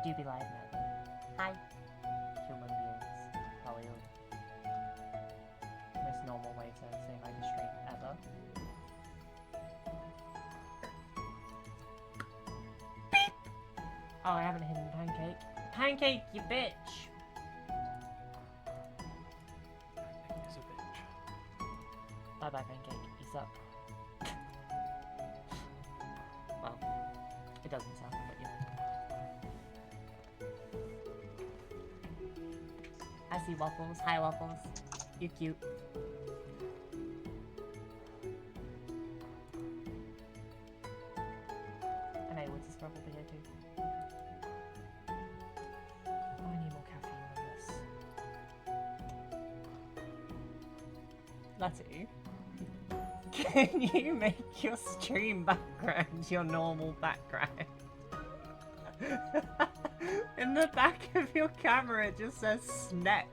We do be live now. Hi, human beings. How are you? Most normal way to say hi to stream ever. Beep! Oh, I haven't hidden Pancake. Pancake, you bitch! Pancake is a bitch. Bye bye, Pancake. Peace up. Well, it doesn't sound like you. I see Waffles. Hi, Waffles. You're cute. And I Woods is probably here too. Oh, I need more caffeine than this. Letty, can you make your stream background your normal background? In the back of your camera it just says snack.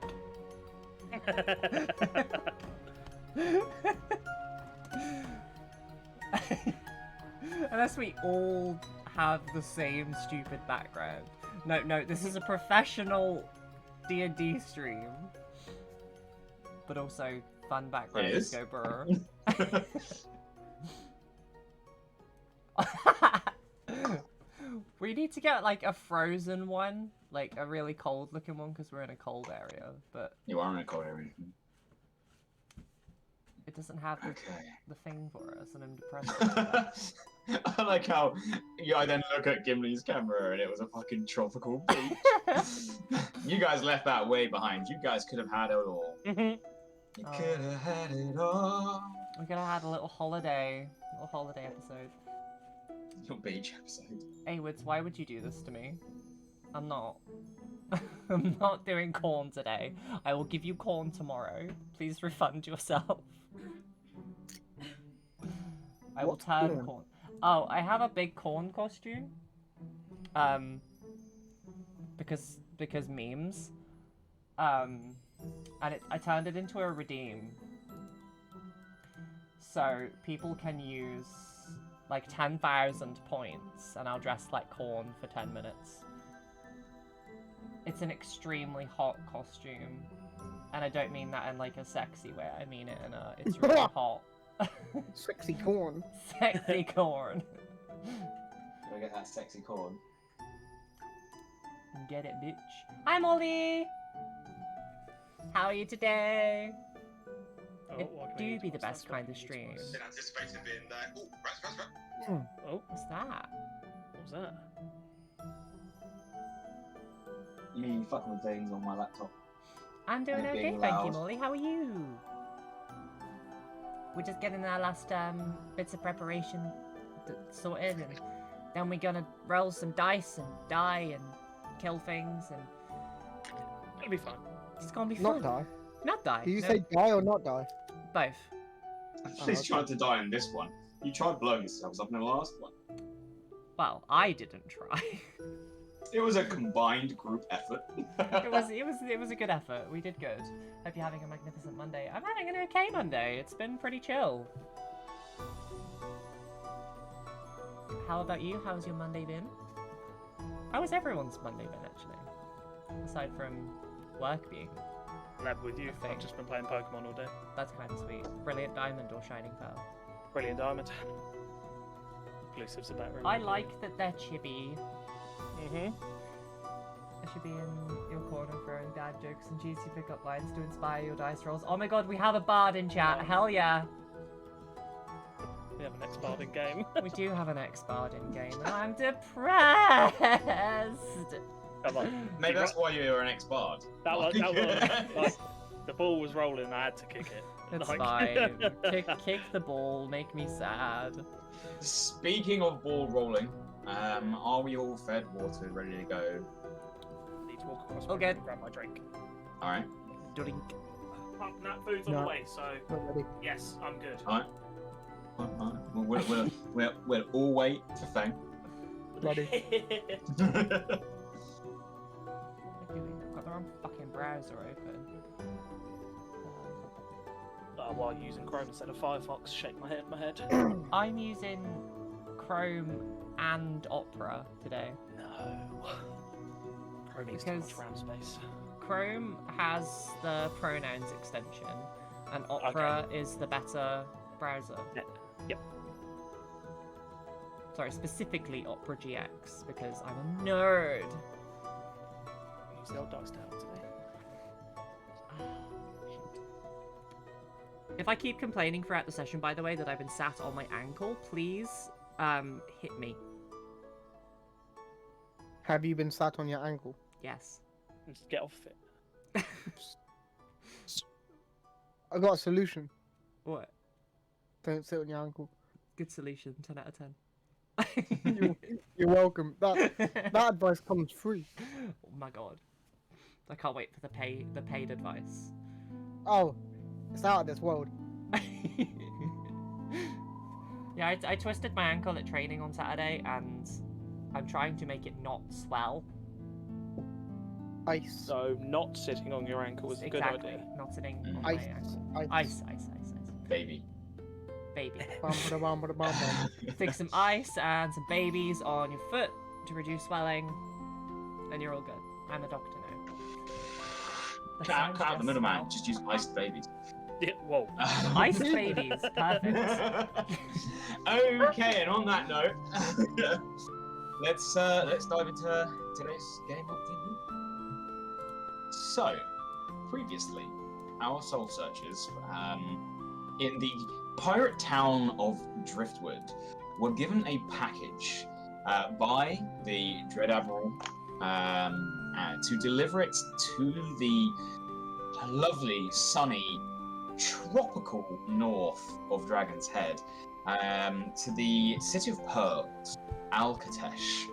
Unless we all have the same stupid background. No, this is a professional D&D stream. But also fun backgrounds go brr. We need to get like a frozen one, like a really cold looking one, because we're in a cold area. But you are in a cold area. It doesn't have the thing for us, and I'm depressed. I like how I then look at Gimli's camera and it was a fucking tropical beach. You guys left that way behind. You guys could have had it all. You could have had it all. We could have had a little holiday episode. Your beach episode. Hey, Woods, why would you do this to me? I'm not. I'm not doing corn today. I will give you corn tomorrow. Please refund yourself. I will turn corn. Oh, I have a big corn costume. Because memes. And I turned it into a redeem. So people can use like 10,000 points, and I'll dress like corn for 10 minutes. It's an extremely hot costume, and I don't mean that in like a sexy way. I mean it in a it's really hot. Sexy corn. Sexy corn. Gotta get that sexy corn. Get it, bitch. Hi, Molly. How are you today? Oh, It do be the best kind of stream. Been anticipated being there. Oh, rats. Oh, What's that? what was that? Me fucking with things on my laptop. I'm doing And okay, being thank you, loud. Molly. How are you? We're just getting our last bits of preparation sorted, and then we're gonna roll some dice and die and kill things, and It'll be fun. it's gonna be Not fun. die. Not die. Did you no, say die or not die? both? He's trying to die in this one. You tried blowing yourselves up in the last one. Well, I didn't try. It was a combined group effort. It was a good effort. We did good. Hope you're having a magnificent Monday. I'm having an okay Monday. It's been pretty chill. How about you? How's your Monday been? How has everyone's Monday been, actually? Aside from work being. Lab with you. Thing. I've just been playing Pokemon all day. That's kind of sweet. Brilliant Diamond or Shining Pearl? Brilliant Diamond. Exclusives about really. I like that they're chibi. Mm-hmm. I should be in your corner throwing dad jokes and cheesy pickup lines to inspire your dice rolls. Oh my god, we have a bard in chat. Hell yeah. We have an X-Bard in game. We do have an ex-bard in game, and I'm depressed. Come on. Maybe that's why you were an ex-bard. That was like, the ball was rolling. I had to kick it. It's Like- fine. Kick the ball, make me sad. Speaking of ball rolling, are we all fed, watered, ready to go? Need to walk across All my good. room and grab my drink. Alright. Drink. That food's on No. the way, so Not ready. yes, I'm good. Alright. We'll all wait for Feng. Bloody. What are you doing? I've got the wrong fucking browser open. While using Chrome instead of Firefox, shake my head. I'm using Chrome and Opera today. No. Chrome needs too Because- much RAM space. Chrome has the pronouns extension, and Opera is the better browser. Yeah. Yep. Sorry, specifically Opera GX, because I'm a nerd. Use the old dice to help today. If I keep complaining throughout the session, by the way, that I've been sat on my ankle, please hit me. Have you been sat on your ankle? Yes. Just get off it. I got a solution. What? Don't sit on your ankle. Good solution. 10 out of 10. You're welcome. That advice comes free. Oh my god. I can't wait for the paid advice. Oh, it's out of this world. Yeah, I twisted my ankle at training on Saturday, and I'm trying to make it not swell. Ice. So not sitting on your ankle is a good Exactly. idea. Not sitting on Ice. my ankle. Ice. Ice. Baby. Baby. Bum. Stick some ice and some babies on your foot to reduce swelling, and you're all good. I'm a doctor now. That sounds Cut out the just middleman. well. Just use iced babies. Yeah, whoa. Ice babies, perfect. Okay, and on that note, let's dive into today's game of D&D. So, previously, our soul searchers in the pirate town of Driftwood were given a package by the Dread Admiral to deliver it to the lovely, sunny, tropical north of Dragon's Head, to the city of Pearls, Alcatesh,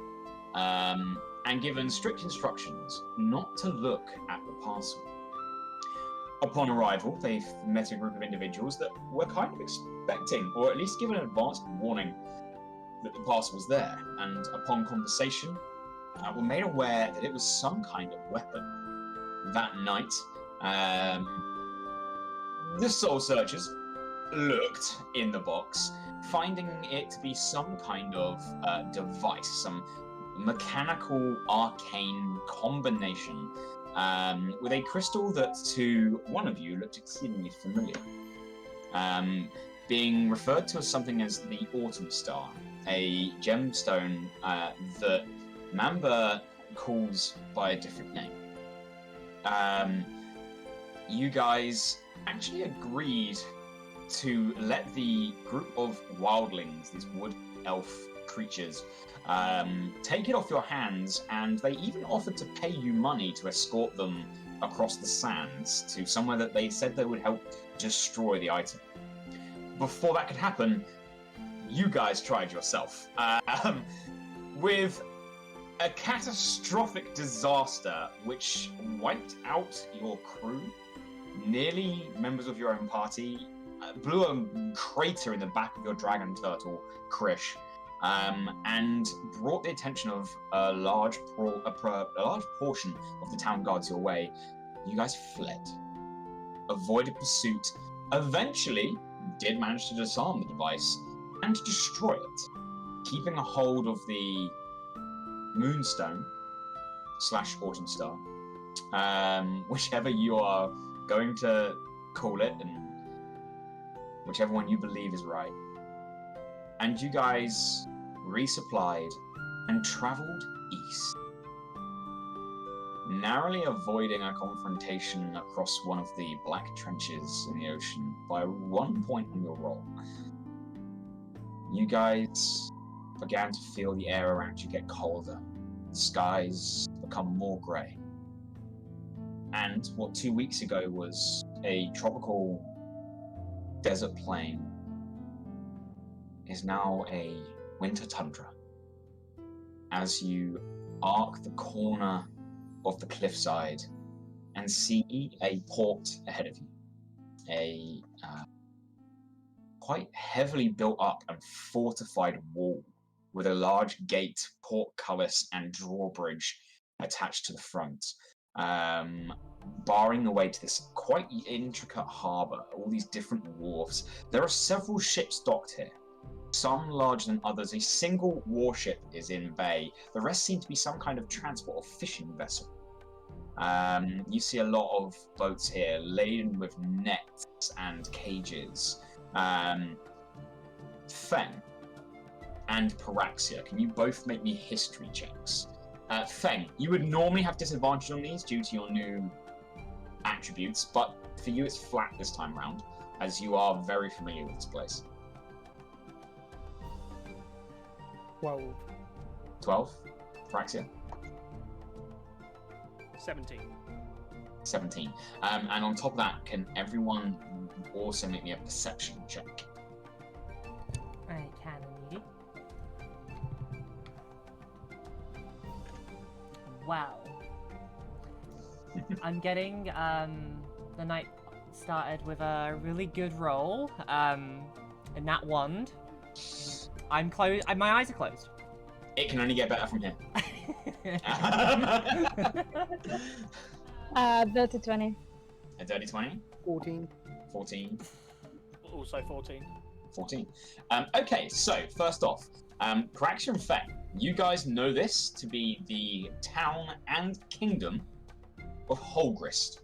and given strict instructions not to look at the parcel. Upon arrival, they met a group of individuals that were kind of expecting, or at least given advance warning, that the parcel was there, and upon conversation, were made aware that it was some kind of weapon. That night, the soul searchers looked in the box, finding it to be some kind of device, some mechanical arcane combination with a crystal that to one of you looked exceedingly familiar, being referred to as something as the Autumn Star, a gemstone that Mamba calls by a different name. You guys actually agreed to let the group of wildlings, these wood elf creatures, take it off your hands, and they even offered to pay you money to escort them across the sands to somewhere that they said they would help destroy the item. Before that could happen, you guys tried yourself. With a catastrophic disaster which wiped out your crew, nearly members of your own party, blew a crater in the back of your dragon turtle, Krish, and brought the attention of a large portion of the town guards your way. You guys fled, avoided pursuit, eventually did manage to disarm the device and destroy it, keeping a hold of the Moonstone / Autumn Star, whichever you are going to call it, and whichever one you believe is right. And you guys resupplied and traveled east, narrowly avoiding a confrontation across one of the black trenches in the ocean by 1 point on your roll. You guys began to feel the air around you get colder, the skies become more grey. And what 2 weeks ago was a tropical desert plain is now a winter tundra. As you arc the corner of the cliffside and see a port ahead of you, a quite heavily built up and fortified wall with a large gate, portcullis, and drawbridge attached to the front, barring the way to this quite intricate harbour, all these different wharves. There are several ships docked here, some larger than others. A single warship is in bay. The rest seem to be some kind of transport or fishing vessel. You see a lot of boats here laden with nets and cages. Feng and Paraxia, can you both make me history checks? Feng, you would normally have disadvantage on these due to your new attributes, but for you it's flat this time round, as you are very familiar with this place. 12. 12? Paraxia? 17. 17. And on top of that, can everyone also make me a perception check? I can indeed. Wow. I'm getting the night started with a really good roll. In that wand. I'm closed. My eyes are closed. It can only get better from here. Dirty 20. A dirty 20? 14. 14? Also 14. 14. Okay, so first off, Paraxia and Feng, you guys know this to be the town and kingdom of Holgrist.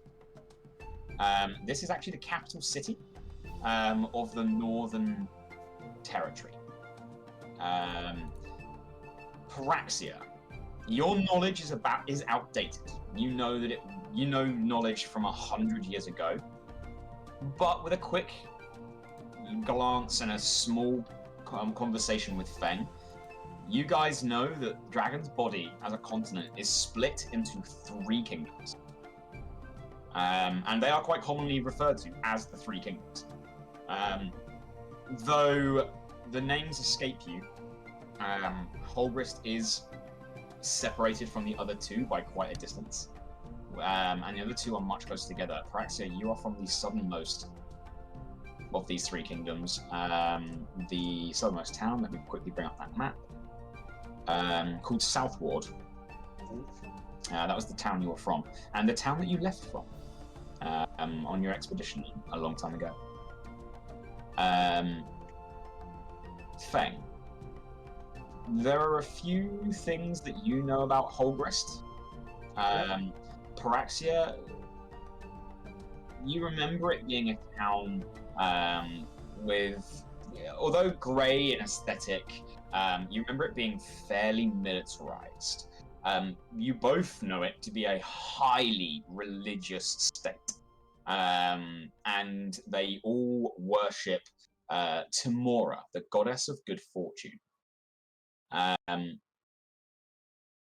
This is actually the capital city of the Northern Territory. Paraxia, your knowledge is outdated. You know that you know knowledge from 100 years ago, but with a quick glance and a small conversation with Feng, you guys know that Dragon's body as a continent is split into 3 kingdoms. And they are quite commonly referred to as the 3 kingdoms. Though the names escape you, Holgrist is separated from the other 2 by quite a distance. And the other 2 are much closer together. Paraxia, you are from the southernmost of these 3 kingdoms. The southernmost town, let me quickly bring up that map, called Southward. That was the town you were from, and the town that you left from on your expedition a long time ago. Feng, there are a few things that you know about Holgrist. Paraxia, you remember it being a town with, although grey in aesthetic, you remember it being fairly militarized. You both know it to be a highly religious state. And they all worship Timora, the goddess of good fortune.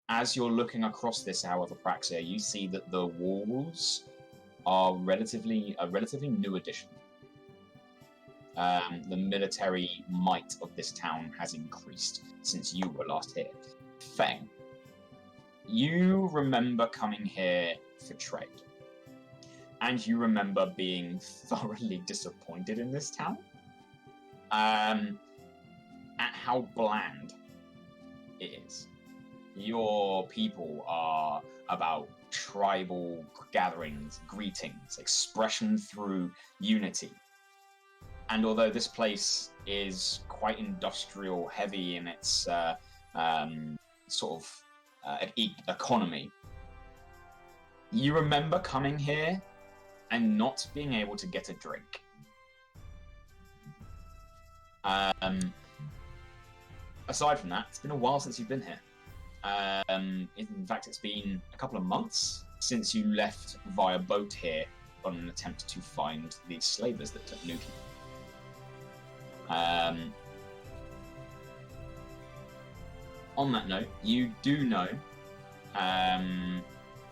As you're looking across this, however, Paraxia, you see that the walls are a relatively new addition. The military might of this town has increased since you were last here. Feng, you remember coming here for trade, and you remember being thoroughly disappointed in this town at how bland it is. Your people are about tribal gatherings, greetings, expression through unity. And although this place is quite industrial heavy in its economy, you remember coming here and not being able to get a drink. Aside from that, it's been a while since you've been here. In fact, it's been a couple of months since you left via boat here on an attempt to find the slavers that took Nuki. On that note, you do know,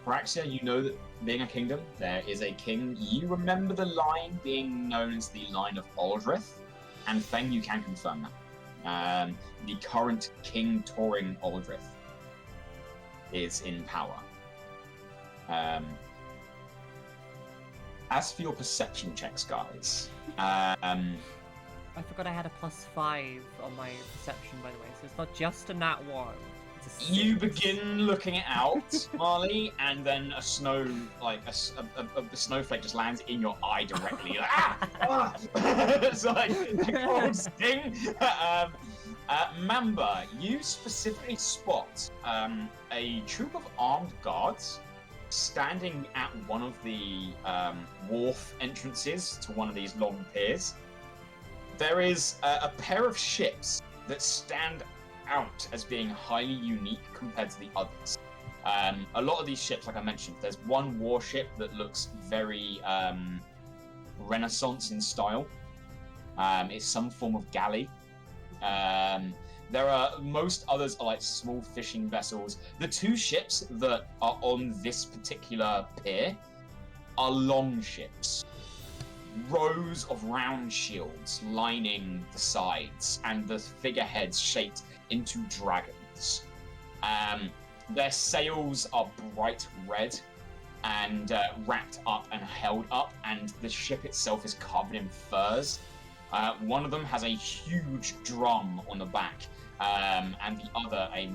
Paraxia, you know that being a kingdom, there is a king. You remember the line being known as the line of Aldrith, and Feng, you can confirm that. The current king touring Aldrith is in power. As for your perception checks, guys, I forgot I had a +5 on my perception, by the way, so it's not just a nat 1. to 6. You begin looking it out, Marley, and then a snow, like a snowflake just lands in your eye directly. You're like, ah! It's like a cold sting. Mamba, you specifically spot a troop of armed guards standing at one of the wharf entrances to one of these long piers. There is a pair of ships that stand out as being highly unique compared to the others. A lot of these ships, like I mentioned, there's one warship that looks very Renaissance in style. It's some form of galley. Most others are like small fishing vessels. The 2 ships that are on this particular pier are long ships. Rows of round shields lining the sides and the figureheads shaped into dragons. Their sails are bright red and wrapped up and held up, and the ship itself is covered in furs. One of them has a huge drum on the back, and the other a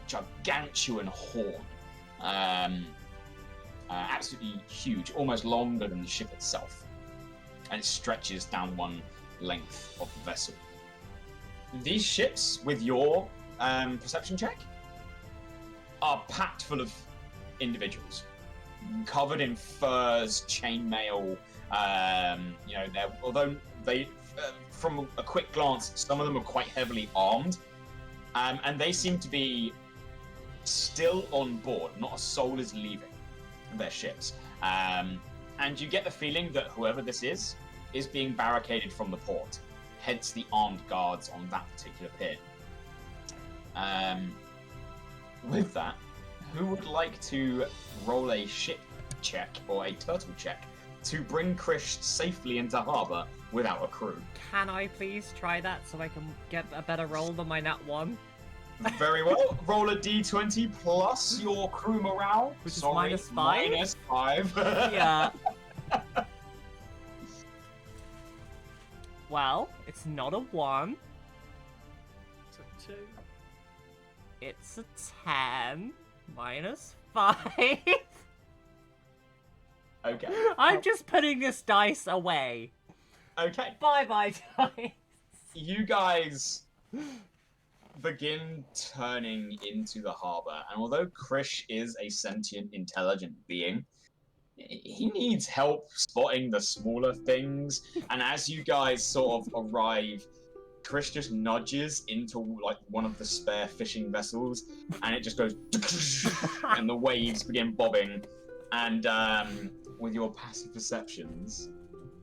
gargantuan horn. Absolutely huge, almost longer than the ship itself, and it stretches down one length of the vessel. These ships, with your perception check, are packed full of individuals, covered in furs, chainmail. Although they, from a quick glance, some of them are quite heavily armed, and they seem to be still on board. Not a soul is leaving their ships, and you get the feeling that whoever this is being barricaded from the port. Hence the armed guards on that particular pier. With that, who would like to roll a ship check or a turtle check to bring Krish safely into harbour without a crew? Can I please try that so I can get a better roll than my nat 1? Very well. Roll a d20 plus your crew morale. Which is -5? -5. Yeah. Well, it's not a 1. It's a 2. It's a 10. -5. Okay. I'm just putting this dice away. Okay. Bye-bye, dice. You guys begin turning into the harbour, and although Krish is a sentient, intelligent being, he needs help spotting the smaller things. And as you guys sort of arrive, Krish just nudges into like one of the spare fishing vessels, and it just goes, and the waves begin bobbing. And with your passive perceptions,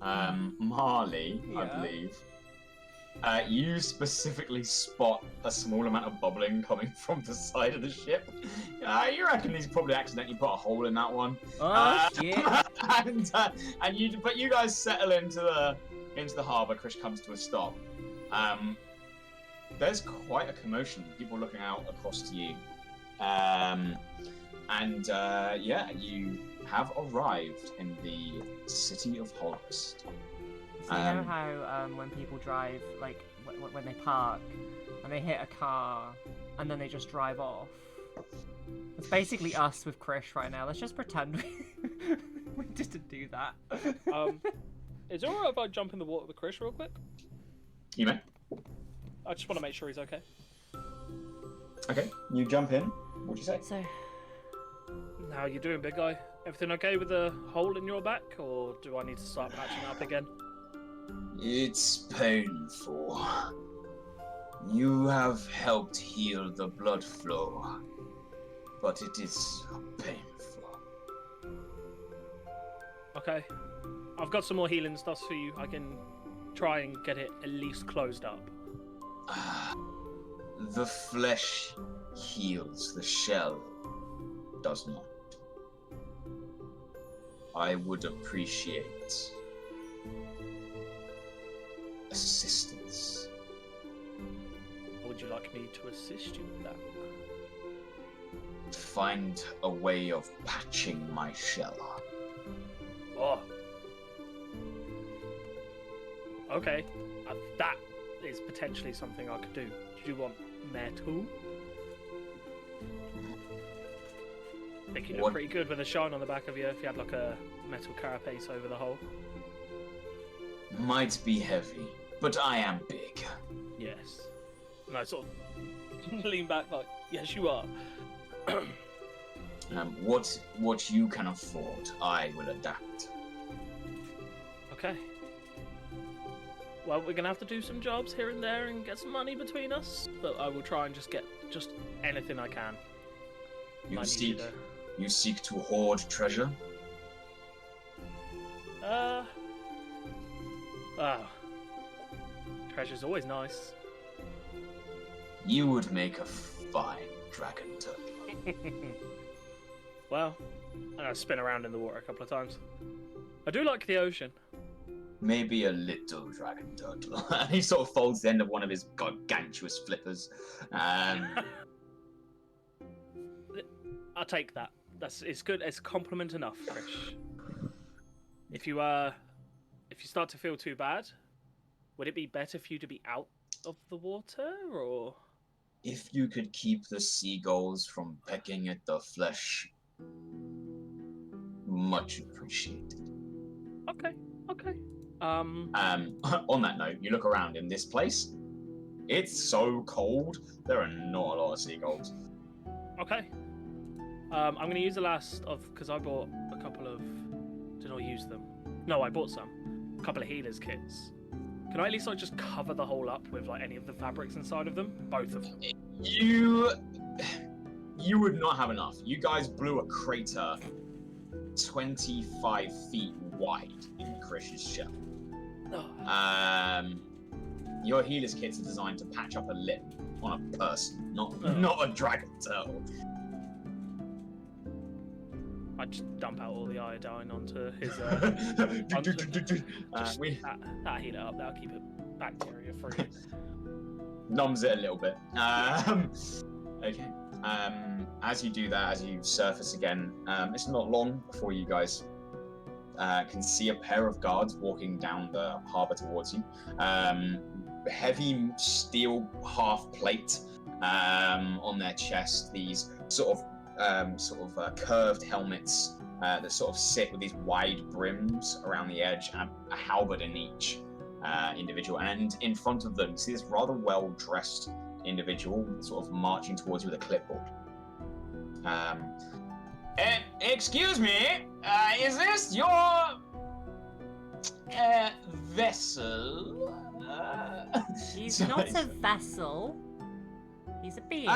Marley, I believe, you specifically spot a small amount of bubbling coming from the side of the ship. You reckon he's probably accidentally put a hole in that one. Oh, shit. But you guys settle into the harbour. Krish comes to a stop. There's quite a commotion. People looking out across to you. You have arrived in the city of Holst. So you know how when people drive, like when they park and they hit a car and then they just drive off? It's basically us with Krish right now. Let's just pretend we didn't do that. Is it alright if I jump in the water with Krish real quick? You may. I just want to make sure he's okay. Okay, you jump in. What'd you say? So, How you doing, big guy? Everything okay with the hole in your back, or do I need to start patching up again? It's painful. You have helped heal the blood flow, but it is painful. Okay. I've got some more healing stuff for you. I can try and get it at least closed up. The flesh heals, the shell does not. I would appreciate assistance. Would you like me to assist you with that? Find a way of patching my shell. Oh. Okay. That is potentially something I could do. Do you want metal? I think you look pretty good with a shine on the back of you if you had like a metal carapace over the hole. Might be heavy, but I am big. Yes. And I sort of lean back like, yes, you are. What you can afford, I will adapt. Okay. Well, we're gonna have to do some jobs here and there and get some money between us, but I will try and just get anything I can. You seek to hoard treasure? Wow. Treasure's always nice. You would make a fine dragon turtle. Well, and I spin around in the water a couple of times. I do like the ocean. Maybe a little dragon turtle. He sort of folds the end of one of his gargantuous flippers. I'll take that. It's good. It's compliment enough, Krish. If you start to feel too bad, would it be better for you to be out of the water, or? If you could keep the seagulls from pecking at the flesh, much appreciated. Okay. On that note, you look around in this place. It's so cold. There are not a lot of seagulls. Okay. I'm going to use the last of, because I bought a couple of. Did I use them? No, I bought some. A couple of healers kits. Can I at least like just cover the hole up with like any of the fabrics inside of them? Both of them. You would not have enough. You guys blew a crater 25 feet wide in Krish's shell. Your healer's kits are designed to patch up a limb on a person, not a dragon turtle. I just dump out all the iodine onto his. That'll heat it up. That'll keep it bacteria free. Numbs it a little bit. Okay. As you do that, as you surface again, it's not long before you guys can see a pair of guards walking down the harbour towards you. Heavy steel half plate on their chest. These sort of curved helmets that sort of sit with these wide brims around the edge, and a halberd in each individual. And in front of them, you see this rather well-dressed individual sort of marching towards you with a clipboard. Excuse me, is this your vessel? He's not a vessel. He's a being.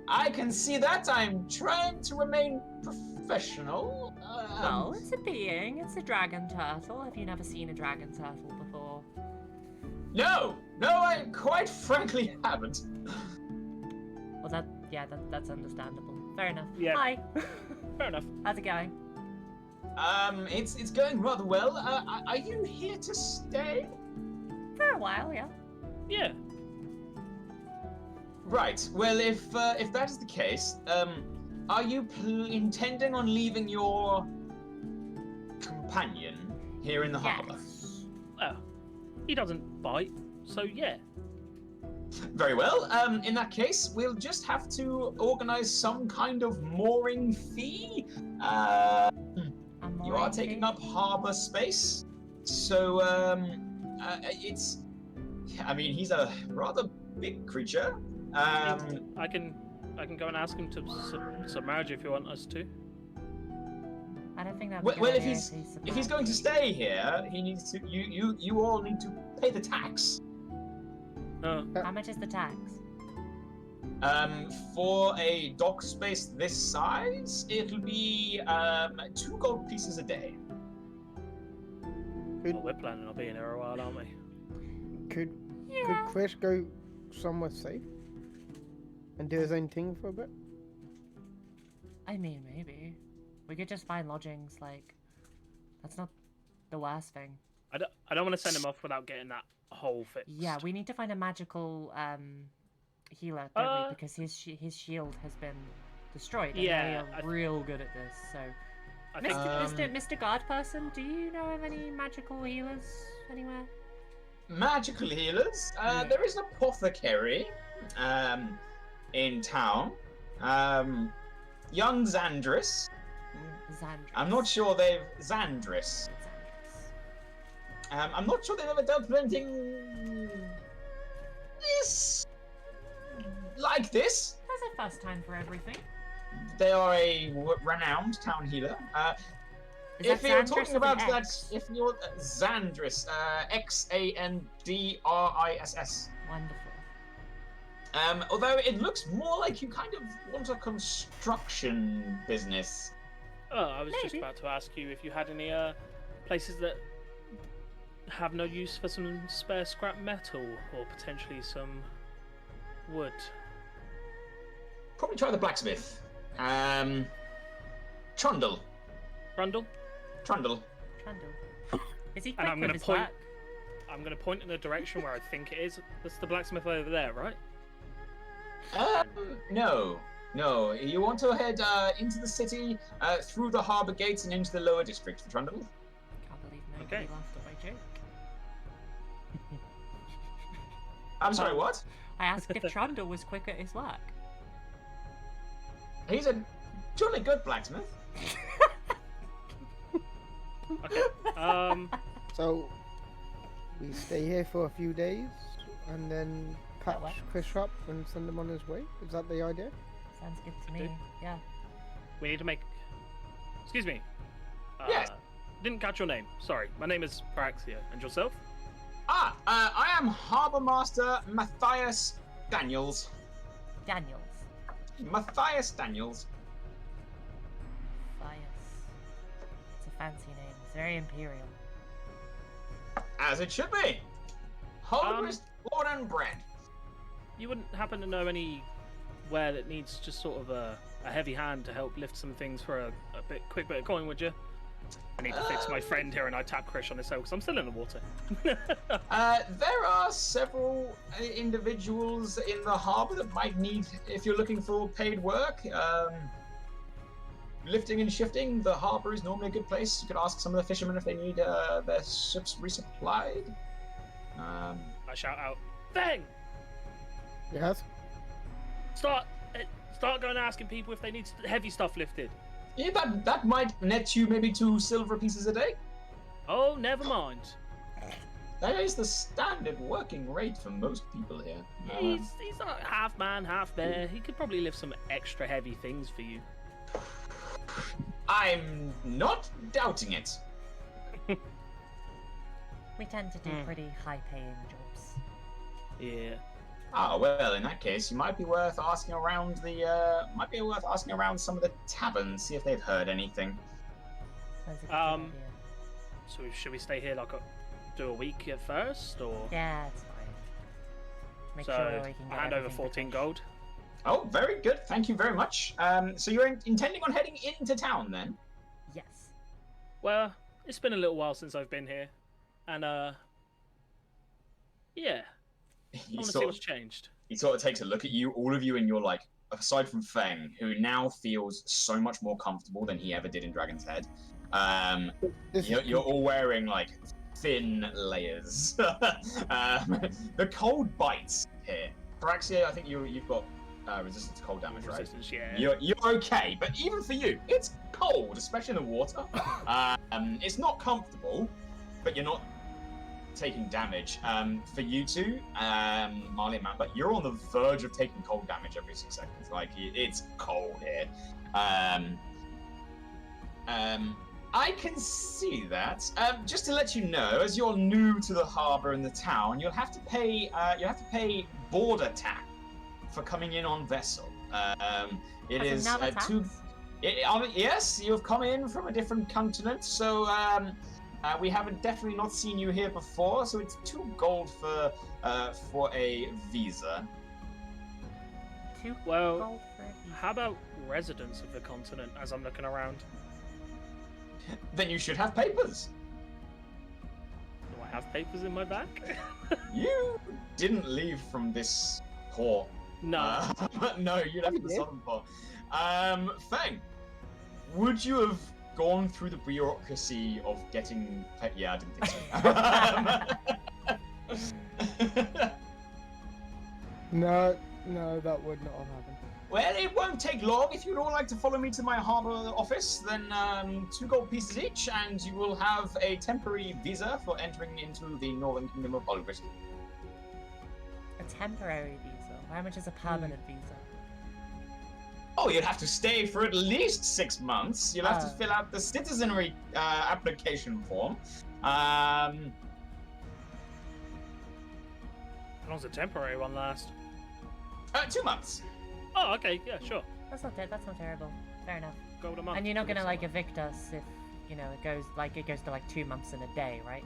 I can see that. I'm trying to remain professional. Well, it's a being. It's a dragon turtle. Have you never seen a dragon turtle before? No, I quite frankly haven't. Well, that's understandable. Fair enough. Yeah. Hi. Fair enough. How's it going? It's going rather well. Are you here to stay? For a while, yeah. Yeah. Right. Well, if that is the case, are you intending on leaving your companion here in the harbour? Yes. Well, he doesn't bite, so yeah. Very well. In that case, we'll just have to organise some kind of mooring fee. You are taking up harbour space, so it's. I mean, he's a rather big creature. I can go and ask him to submerge if you want us to. I don't think that. Well, if he's going to stay here, he needs to. You all need to pay the tax. How much is the tax? For a dock space this size, it'll be 2 gold pieces a day. Well, we're planning on being here a while, aren't we? Could Krish go somewhere safe and do his own thing for a bit? I mean, maybe. We could just find lodgings, like... That's not the worst thing. I don't want to send him off without getting that hole fixed. Yeah, we need to find a magical healer, don't we? Because his shield has been destroyed. And yeah, they are real good at this, so... Mr. Guard Person, do you know of any magical healers anywhere? Magical healers? There is an apothecary in town. young Xandris. Xandris. I'm not sure they've Xandris. I'm not sure they've ever dealt with anything like this. There's a first time for everything. They are a renowned town healer. Is If that you're Xandris talking with about an that, X? if you're Xandris, Xandriss. Wonderful. Although it looks more like you kind of want a construction business. Oh, I was just Maybe. about to ask you if you had any places that have no use for some spare scrap metal or potentially some wood. Probably try the blacksmith. Trundle. Rundle? Trundle. Trundle. Is he And quick I'm with gonna his point- work? I'm going to point in the direction where I think it is. That's the blacksmith over there, right? No. No. You want to head into the city, through the harbour gates and into the lower district for Trundle? Can't believe nobody Okay. laughed at my joke. I'm sorry, what? I asked if Trundle was quick at his work. He's a jolly good blacksmith. Okay. So we stay here for a few days and then patch works. Chris up and send him on his way. Is that the idea? Sounds good to Okay. me. Yeah. We need to make... Excuse me. Yes. Didn't catch your name. Sorry. My name is Paraxia. And yourself? I am Harbour Master Matthias Daniels. Daniels. Matthias Daniels. Bias. It's a fancy name. It's very imperial. As it should be. Harbourist, born and bred. You wouldn't happen to know anywhere that needs just sort of a heavy hand to help lift some things for a quick bit of coin, would you? I need to fix my friend here, and I tap Krish on his tail because I'm still in the water. There are several individuals in the harbour that might need, if you're looking for paid work, lifting and shifting. The harbour is normally a good place. You could ask some of the fishermen if they need their ships resupplied. I shout out, Feng! Yes. Start going asking people if they need heavy stuff lifted. Yeah, that might net you maybe 2 silver pieces a day. Oh, never mind. That is the standard working rate for most people here. He's not half man, half bear. He could probably lift some extra heavy things for you. I'm not doubting it. We tend to do pretty high-paying jobs. Yeah. Ah, well, in that case, you might be worth asking around some of the taverns, see if they've heard anything. That's a good Um, idea. So should we stay here do a week at first, or Yeah, it's fine. Make so sure we can get hand over everything 14 finished. gold? Oh, very good. Thank you very much. So you're intending on heading into town then? Yes. Well, it's been a little while since I've been here, and yeah, I He want to see sort what's of, changed. he sort of takes a look at you, all of you, and you're like, aside from Feng, who now feels so much more comfortable than he ever did in Dragon's Head. This You're all wearing like thin layers. The cold bites here. Paraxia, I think you've got resistance to cold damage, right? Resistance, yeah. You're okay, but even for you, it's cold, especially in the water. It's not comfortable, but you're not taking damage. For you two, Marle and Mamba, you're on the verge of taking cold damage every 6 seconds. Like, it's cold here. I can see that. Just to let you know, as you're new to the harbour and the town, you'll have to pay border tax for coming in on vessel. It As is another two. tax? Yes, you've come in from a different continent, so we haven't definitely not seen you here before. So it's 2 gold for a visa. 2 Well, gold for a visa. How about residents of the continent? As I'm looking around, Then you should have papers. do I have papers in my bag? You didn't leave from this port. No. No, you left the did. southern port. Feng, would you have gone through the bureaucracy of getting? Yeah, I didn't think so. No, that would not have happened. Well, it won't take long. If you'd all like to follow me to my harbor office, then 2 gold pieces each, and you will have a temporary visa for entering into the Northern Kingdom of Hollywood. A temporary visa? How much is a permanent visa? Oh, you'd have to stay for at least 6 months. You'll have to fill out the citizenry application form. How long's a temporary one last? 2 months. Oh, okay, yeah, sure. That's not terrible. Fair enough. Gold a month. And you're not gonna That's like all right. evict us if it goes to like 2 months and a day, right?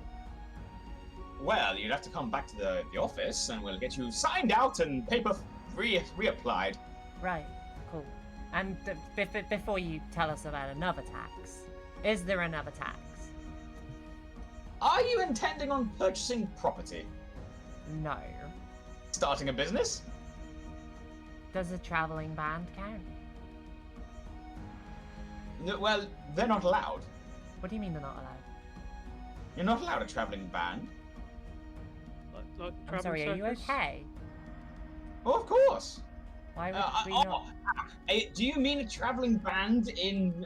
Well, you'd have to come back to the office, and we'll get you signed out and paper reapplied. Right. Cool. And before you tell us about another tax, is there another tax? Are you intending on purchasing property? No. Starting a business? Does a traveling band count? No, well, they're not allowed. What do you mean they're not allowed? You're not allowed a traveling band. Like I'm sorry, are you circus? okay? Oh, of course. Why would we not? Do you mean a traveling band in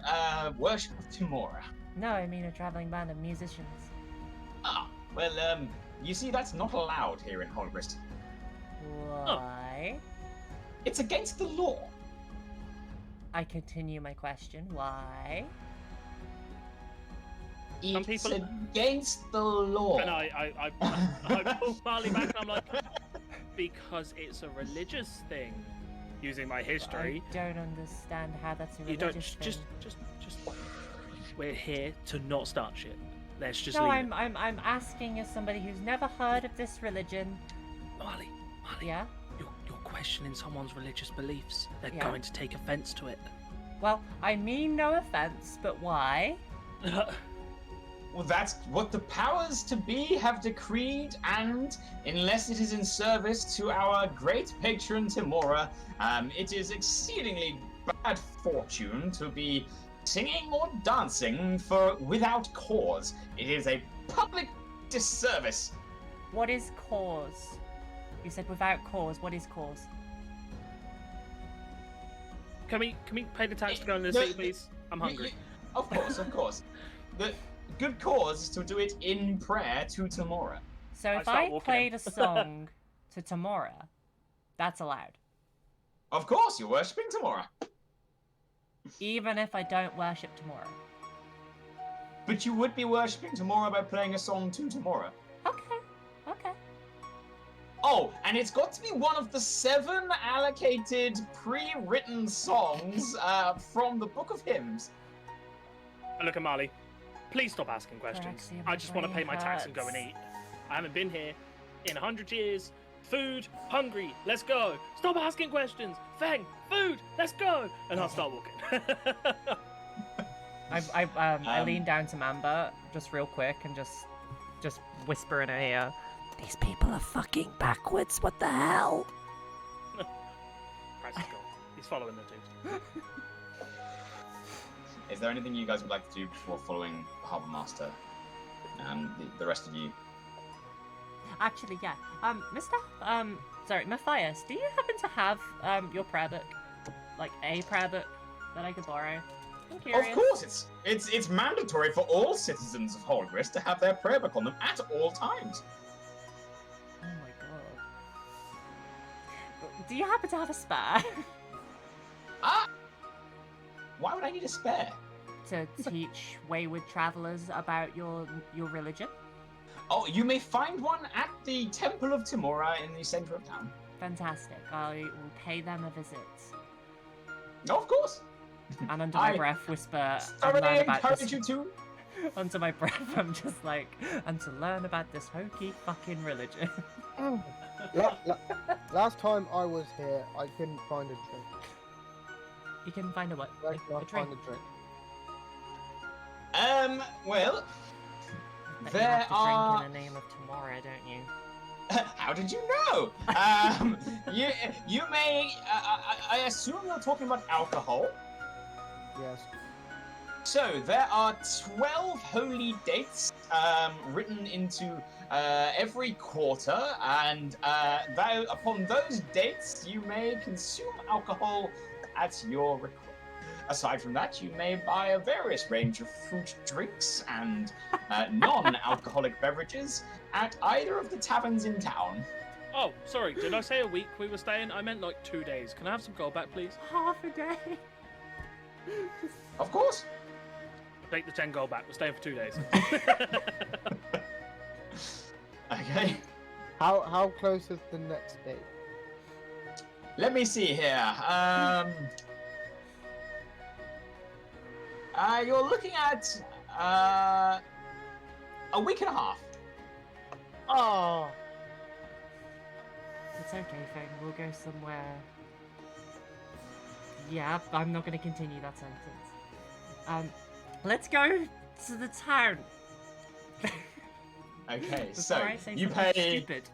Worship of Timora? No, I mean a traveling band of musicians. Ah, well, you see, that's not allowed here in Holgrist. Why? It's against the law. I continue my question. Why? Some It's people- against the law. And I pull Marley back and I'm like, because it's a religious thing. Using my history. I don't understand how that's a You don't religious just thing. we're here to not start shit. Let's just No, leave I'm asking as somebody who's never heard of this religion. it. Marley, Yeah? you're questioning someone's religious beliefs. They're Yeah. going to take offense to it. Well, I mean no offense, but why? Well, that's what the powers to be have decreed, and unless it is in service to our great patron Timora, it is exceedingly bad fortune to be singing or dancing without cause. It is a public disservice. What is cause? You said without cause. What is cause? Can we pay the tax to go in the No, seat, please? I'm hungry. Of course, of course. The good cause is to do it in prayer to Timora. So if start I walking played in. a song to Timora, that's allowed. Of course, you're worshipping Timora. Even if I don't worship Timora. But you would be worshipping Timora by playing a song to Timora. Okay. Okay. Oh, and it's got to be one of the 7 allocated pre-written songs from the Book of Hymns. And look at Marley. Please stop asking questions. Paraxia, I just want to pay my my brain tax and go and hurts. eat. I haven't been here in 100 years. Food, hungry, let's go. Stop asking questions. Feng, food, let's go. And I'll start walking. I lean down to Mamba just real quick and just whisper in her ear. These people are fucking backwards. What the hell? Christ is gone. He's following the dude. Is there anything you guys would like to do before following the Harbour Master and the rest of you? Actually, yeah. Matthias, do you happen to have your prayer book, like a prayer book that I could borrow? I'm curious. Of course, it's mandatory for all citizens of Holgrist to have their prayer book on them at all times. Oh my god. Do you happen to have a spare Why would I need a spare? to teach wayward travelers about your religion? Oh, you may find one at the Temple of Timora in the center of town. Fantastic. I will pay them a visit. Oh, of course. And under my I breath, whisper and Thoroughly learn about encourage this. you to. Under my breath, I'm just like, and to learn about this hokey fucking religion. Last time I was here, I couldn't find a drink. You can find a what? Where can I A drink. find a drink? Well, But there you have to are. drink in the name of tomorrow, don't you? How did you know? You may. I assume you're talking about alcohol. Yes. So there are 12 holy dates written into every quarter, and upon those dates, you may consume alcohol at your request. Aside from that, you may buy a various range of fruit drinks and non-alcoholic beverages at either of the taverns in town. Oh, sorry. Did I say a week we were staying? I meant like 2 days. Can I have some gold back, please? Half a day. Of course. Take the 10 gold back. We're staying for 2 days. Okay. How close is the next date? Let me see here. You're looking at a week and a half. Oh, It's okay, Feng. We'll go somewhere. Yeah, I'm not going to continue that sentence. Let's go to the town. Okay, Before so I say you something pay. Stupid.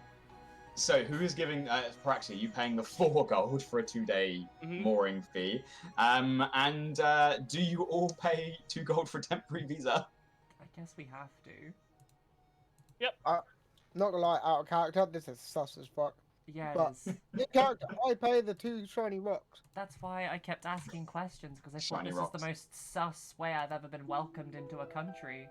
So who is giving Paraxia? You paying the 4 gold for a 2-day mooring fee? And do you all pay 2 gold for a temporary visa? I guess we have to. not gonna lie, out of character, this is sus as fuck. Yeah, But- it is. In character, I pay the 2 shiny rocks. That's why I kept asking questions, because I thought Shiny this rocks. is the most sus way I've ever been welcomed into a country.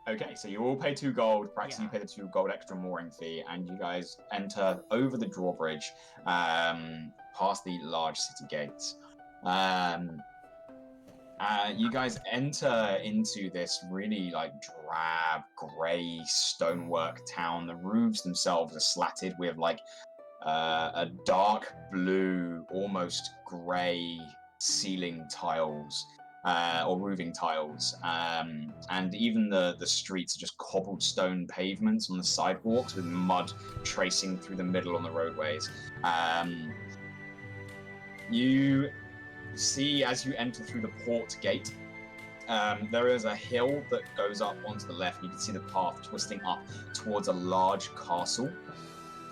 Okay, so you all pay 2 gold. Paraxia, you Yeah. pay the 2 gold extra mooring fee, and you guys enter over the drawbridge, past the large city gates. You guys enter into this really like drab, grey stonework town. The roofs themselves are slatted with like a dark blue, almost grey ceiling tiles. Or roofing tiles, and even the streets are just cobblestone pavements on the sidewalks with mud tracing through the middle on the roadways. You see as you enter through the port gate, there is a hill that goes up onto the left. You can see the path twisting up towards a large castle,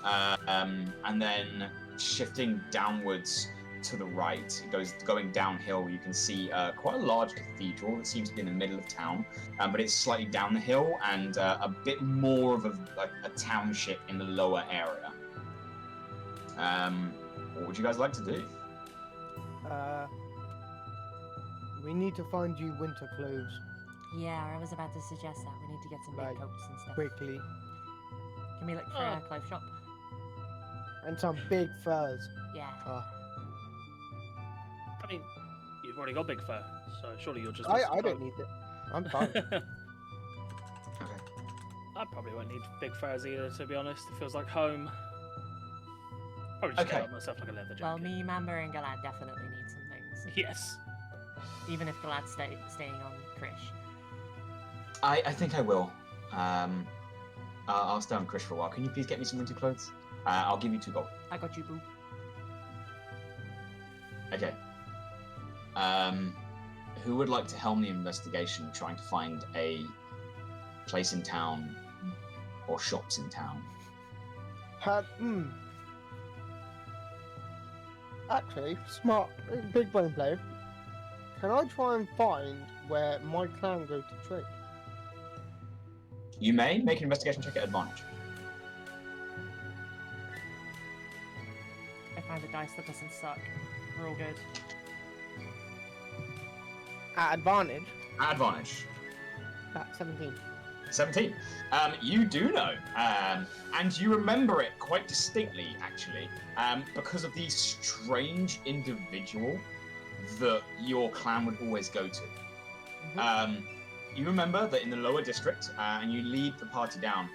and then shifting downwards to the right, going downhill. You can see quite a large cathedral that seems to be in the middle of town, but it's slightly down the hill and a bit more of a township in the lower area. What would you guys like to do? We need to find you winter clothes Yeah, I was about to suggest that. We need to get some big Right. coats and stuff. quickly, Can we look for a clothes shop? and some big furs. Yeah. I mean, you've already got big fur, so surely you'll just. I don't need it. I'm fine. I probably won't need big furs either, to be honest. It feels like home. Probably just Okay. get myself like a leather jacket. Well, me, Mamba, and Galad definitely need some things. Yes. Even if Galad's staying on Krish. I think I will. I'll stay on Krish for a while. Can you please get me some winter clothes? I'll give you 2 gold. I got you, boo. Okay. Who would like to helm the investigation trying to find a place in town or shops in town? Actually, smart, big brain play. Can I try and find where my clan go to trade? You may make an investigation check at advantage. I found a dice that doesn't suck. We're all good. At advantage, At advantage. at 17. 17. You do know, and you remember it quite distinctly, actually, because of the strange individual that your clan would always go to. You remember that in the lower district, and you lead the party down,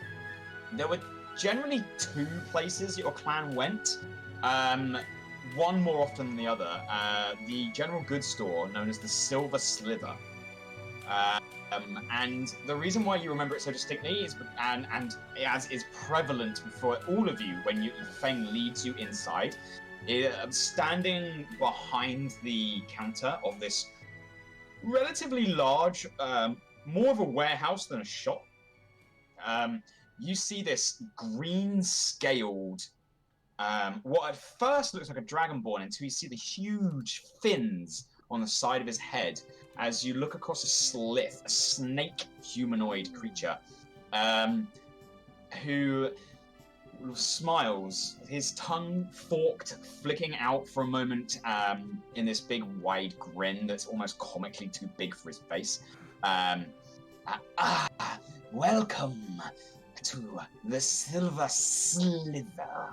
there were generally 2 places your clan went, one more often than the other. The general goods store known as the Silver Slither. And the reason why you remember it so distinctly is, and as is prevalent for all of you when Feng leads you inside, standing behind the counter of this relatively large, more of a warehouse than a shop, you see this green-scaled, what at first looks like a dragonborn until you see the huge fins on the side of his head as you look across a slith, a snake humanoid creature. who smiles, his tongue forked, flicking out for a moment in this big wide grin that's almost comically too big for his face. Welcome to the Silver Slither.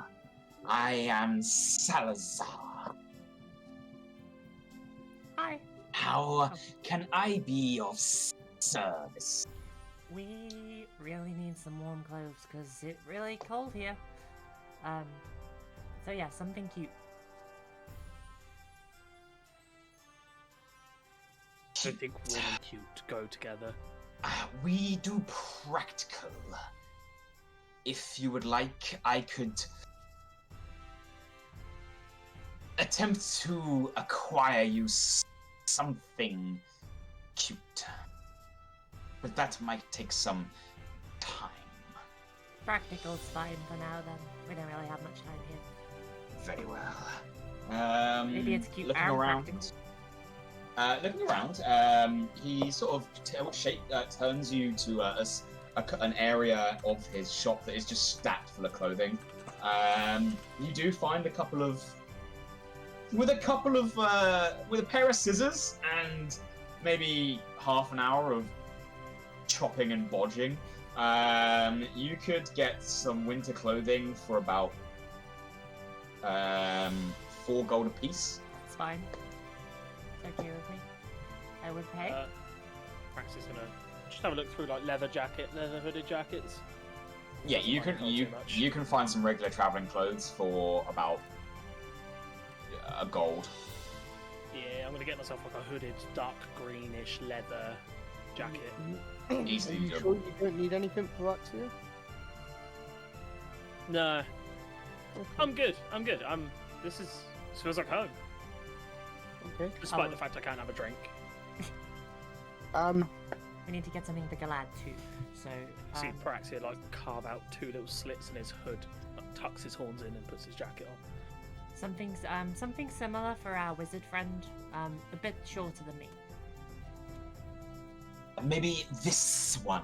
I am Salazar. Hi. How can I be of service? We really need some warm clothes because it's really cold here. So yeah, something cute. I don't think warm and cute go together. We do practical. If you would like, I could attempt to acquire you something cute. But that might take some time. Practical's fine for now then. We don't really have much time here. Very well. Maybe it's cute looking and around. practical. Looking around, he sort of turns you to an area of his shop that is just stacked full of clothing. You do find with a pair of scissors and maybe half an hour of chopping and bodging, you could get some winter clothing for about 4 gold apiece. It's fine. It's okay with me. I would pay. Praxis gonna just have a look through like leather hooded jackets. Yeah, you can find some regular traveling clothes for about a gold. Yeah, I'm gonna get myself like a hooded dark greenish leather jacket. Easily Are you doable. sure you don't need anything for Paraxia? No, Okay. I'm good. This feels like home, Okay. despite the fact I can't have a drink. We need to get something for Galad too. So See Paraxia like carve out 2 little slits in his hood, like, tucks his horns in and puts his jacket on. something similar for our wizard friend. A bit shorter than me. Maybe this one.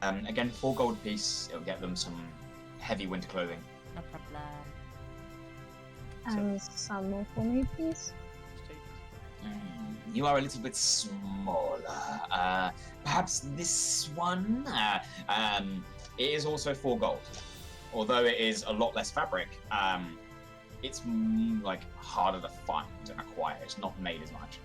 Again, 4 gold piece. It'll get them some heavy winter clothing. No problem. And some more for me, please. Just take- You are a little bit smaller. Perhaps this one? It is also 4 gold. Although it is a lot less fabric, it's like harder to find and acquire. It's not made as much.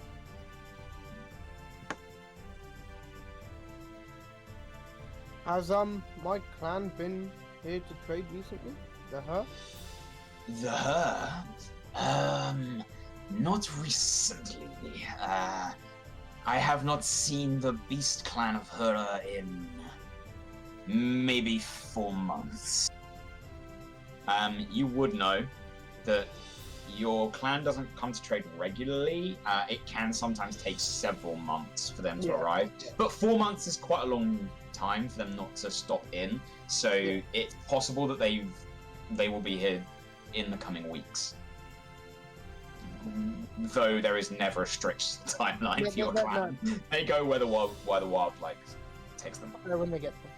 Has my clan been here to trade recently? The her? The not recently. I have not seen the Beast Clan of Hera in maybe 4 months. You would know that your clan doesn't come to trade regularly. It can sometimes take several months for them to arrive. But 4 months is quite a long time for them not to stop in. So it's possible that they will be here in the coming weeks. Though there is never a strict timeline for your clan. They go where the wildlife takes them. When they get there.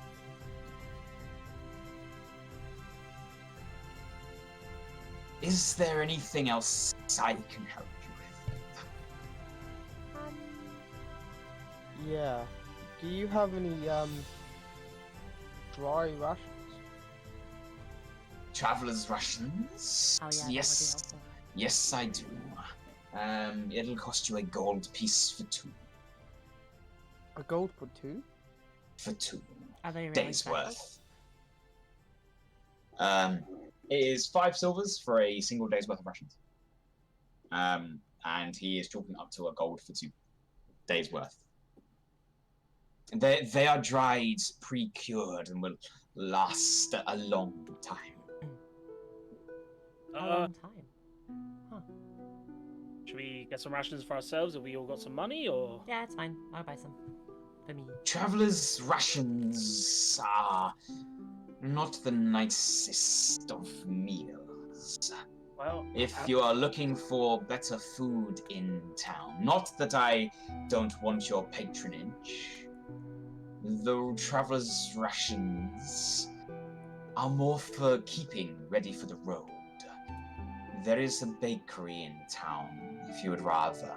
Is there anything else I can help you with? Yeah. Do you have any dry rations? Traveler's rations? Oh yeah, that Yes. would be helpful. Yes, I do. It'll cost you a gold piece for 2. A gold for 2? For 2 Are they really days special? worth. It is 5 silvers for a single day's worth of rations. And he is chalking up to a gold for 2 days worth. They are dried, pre-cured, and will last a long time. A long time. Huh. Should we get some rations for ourselves? Have we all got some money, or? Yeah, it's fine. I'll buy some. For me. Travelers' rations are not the nicest of meals. Well, If you are looking for better food in town, not that I don't want your patronage, though travelers' rations are more for keeping ready for the road. There is a bakery in town, if you would rather.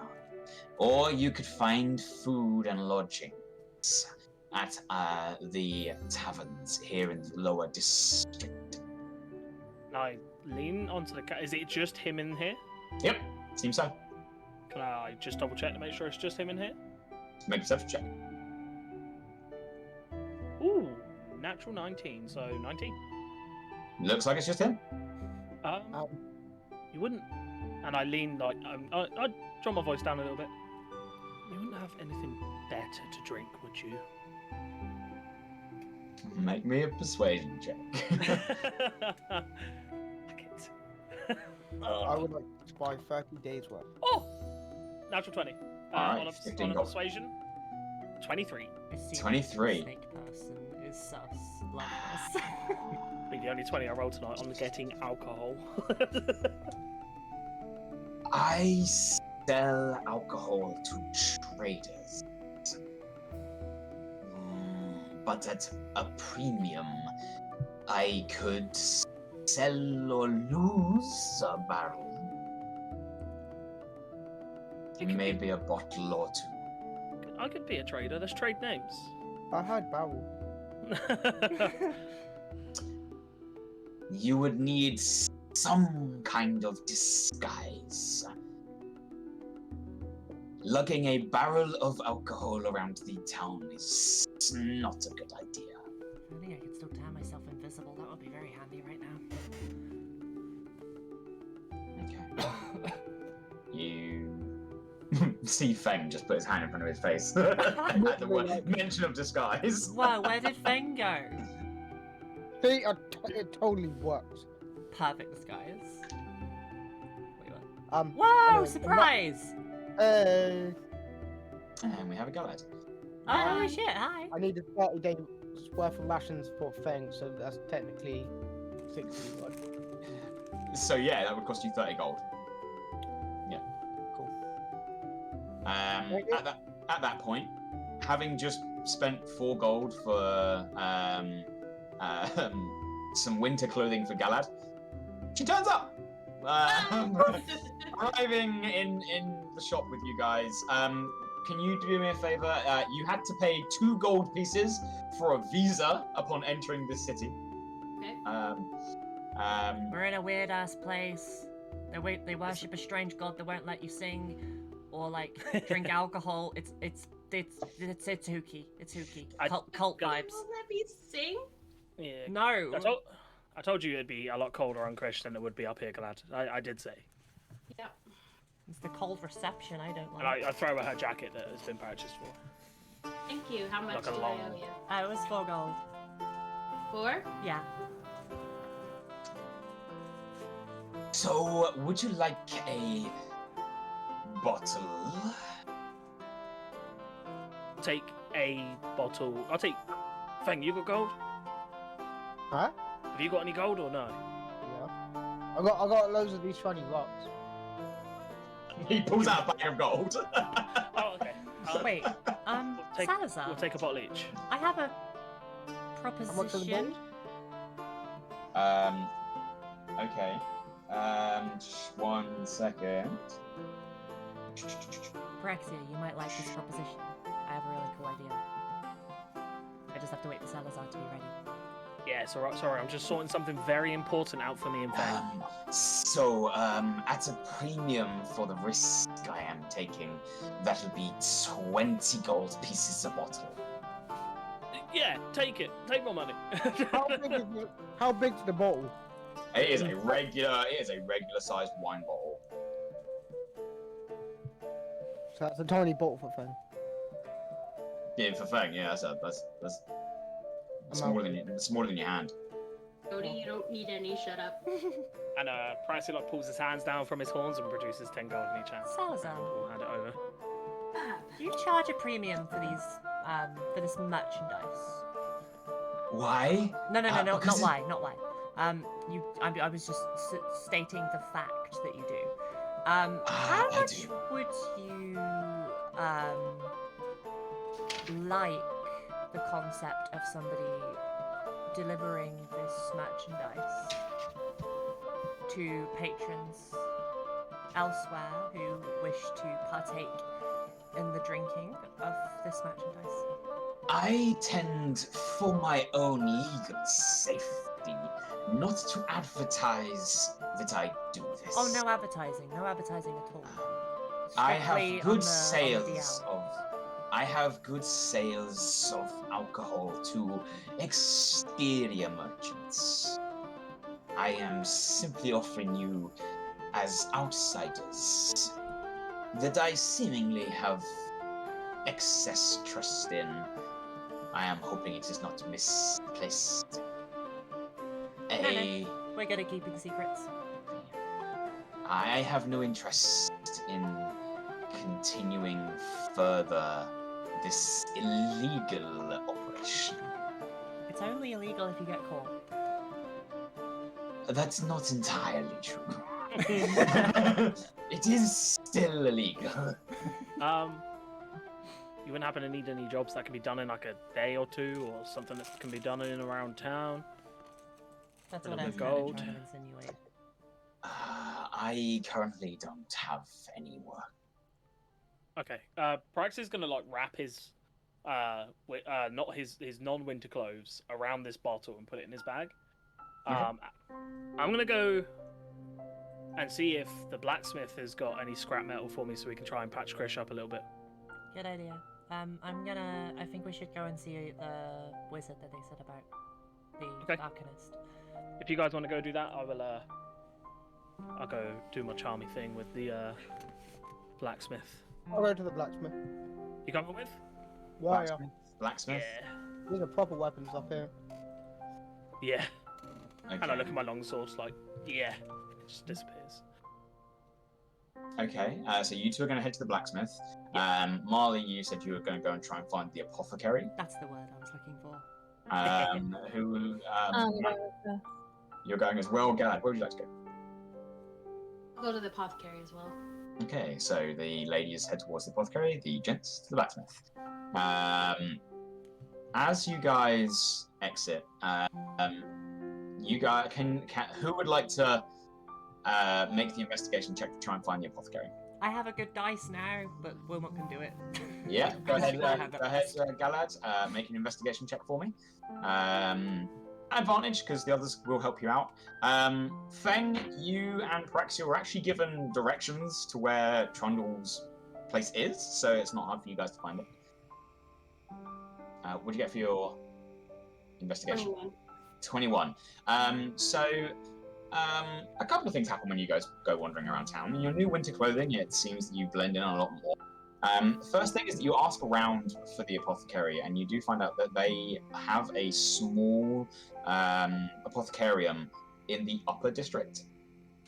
Or you could find food and lodgings at the taverns here in the lower district. I lean onto the cat. Is it just him in here? Yep, seems so. Can I just double check to make sure it's just him in here? Make a perception check. Ooh, natural 19, so 19. Looks like it's just him. You wouldn't. And I lean like I'd drop my voice down a little bit. You wouldn't have anything better to drink, would you? Make me a persuasion check. I would like to buy 30 days worth. Oh! Natural 20. Alright, on a 15 gold. persuasion. 23. This 23. snake person is sus. Love this. Be the only 20 I rolled tonight on getting alcohol. I sell alcohol to traders. But at a premium. I could sell or lose a barrel. Maybe a bottle or two. I could be a trader. Let's trade names. I had barrel. You would need some kind of disguise. Lugging a barrel of alcohol around the town is not a good idea. I think I could still turn myself invisible. That would be very handy right now. Okay. You see Feng just put his hand in front of his face at the word mention of disguise. Whoa, where did Feng go? See, it totally works. Perfect disguise. Wait, what? Whoa, Whoa, surprise! And we have a Goliath. Oh, holy shit, hi. I needed 30 days worth of rations for Feng, so that's technically 60 gold. So yeah, that would cost you 30 gold. Yeah. Cool. At that point, having just spent 4 gold for some winter clothing for Galad, she turns up. Arriving in the shop with you guys. Can you do me a favor? You had to pay 2 gold pieces for a visa upon entering this city. Okay. We're in a weird ass place. They worship a strange god that won't let you sing or like drink alcohol. It's hooky. It's hooky. Cult vibes. Won't let me sing? Yeah. No. I told you it'd be a lot colder on Krish than it would be up here, Galad. I did say. Yeah. It's the cold reception I don't And like. I throw her jacket that has been purchased for. Thank you. How much Like a do long- I owe you? It was 4 gold. 4? Yeah. So, would you like a bottle? Take a bottle. I'll take. Feng, you got gold? Huh? Have you got any gold or no? Yeah. I got loads of these funny rocks. He pulls out a bag of gold. Oh, okay. Wait, Salazar, We'll take a bottle each. I have a How much are the proposition. bottles? Okay. Just 1 second. Paraxia, you might like this proposition. I have a really cool idea. I just have to wait for Salazar to be ready. Yeah, it's alright. Sorry, I'm just sorting something very important out for me and Feng. At a premium for the risk I am taking, that'll be 20 gold pieces a bottle. Yeah, take it. Take my money. How big's the bottle? It is a regular sized wine bottle. So that's a tiny bottle for Feng. Yeah, for Feng, yeah, that's smaller than your hand. Jodie, you don't need any. Shut up. And Paraxia pulls his hands down from his horns and produces 10 gold in each hand. Salazar, We'll hand it over. do you charge a premium for these, for this merchandise? Why? No, not because why. I was just stating the fact that you do. How I much do. would you, like the concept of somebody delivering this merchandise to patrons elsewhere who wish to partake in the drinking of this merchandise. I tend, for my own legal safety, not to advertise that I do this. Oh, no advertising at all. I Strictly have on good the sales DL. of. I have good sales of alcohol to exterior merchants. I am simply offering you, as outsiders, that I seemingly have excess trust in. I am hoping it is not misplaced. No. We're good at keeping secrets. I have no interest in continuing further this illegal operation. It's only illegal if you get caught. That's not entirely true. It is still illegal. You wouldn't happen to need any jobs that can be done in like a day or two, or something that can be done in and around town? That's A what I little was bit kind of gold. trying to insinuate. I currently don't have any work. Okay. Paraxia's gonna like wrap his, not his non-winter clothes around this bottle and put it in his bag. I'm gonna go and see if the blacksmith has got any scrap metal for me, so we can try and patch Krish up a little bit. Good idea. I think we should go and see the wizard that they said about. The Okay. arcanist. If you guys want to go do that, I will. I'll go do my charmy thing with the blacksmith. I'll go to the blacksmith. You coming with? Why? Blacksmith? These are proper weapons up here. Yeah. Okay. And I look at my longsword, like, yeah, it just disappears. Okay, so you two are going to head to the blacksmith. Marle, you said you were going to go and try and find the apothecary. That's the word I was looking for. You're going as well. Galad, where would you like to go? I'll go to the apothecary as well. Okay, so the ladies head towards the apothecary, the gents to the blacksmith. As you guys exit, you guys can who would like to make the investigation check to try and find the apothecary? I have a good dice now, but Wilmot can do it. Yeah, go ahead, Have it. Galad. Make an investigation check for me. Advantage, because the others will help you out. Feng, you and Paraxia were actually given directions to where Trundle's place is, so it's not hard for you guys to find it. What do you get for your investigation? 21. A couple of things happen when you guys go wandering around town. In your new winter clothing, it seems that you blend in a lot more. First thing is that you ask around for the apothecary, and you do find out that they have a small apothecarium in the upper district.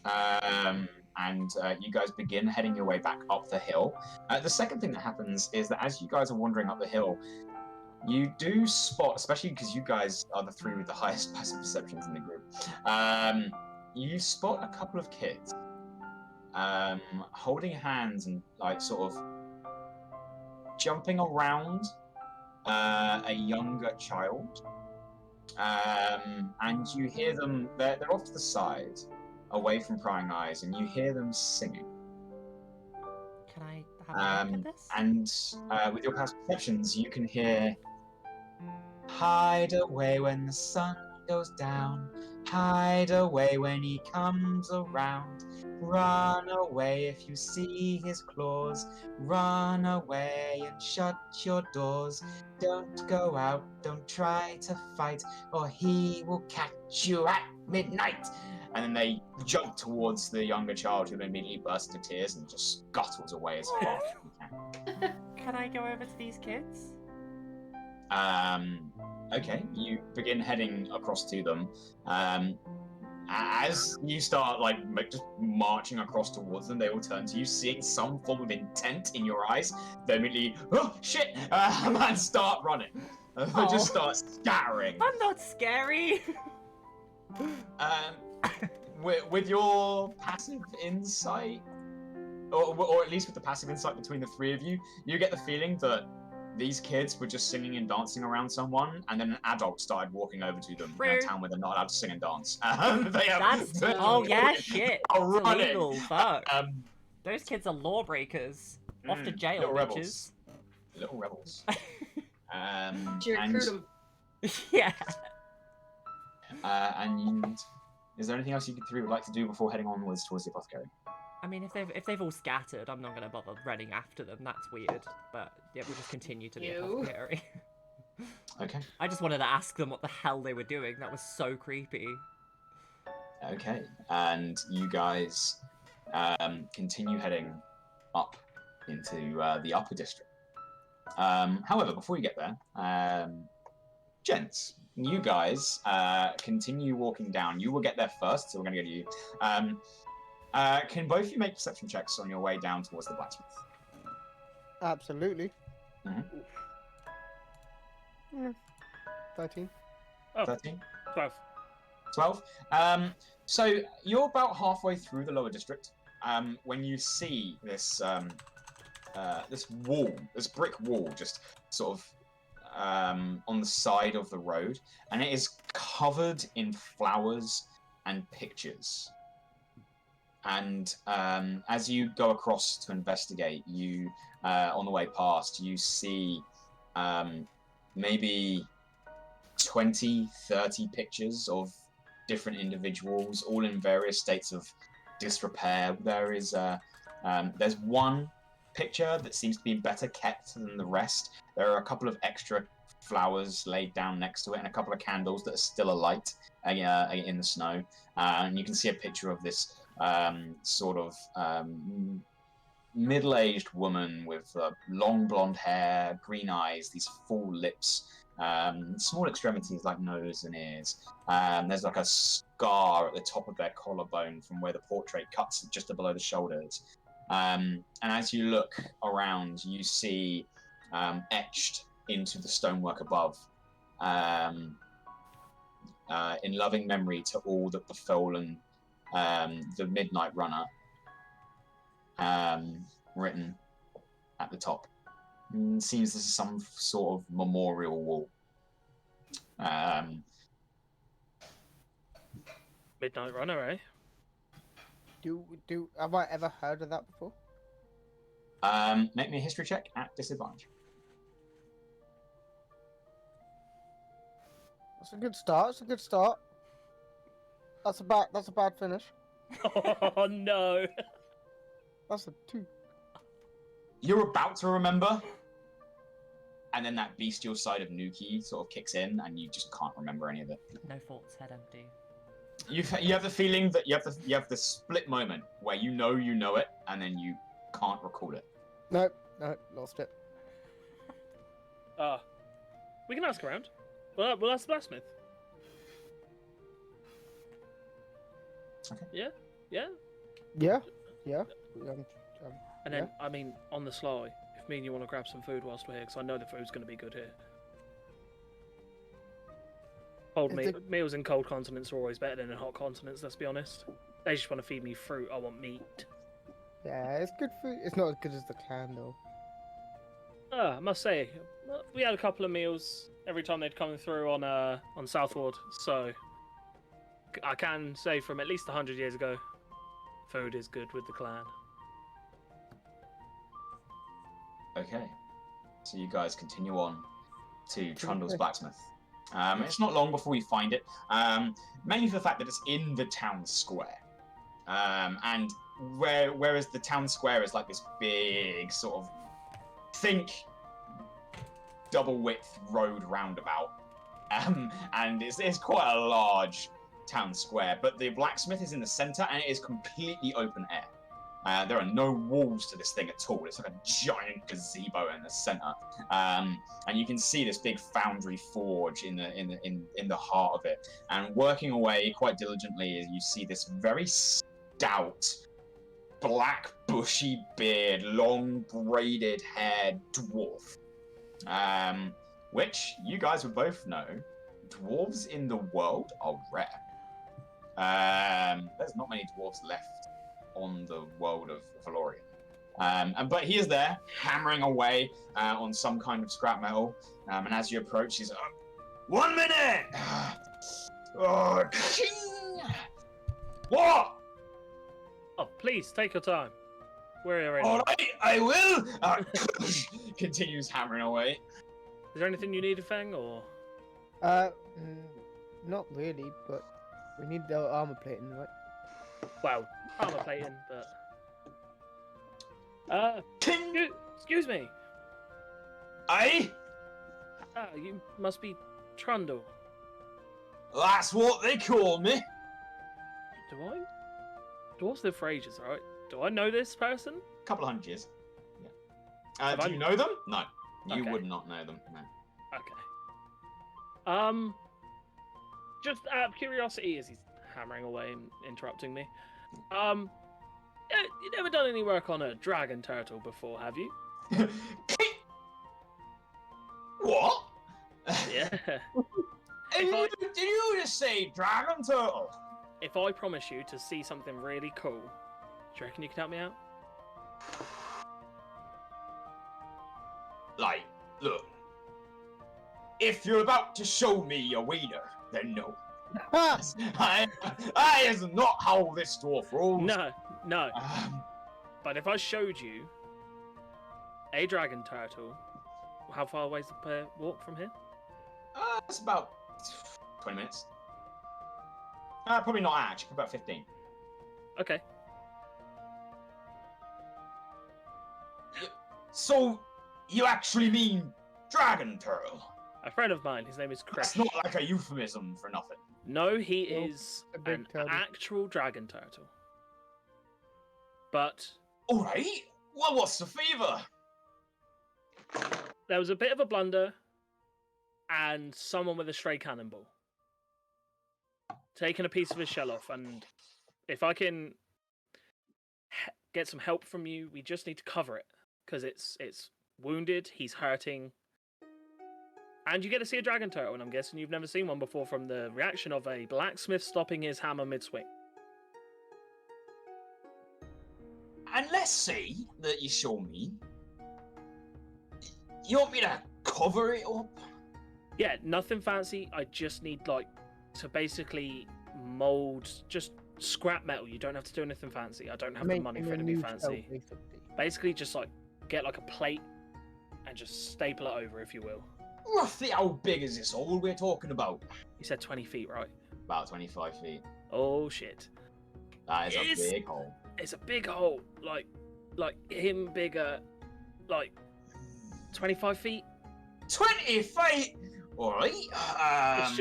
And you guys begin heading your way back up the hill. The second thing that happens is that as you guys are wandering up the hill, you do spot, especially because you guys are the three with the highest passive perceptions in the group, you spot a couple of kids holding hands and like sort of jumping around a younger child. And you hear them, they're off to the side, away from prying eyes, and you hear them singing. Can I have a look at this? And with your past perceptions, you can hear, hide away when the sun goes down, hide away when he comes around, run away if you see his claws, run away and shut your doors, don't go out, don't try to fight, or he will catch you at midnight. And then they jump towards the younger child, who immediately bursts into tears and just scuttles away as fast as he can. Can I go over to these kids? Okay, you begin heading across to them. As you start just marching across towards them, they will turn to you, seeing some form of intent in your eyes. They immediately, oh shit, and start running. They just start scattering. I'm not scary. With your passive insight, or at least with the passive insight between the three of you, you get the feeling that these kids were just singing and dancing around someone, and then an adult started walking over to them in a town where they're not allowed to sing and dance. They have, Oh yeah, shit. are It's running. illegal. Fuck. Um, Those kids are lawbreakers. Off to jail, little bitches. rebels. Little rebels. Recruit And, them. Yeah. and is there anything else you three would like to do before heading onwards towards the apothecary? I mean, if they've all scattered, I'm not gonna bother running after them. That's weird. But yeah, we'll just continue to the apothecary. Okay. I just wanted to ask them what the hell they were doing. That was so creepy. Okay. And you guys continue heading up into the upper district. However, before you get there, gents, you guys continue walking down. You will get there first, so we're going to go to you. Can both of you make perception checks on your way down towards the blacksmith? Absolutely. Mm-hmm. 13. Oh, 13? 12. 12. So you're about halfway through the lower district when you see this this wall, this brick wall, just sort of on the side of the road, and it is covered in flowers and pictures. And as you go across to investigate, you on the way past, you see maybe 20, 30 pictures of different individuals, all in various states of disrepair. There's one picture that seems to be better kept than the rest. There are a couple of extra flowers laid down next to it, and a couple of candles that are still alight in the snow. And you can see a picture of this sort of middle-aged woman with long blonde hair, green eyes, these full lips, small extremities like nose and ears. There's like a scar at the top of their collarbone from where the portrait cuts just below the shoulders. And as you look around, you see etched into the stonework above, in loving memory to all that befallen the Midnight Runner, written at the top. Seems this is some sort of memorial wall. Midnight Runner, eh? Have I ever heard of that before? Make me a history check at disadvantage. That's a good start. It's a good start. That's a bad finish. Oh no! That's a 2. You're about to remember, and then that bestial side of Nuki sort of kicks in, and you just can't remember any of it. No thoughts, head empty. You have the feeling that you have the split moment where you know it, and then you can't recall it. No, lost it. We can ask around. Well, that's the blacksmith. Okay. Yeah. Yeah. And then, I mean, on the sly, if me and you want to grab some food whilst we're here, because I know the food's going to be good here. Meals in cold continents are always better than in hot continents, let's be honest. They just want to feed me fruit, I want meat. Yeah, it's good food. It's not as good as the clan, though. I must say, we had a couple of meals every time they'd come through on Southward, so I can say from at least 100 years ago, food is good with the clan. Okay, so you guys continue on to Trundle's blacksmith. It's not long before you find it, mainly for the fact that it's in the town square. And whereas the town square is like this big sort of, think double width road roundabout, and it's quite a large town square, but the blacksmith is in the center and it is completely open air. There are no walls to this thing at all. It's like a giant gazebo in the center, and you can see this big foundry forge in the heart of it. And working away quite diligently, you see this very stout, black, bushy beard, long braided haired dwarf, which you guys would both know, dwarves in the world are rare. There's not many dwarves left on the world of Valorian. But he is there, hammering away on some kind of scrap metal. And as you approach, he's 1 minute! Oh, what? Oh, please, take your time. We're in. Alright, I will! Continues hammering away. Is there anything you need, Feng, or...? Not really, but we need the armor plating, right? Well, armor plating, but... excuse me. Aye? You must be Trundle. That's what they call me. Do I? Dwarves live for ages, right? Do I know this person? Couple of 100 years. Yeah. Do you know them? No. You Okay. would not know them. No. Okay. Just out of curiosity, as he's hammering away and interrupting me, you never done any work on a dragon turtle before, have you? What? Yeah. Did you just say dragon turtle? If I promise you to see something really cool, do you reckon you can help me out? Like, look. If you're about to show me your wiener, then no. That is not how this dwarf rolls. No. But if I showed you a dragon turtle, how far away is the walk from here? It's about 20 minutes. Probably not actually, about 15. Okay. So, you actually mean dragon turtle? A friend of mine, his name is Chris. That's not like a euphemism for nothing. No, he Well, is a big an turtle. actual dragon turtle. But Alright, well, what's the favour? there was a bit of a blunder, and someone with a stray cannonball taking a piece of his shell off. And if I can get some help from you, we just need to cover it because it's wounded. He's hurting. And you get to see a dragon turtle, and I'm guessing you've never seen one before from the reaction of a blacksmith stopping his hammer mid-swing. And let's say that you show me. You want me to cover it up? Yeah, nothing fancy. I just need, to basically mold just scrap metal. You don't have to do anything fancy. I don't have the money for it to be fancy. Basically, just, get, a plate and just staple it over, if you will. Roughly how big is this hole we're talking about? You said 20 feet, right? About 25 feet. Oh, shit. That is It's- a big hole. It's a big hole. Like him bigger, 25 feet. 20 feet? Alright. I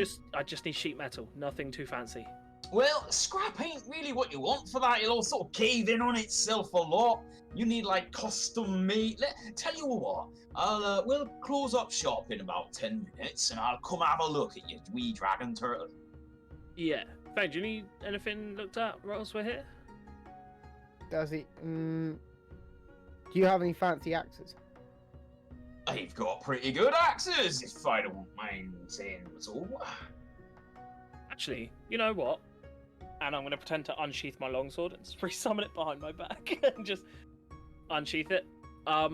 just need sheet metal. Nothing too fancy. Well, scrap ain't really what you want for that. It'll sort of cave in on itself a lot. You need custom made. Tell you what, we'll close up shop in about 10 minutes, and I'll come have a look at your wee dragon turtle. Yeah. Feng, do you need anything looked at whilst we're here? Does it? Do you have any fancy axes? I've got pretty good axes, if I don't mind saying so. Actually, you know what? And I'm going to pretend to unsheath my longsword and re-summon it behind my back and just unsheath it. I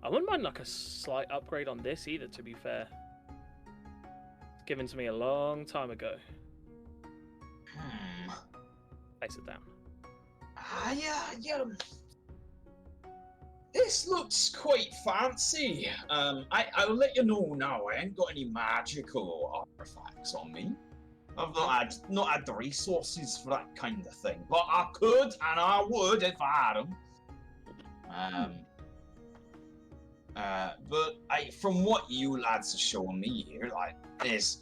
wouldn't mind a slight upgrade on this either, to be fair. It's given to me a long time ago. Place it down. Yeah. This looks quite fancy. I'll let you know now. I ain't got any magical artifacts on me. I've not had the resources for that kind of thing, but I could and I would if I had them. But from what you lads are showing me here, there's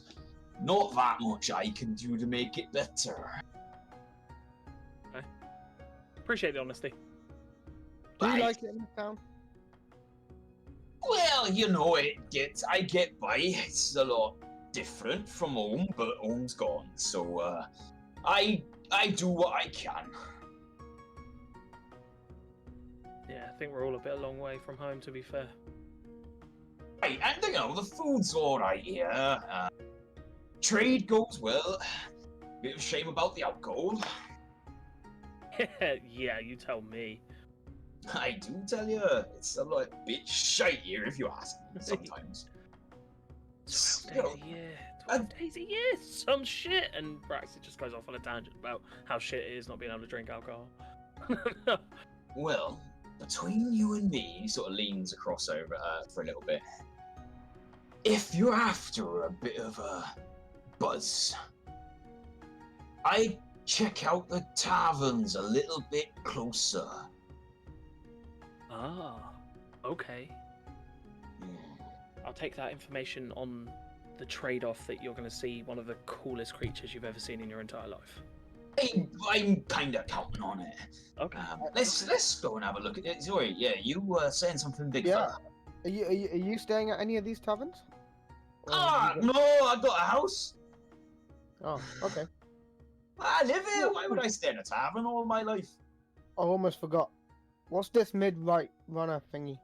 not that much I can do to make it better. Okay. Appreciate the honesty. Do you Right. like it in this town? Well, I get by. It's a lot different from home, but home's gone. So, I do what I can. Yeah, I think we're all a bit a long way from home, to be fair. Right, and the food's alright here. Trade goes well. Bit of a shame about the alcohol. Yeah, you tell me. I do tell you, it's a lot bit shite here if you ask me sometimes. 12 days a year. 12 days a year. Some shit. And Paraxia just goes off on a tangent about how shit it is not being able to drink alcohol. Well, between you and me, he sort of leans across over for a little bit. If you're after a bit of a buzz, I check out the taverns a little bit closer. Ah, okay. I'll take that information on the trade-off that you're going to see one of the coolest creatures you've ever seen in your entire life. I'm kind of counting on it. Okay. Let's go and have a look at it. Sorry, yeah, you were saying something big. Yeah. Fella. Are you staying at any of these taverns? Or No, I got a house. Oh, okay. I live here. Why would I stay in a tavern all my life? I almost forgot. What's this midnight runner thingy?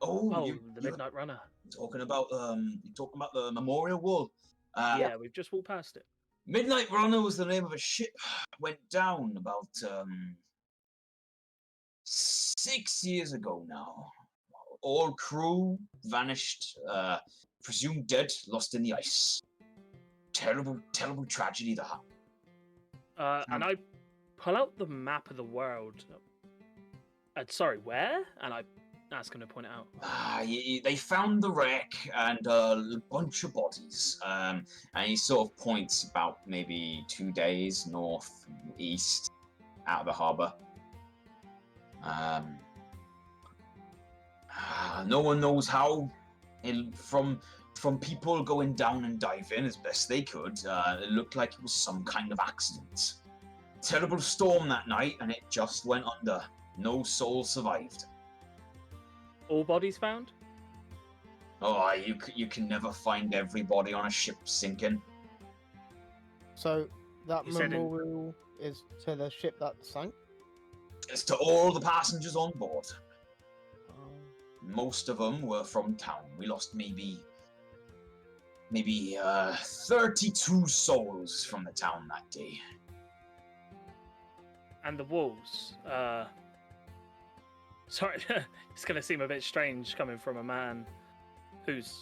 Oh, The Midnight Runner. Talking about the memorial wall. Yeah, we've just walked past it. Midnight Runner was the name of a ship. Went down about 6 years ago now. All crew vanished, presumed dead, lost in the ice. Terrible, terrible tragedy that. And I pull out the map of the world. Sorry, where? And I ask him to point it out. They found the wreck and a bunch of bodies. And he sort of points about maybe 2 days north east out of the harbour. No one knows how. From people going down and diving as best they could, it looked like it was some kind of accident. Terrible storm that night, and it just went under. No soul survived. All bodies found? Oh, you can never find everybody on a ship sinking. So that You said in- memorial is to the ship that sank? It's to all the passengers on board. Most of them were from town. We lost maybe 32 souls from the town that day. And the wolves. Sorry, it's going to seem a bit strange coming from a man who's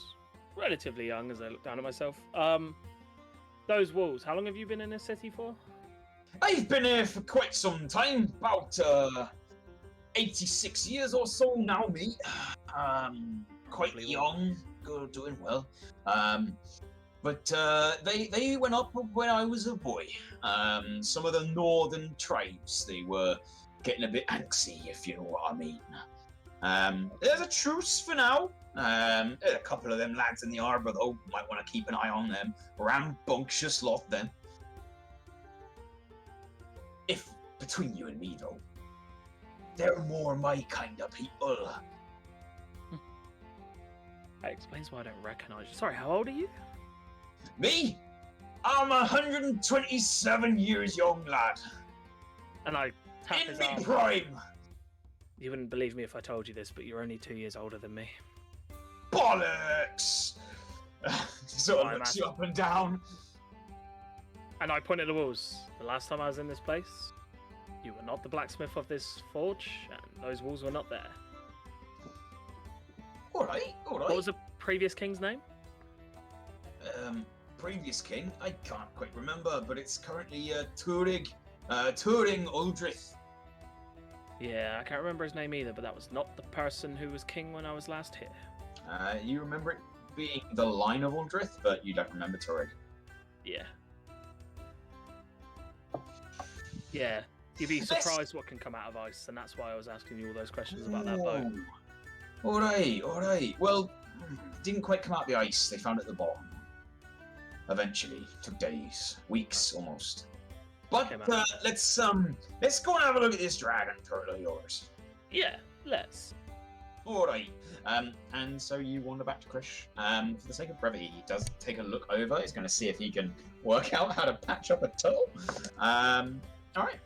relatively young as I look down at myself. Those wolves, how long have you been in this city for? I've been here for quite some time, about 86 years or so now, mate. Quite young, good, doing well. But they went up when I was a boy. Some of the northern tribes, they were getting a bit antsy, if you know what I mean. There's a truce for now. There's a couple of them lads in the harbour, though. Might want to keep an eye on them. Rambunctious lot, them. If, between you and me, though, they're more my kind of people. That explains why I don't recognise you. Sorry, how old are you? Me? I'm 127 years young, lad. And I tap In his me arm. prime. You wouldn't believe me if I told you this, but you're only 2 years older than me. Bollocks! Sort of I'm looks at- you up and down. And I point at the walls. The last time I was in this place, you were not the blacksmith of this forge, and those walls were not there. Alright. What was the previous king's name? Previous king, I can't quite remember, but it's currently Turing Uldrith. Yeah, I can't remember his name either, but that was not the person who was king when I was last here. You remember it being the line of Uldrith, but you don't remember Turing. Yeah. Yeah. You'd be surprised what can come out of ice, and that's why I was asking you all those questions about that boat. Alright. Well, didn't quite come out the ice. They found it at the bottom. Eventually. Took days. Weeks, almost. But, Okay, man. let's go and have a look at this dragon turtle of yours. Yeah, let's. Alright. And so you wander back to Krish. For the sake of brevity, he does take a look over. He's going to see if he can work out how to patch up a turtle. Alright.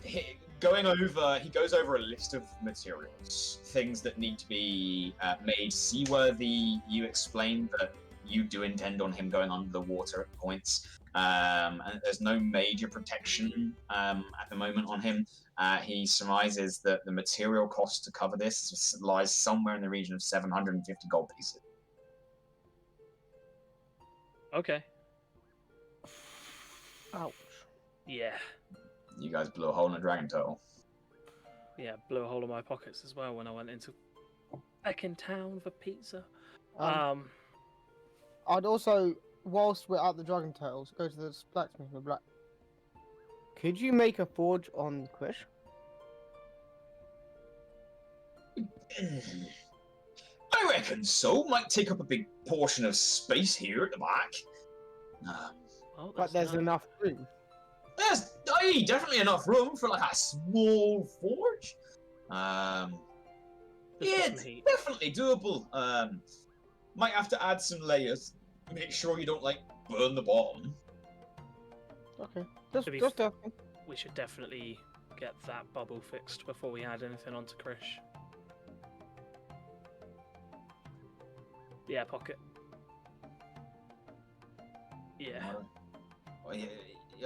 He goes over a list of materials, things that need to be made seaworthy. You explained that you do intend on him going under the water at points. and there's no major protection at the moment on him. He surmises that the material cost to cover this lies somewhere in the region of 750 gold pieces. Okay. Ouch. Yeah. You guys blew a hole in a dragon turtle. Yeah, blew a hole in my pockets as well when I went into back in town for pizza. I'd also, whilst we're at the dragon turtles, go to the blacksmith and black. Could you make a forge on Quish? I reckon so. Might take up a big portion of space here at the back. Oh, But there's nice. enough room. There's definitely enough room for like a small forge. Just Yeah, for some it's heat. definitely doable. Might have to add some layers. Make sure you don't like burn the bottom. Okay. Just To be asking. We should definitely get that bubble fixed before we add anything onto Krish. Yeah, pocket. Yeah.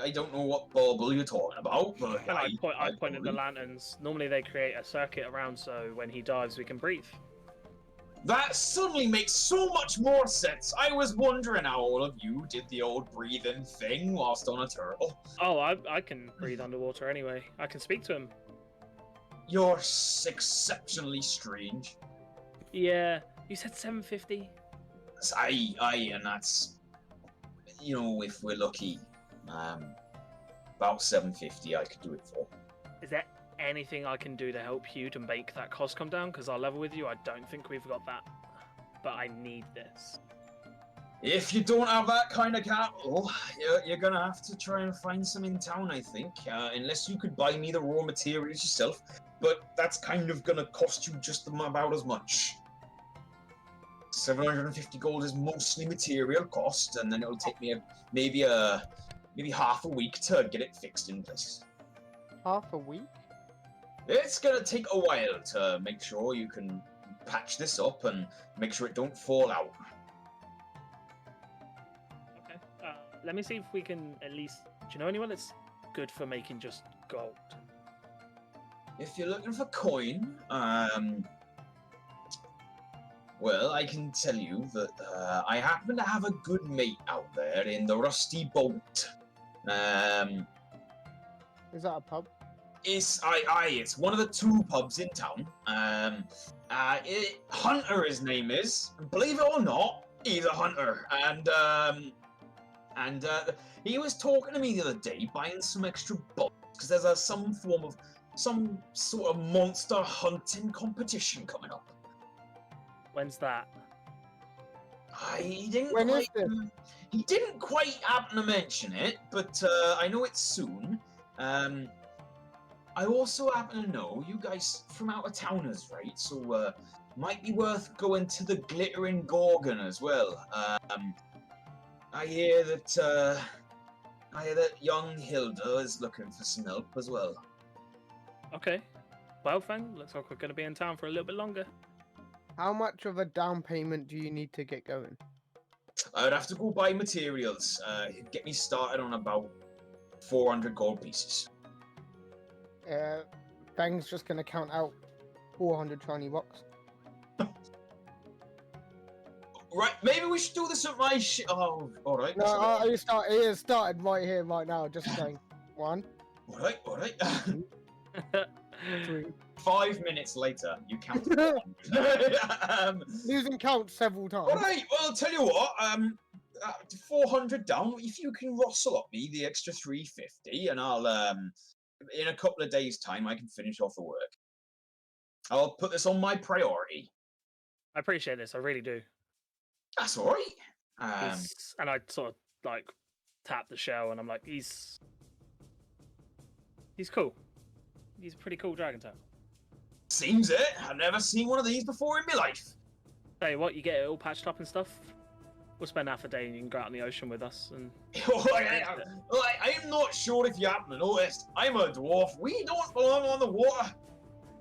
I don't know what bubble you're talking about, but And I pointed the believe- lanterns. Normally they create a circuit around so when he dives we can breathe. That suddenly makes so much more sense. I was wondering how all of you did the old breathing thing whilst on a turtle. Oh, I can breathe underwater anyway. I can speak to him. You're exceptionally strange. Yeah. You said 750? Aye, and that's, you know, if we're lucky, about 750 I could do it for. Is there anything I can do to help you to make that cost come down? Because I'll level with you, I don't think we've got that. But I need this. If you don't have that kind of capital, you're gonna have to try and find some in town, I think. Unless you could buy me the raw materials yourself, but that's kind of gonna cost you just about as much. 750 gold is mostly material cost, and then it'll take me maybe half a week to get it fixed in place. Half a week? It's gonna take a while to make sure you can patch this up and make sure it don't fall out. Okay. Let me see if we can at least... Do you know anyone that's good for making just gold? If you're looking for coin, well, I can tell you that I happen to have a good mate out there in the Rusty Boat. Is that a pub? It's one of the two pubs in town. Hunter, his name is. Believe it or not, he's a hunter, and he was talking to me the other day, buying some extra boats because there's some sort of monster hunting competition coming up. When's that? He didn't When is quite, this? he didn't quite happen to mention it, but I know it's soon. I also happen to know you guys from out of towners, right? So might be worth going to the Glittering Gorgon as well. I hear that young Hilda is looking for some help as well. Okay. Well, Feng, looks like we're going to be in town for a little bit longer. How much of a down payment do you need to get going? I'd have to go buy materials. Get me started on about 400 gold pieces. Feng's just gonna count out 400 shiny bucks. Right, maybe we should do this at my Oh, alright. No, he has started right here, right now, just going 1, Alright. 3. 5 minutes later, you count. Losing count several times. Alright, well, I'll tell you what, 400 down, if you can rustle up me the extra 350, and I'll, in a couple of days' time, I can finish off the work. I'll put this on my priority. I appreciate this, I really do. That's alright. And I sort of, like, tap the shell, and I'm like, he's cool. He's a pretty cool dragon turtle. Seems it. I've never seen one of these before in my life. Tell you what, you get it all patched up and stuff. We'll spend half a day and you can go out in the ocean with us. And I'm not sure if you happen to notice. I'm a dwarf. We don't belong on the water.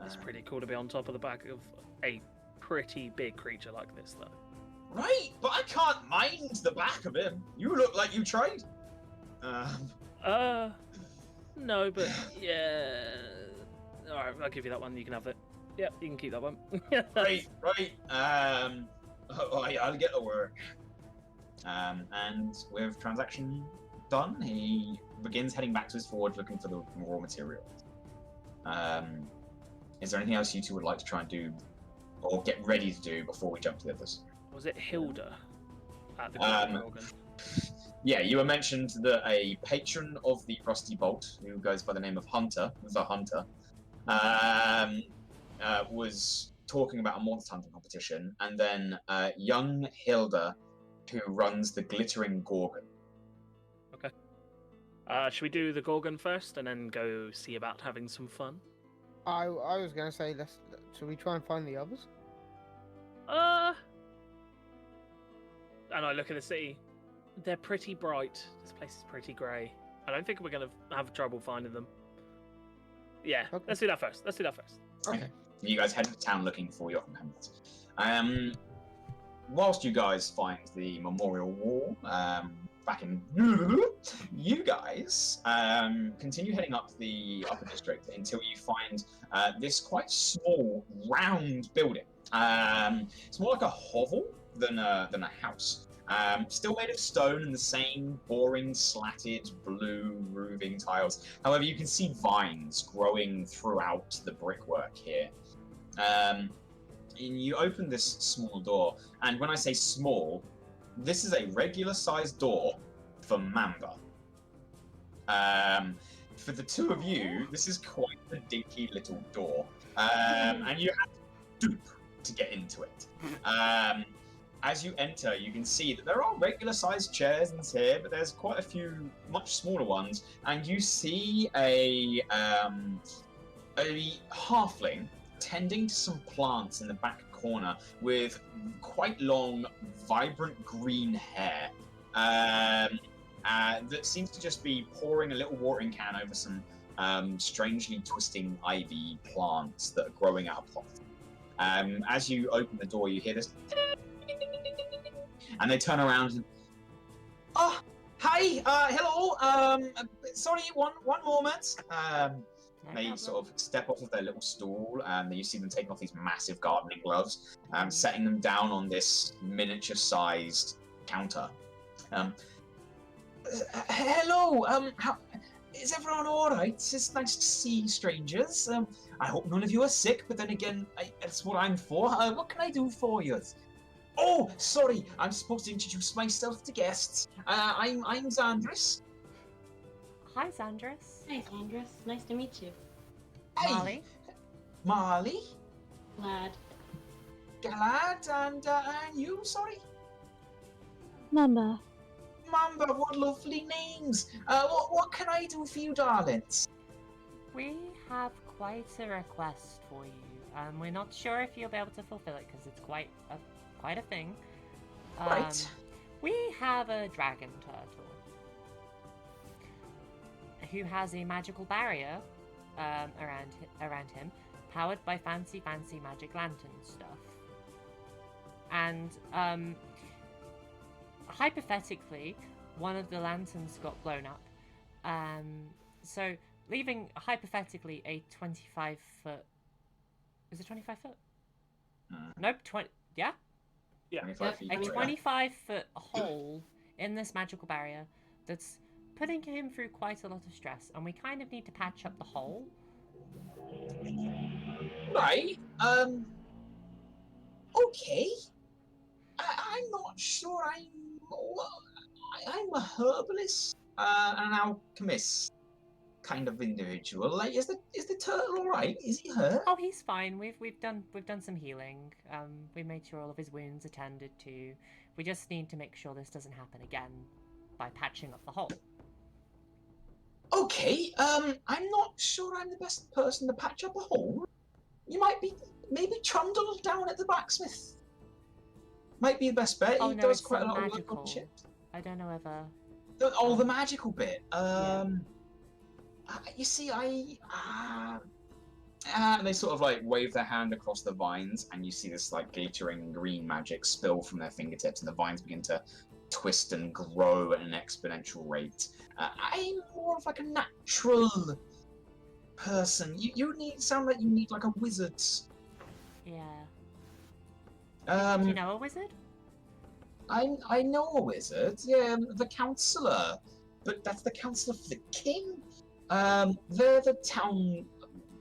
it's pretty cool to be on top of the back of a pretty big creature like this, though. Right, but I can't mind the back of him. You look like you tried. No, but yeah. All right, I'll give you that one. You can have it. Yep, you can keep that one. Right. I'll get to work. And with transaction done, he begins heading back to his forge looking for the raw materials. Is there anything else you two would like to try and do, or get ready to do before we jump to the others? Was it Hilda at the organ? Yeah, you were mentioned that a patron of the Rusty Bolt, who goes by the name of Hunter, the Hunter, was talking about a monster hunting competition, and then young Hilda, who runs the Glittering Gorgon. Okay. Should we do the Gorgon first, and then go see about having some fun? I was gonna say, should we try and find the others? And I look at the city. They're pretty bright. This place is pretty grey. I don't think we're gonna have trouble finding them. Yeah, Okay. let's do that first. Okay. You guys head to town looking for your companions. Whilst you guys find the memorial wall, back in, you guys continue heading up the upper district until you find this quite small, round building. It's more like a hovel than a house. Still made of stone and the same boring slatted blue roofing tiles. However, you can see vines growing throughout the brickwork here. And you open this small door, and when I say small, this is a regular-sized door for Mamba. For the two of you, this is quite a dinky little door, and you have to dupe to get into it. As you enter, you can see that there are regular-sized chairs in here, but there's quite a few much smaller ones, and you see a halfling tending to some plants in the back corner with quite long, vibrant green hair that seems to just be pouring a little watering can over some strangely twisting ivy plants that are growing out of pots. As you open the door, you hear this, and they turn around and, oh, hi, hello, sorry, one moment. They sort of step off of their little stool, and you see them taking off these massive gardening gloves, setting them down on this miniature-sized counter. Hello, how, is everyone all right? It's nice to see strangers. I hope none of you are sick, but then again, that's what I'm for. What can I do for you? Oh, sorry, I'm supposed to introduce myself to guests. I'm Xandris. Hi, Xandris. Hi, Andres. Nice to meet you. Hey, Marle, Glad. Galad, and you, sorry? Mamba. Mamba, what lovely names. What can I do for you, darlings? We have quite a request for you. We're not sure if you'll be able to fulfill it because it's quite a thing. Right. We have a dragon turtle who has a magical barrier around him, powered by fancy magic lantern stuff. And hypothetically, one of the lanterns got blown up. So leaving hypothetically a 25-foot. Is it 25 foot? Nope. 20. Yeah. Yeah. 25 feet. A 25-foot hole in this magical barrier that's putting him through quite a lot of stress, and we kind of need to patch up the hole. Right. Okay. I'm not sure. I'm a herbalist, an alchemist kind of individual. Like, is the turtle all right? Is he hurt? Oh, he's fine. We've done some healing. We made sure all of his wounds attended to. We just need to make sure this doesn't happen again by patching up the hole. Okay. I'm not sure I'm the best person to patch up a hole. You might be maybe Trundle down at the blacksmith. Might be the best bet. Oh, He no, does it's quite a some lot of work magical. on shit. I don't know whether. The magical bit. You see, and they sort of like wave their hand across the vines, and you see this like glittering green magic spill from their fingertips, and the vines begin to twist and grow at an exponential rate. I'm more of like a natural person. Sound like you need like a wizard. Yeah. Um, Do you know a wizard? I know a wizard. Yeah, the counselor, but that's the counselor for the king. They're the town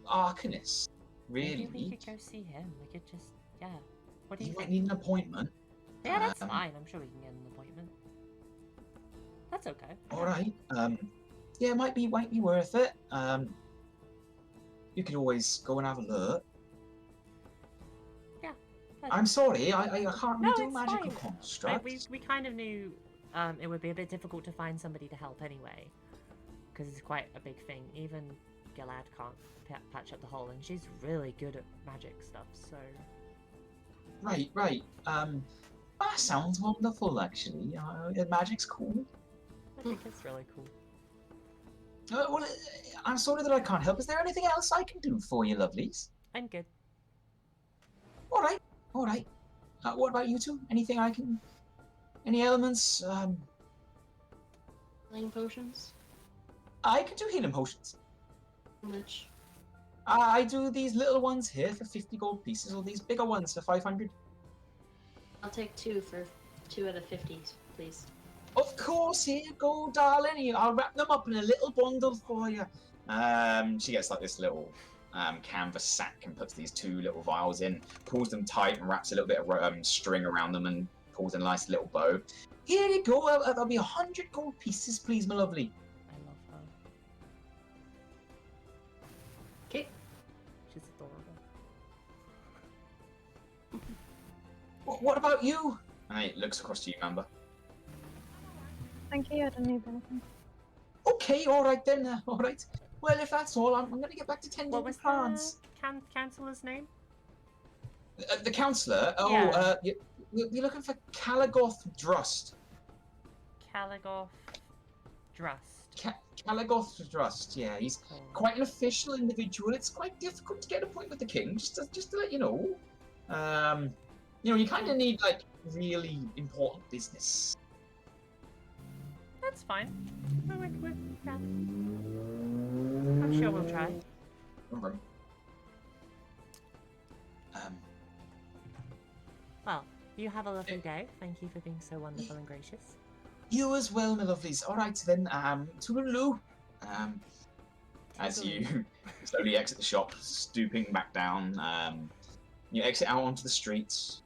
arcanist. Really? Maybe we could go see him. We could just, yeah. What do you You might think? need an appointment. Yeah, that's Um, fine. I'm sure we can get an appointment. That's okay. All right. Yeah, might be worth it. You could always go and have a look. Yeah. I'm sorry, I can't No, do it's magical fine. constructs. We kind of knew it would be a bit difficult to find somebody to help anyway, because it's quite a big thing. Even Gilad can't patch up the hole, and she's really good at magic stuff. So. Right. That sounds wonderful, actually. Magic's cool. I think it's really cool. Well, I'm sorry that I can't help. Is there anything else I can do for you, lovelies? I'm good. All right. What about you two? Anything I can? Any elements? Healing potions? I can do healing potions. How much? I do these little ones here for 50 gold pieces, or these bigger ones for 500. I'll take 2 for 2 out of 50s, please. Of course, here you go, darling. I'll wrap them up in a little bundle for you. She gets like this little canvas sack and puts these 2 little vials in, pulls them tight and wraps a little bit of string around them and pulls a nice little bow. Here you go. That'll be 100 gold pieces, please, my lovely. I love her. Okay. She's adorable. What about you? And he looks across to you, Mamba. Thank you, I don't need anything. Okay, all right then. All right. Well, if that's all, I'm going to get back to tending What the was plants. the counselor's name? The counsellor? Oh, Yeah. you're looking for Calagoth Drust. Calagoth Drust. Calagoth Drust, yeah. He's Cool. quite an official individual. It's quite difficult to get a point with the king, just to let you know. You kind of need, like, really important business. That's fine. Yeah. I'm sure we'll try. Alright. Well, you have a lovely day. Thank you for being so wonderful and gracious. You as well, my lovelies. All right, then. Toodaloo. As you slowly exit the shop, stooping back down, you exit out onto the streets.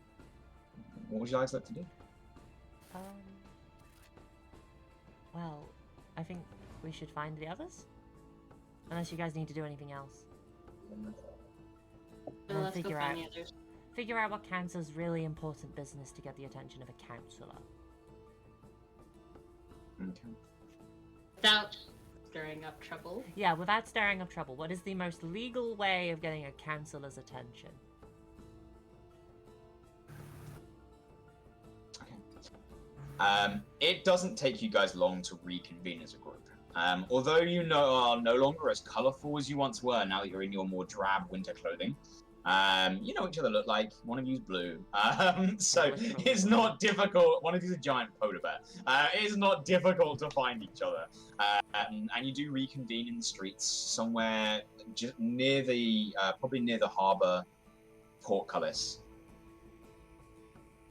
What would you guys like to do? Well, I think we should find the others. Unless you guys need to do anything else. So let's go figure find out- the others. Figure out what counts as really important business to get the attention of a counselor. Okay. Without stirring up trouble. Yeah, without stirring up trouble, what is the most legal way of getting a counselor's attention? It doesn't take you guys long to reconvene as a group. Although you are no longer as colourful as you once were now that you're in your more drab winter clothing. You know what each other look like. One of you's blue. So it's not difficult. One of you's a giant polar bear. It's not difficult to find each other. And you do reconvene in the streets somewhere just near the, probably near the harbour portcullis.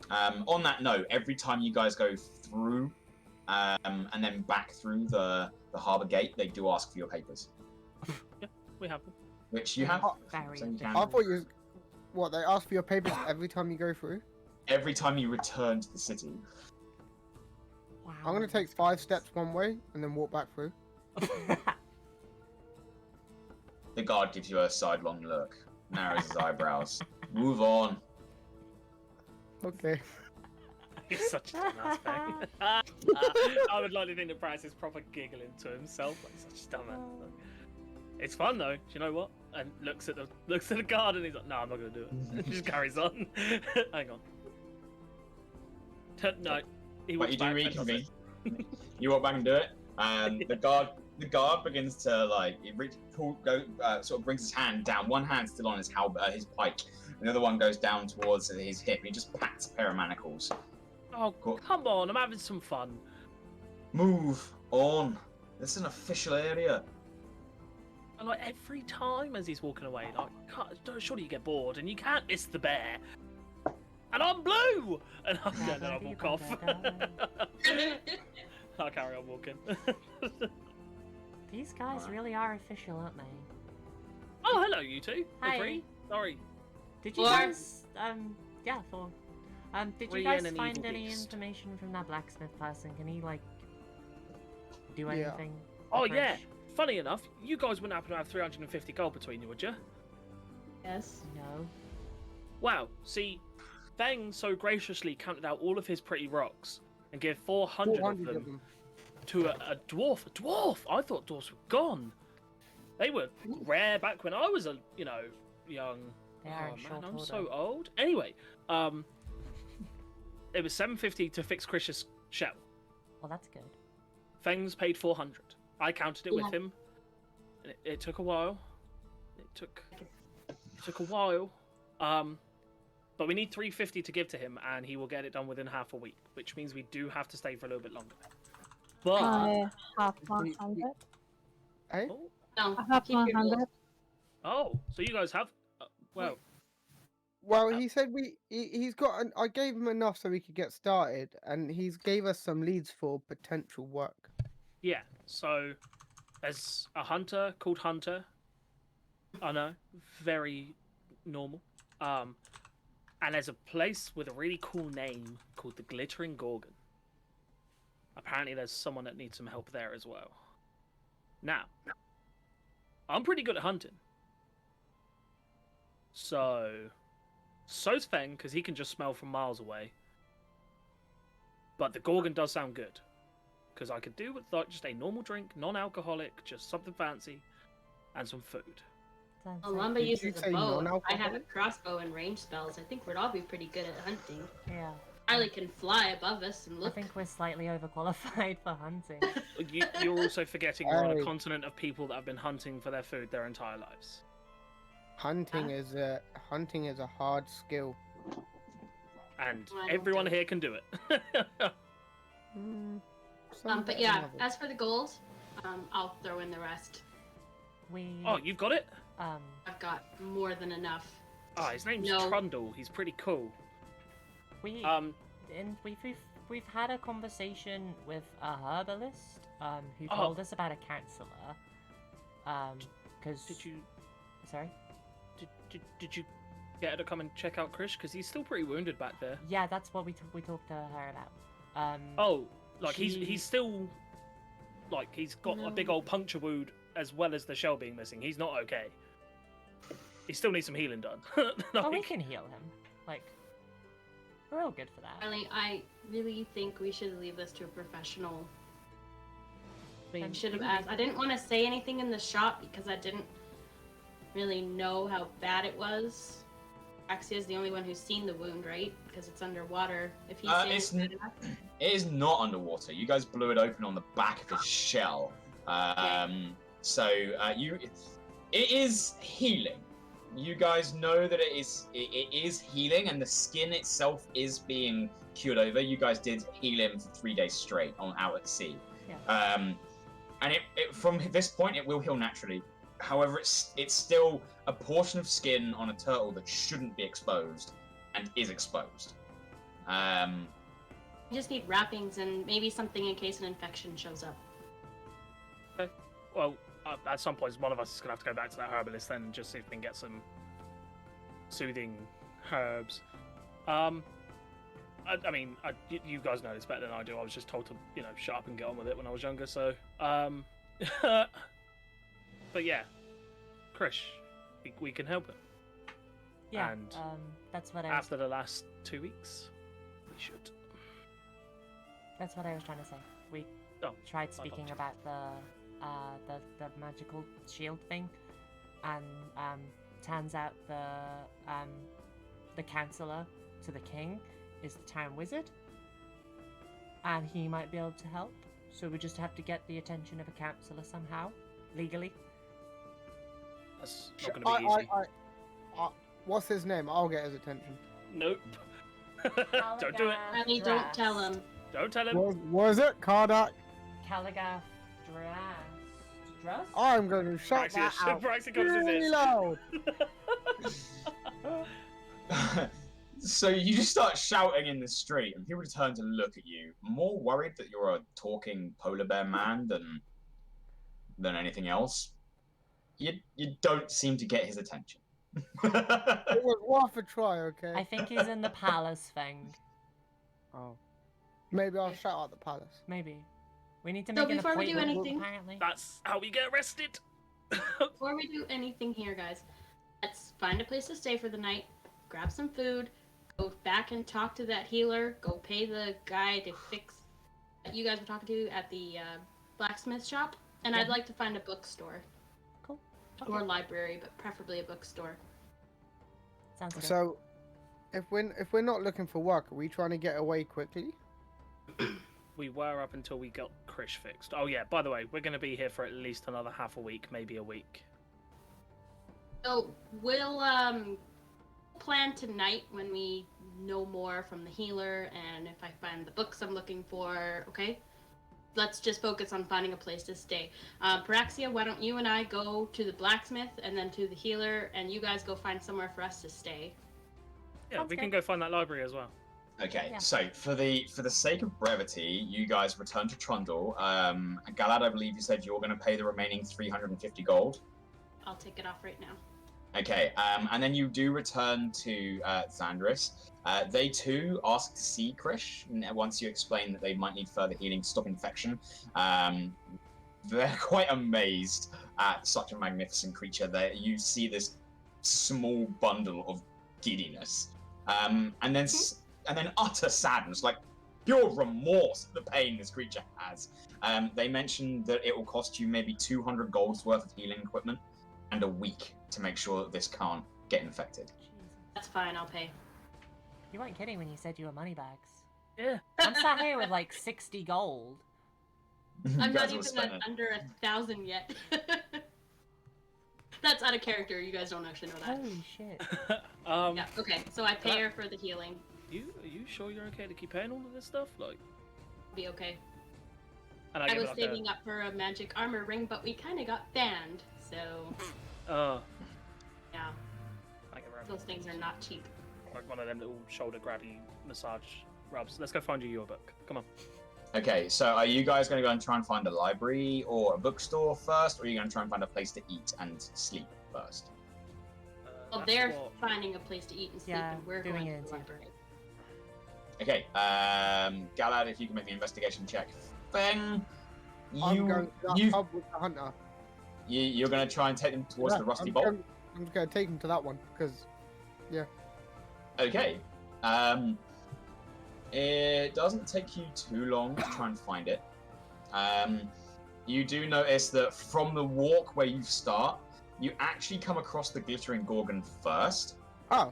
On that note, every time you guys go through and then back through the harbour gate, they do ask for your papers. Yeah, we have them. Which you have. Very So you can- I thought you. What, they ask for your papers every time you go through? Every time you return to the city. Wow. I'm gonna take 5 steps one way and then walk back through. The guard gives you a sidelong look, narrows his eyebrows. Move on. Okay. He's such a dumb ass Feng. I would like to think that Braz is proper giggling to himself, like such a dumb ass. It's fun though. Do you know what? And looks at the guard and he's like, "No, I'm not gonna do it." He just carries on. Hang on. No, he But walks you do back and does reconvene. it. You walk back and do it. And the guard begins to like sort of brings his hand down. One hand still on his pike, and the other one goes down towards his hip. He just pats a pair of manacles. Oh, Cool. come on, I'm having some fun. Move on. This is an official area. And like every time as he's walking away, like, surely you get bored and you can't miss the bear. And I'm blue! And then I walk off. I'll carry on walking. These guys really are official, aren't they? Oh, hello, you two. Hi. Free? Sorry. Did you Four. guys, yeah, 4. Did Three you guys and an find evil any beast. information from that blacksmith person? Can he, like, do Yeah. anything? Oh, for yeah. Krish? Funny enough, you guys wouldn't happen to have 350 gold between you, would you? Yes. No. Wow. See, Feng so graciously counted out all of his pretty rocks and gave 400 of them to a dwarf. A dwarf! I thought dwarfs were gone. They were rare back when I was a, young. They are in man, short I'm order. so old. Anyway, it was 750 to fix Krish's shell. Well, that's good. Feng's paid 400. I counted it with Yeah. him. And it took a while. It took a while. But we need 350 to give to him, and he will get it done within half a week, which means we do have to stay for a little bit longer. But I have 100. Eh? No, I have keep your gold. 100. oh, so you guys have well, Well, he said he's got. I gave him enough so we could get started, and he's gave us some leads for potential work. yeah. So there's a hunter called Hunter. I know, very normal. And there's a place with a really cool name called the Glittering Gorgon. Apparently there's someone that needs some help there as well. Now, I'm pretty good at hunting. So's Feng, because he can just smell from miles away. But the Gorgon does sound good. Because I could do with like just a normal drink, non-alcoholic, just something fancy, and some food. Sounds Well, like- Mamba Did you uses a say bow. I have a non-alcoholic? crossbow and range spells. I think we'd all be pretty good at hunting. Yeah. Riley can fly above us and I look. think we're slightly overqualified for hunting. You're also forgetting we're on a Hey. continent of people that have been hunting for their food their entire lives. Hunting is a hard skill. And Well, I don't everyone do it. here can do it. Some But better yeah, than others. as for the gold, I'll throw in the rest. We, Oh, you've got it? I've got more than enough. Ah, his name's No. Trundle. He's pretty cool. we, Um, and we've had a conversation with a herbalist, who Oh. told us about a counselor, because... did you Sorry? did you get her to come and check out Krish? Because he's still pretty wounded back there. Yeah, that's what we talked to her about. Oh, like She- he's still like he's got a big No. old puncture wound as well as the shell being missing. He's not okay. He still needs some healing done. Oh, we Like, can heal him. Like, we're all good for that. Riley, I really think we should leave this to a professional. I mean, I should have asked. I didn't want to say anything in the shop because I didn't really know how bad it was. Paraxia is the only one who's seen the wound, right? Because it's underwater. If he's saying it's bad enough. It is not underwater. You guys blew it open on the back of his shell. It is healing. You guys know that it is healing, and the skin itself is being cured over. You guys did heal him for 3 days straight out at sea. Yeah. And it from this point it will heal naturally. However, it's still a portion of skin on a turtle that shouldn't be exposed, and is exposed. We just need wrappings and maybe something in case an infection shows up. well, at some point, one of us is gonna have to go back to that herbalist then and just see if we can get some soothing herbs. I mean, you guys know this better than I do. I was just told to, shut up and get on with it when I was younger. So, but yeah, Krish, we can help him. Yeah, And that's what I was, After the last 2 weeks, we should. that's what I was trying to say. We Oh, tried speaking about the magical shield thing, and turns out the counselor to the king is the town wizard, and he might be able to help. So we just have to get the attention of a counselor somehow, legally. That's not going to be easy. What's his name? I'll get his attention. Nope. Don't do it. Honey, don't tell him. Don't tell him. What is it? Kardak? Caligath Dress? I'm going to shout that Paraxia, out Paraxia covers his really ears. loud. So you just start shouting in the street, and people turn to look at you, more worried that you're a talking polar bear man than anything else. You don't seem to get his attention. It was worth a try, okay? I think he's in the palace, Feng. Oh. Maybe I'll shout out the palace. Maybe. We need to So make an before we do appointment, anything- apparently. That's how we get arrested. Before we do anything here, guys, let's find a place to stay for the night, grab some food, go back and talk to that healer, go pay the guy to fix that you guys were talking to at the blacksmith shop, and I'd like to find a bookstore. Cool. Or library, but preferably a bookstore. Sounds good. So, if we're not looking for work, are we trying to get away quickly? We were up until we got Krish fixed. Oh yeah, by the way, we're going to be here for at least another half a week, maybe a week. So we'll plan tonight when we know more from the healer, and if I find the books I'm looking for. Okay, let's just focus on finding a place to stay. Paraxia, why don't you and I go to the blacksmith and then to the healer, and you guys go find somewhere for us to stay. Yeah, Sounds we can good. go find that library as well. Okay, Yeah. so for the sake of brevity, you guys return to Trundle. Galad, I believe you said you're going to pay the remaining 350 gold. I'll take it off right now. Okay, and then you do return to Xandris. They too ask to see Krish, and once you explain that they might need further healing to stop infection. They're quite amazed at such a magnificent creature. That you see this small bundle of giddiness, and then utter sadness, like pure remorse at the pain this creature has. They mentioned that it will cost you maybe 200 gold's worth of healing equipment and a week to make sure that this can't get infected. Jesus. That's fine, I'll pay. You weren't kidding when you said you were moneybags. Yeah. I'm sat here with like 60 gold. You I'm guys not will even spend at it. under 1,000 yet. That's out of character, you guys don't actually know that. Holy shit. Yeah, okay, so I pay her for the healing. Are you sure you're okay to keep paying all of this stuff? Like, Be okay. and I give was like saving up for a magic armor ring, but we kind of got banned, so yeah, I give her those things are not cheap. like one of them little shoulder grabby massage rubs. Let's go find you your book. Come on. Okay, so are you guys going to go and try and find a library or a bookstore first, or are you going to try and find a place to eat and sleep first? Well, That's they're what- finding a place to eat and sleep, Yeah, and we're doing going it to the too. library. Okay, Galad, if you can make the investigation check. Feng, I'm going to that pub with the hunter. you're going to try and take them towards Yeah, the Rusty I'm Bolt? going- I'm going to take him to that one, because... Okay. It doesn't take you too long to try and find it. You do notice that from the walk where you start, you actually come across the Glittering Gorgon first. Oh,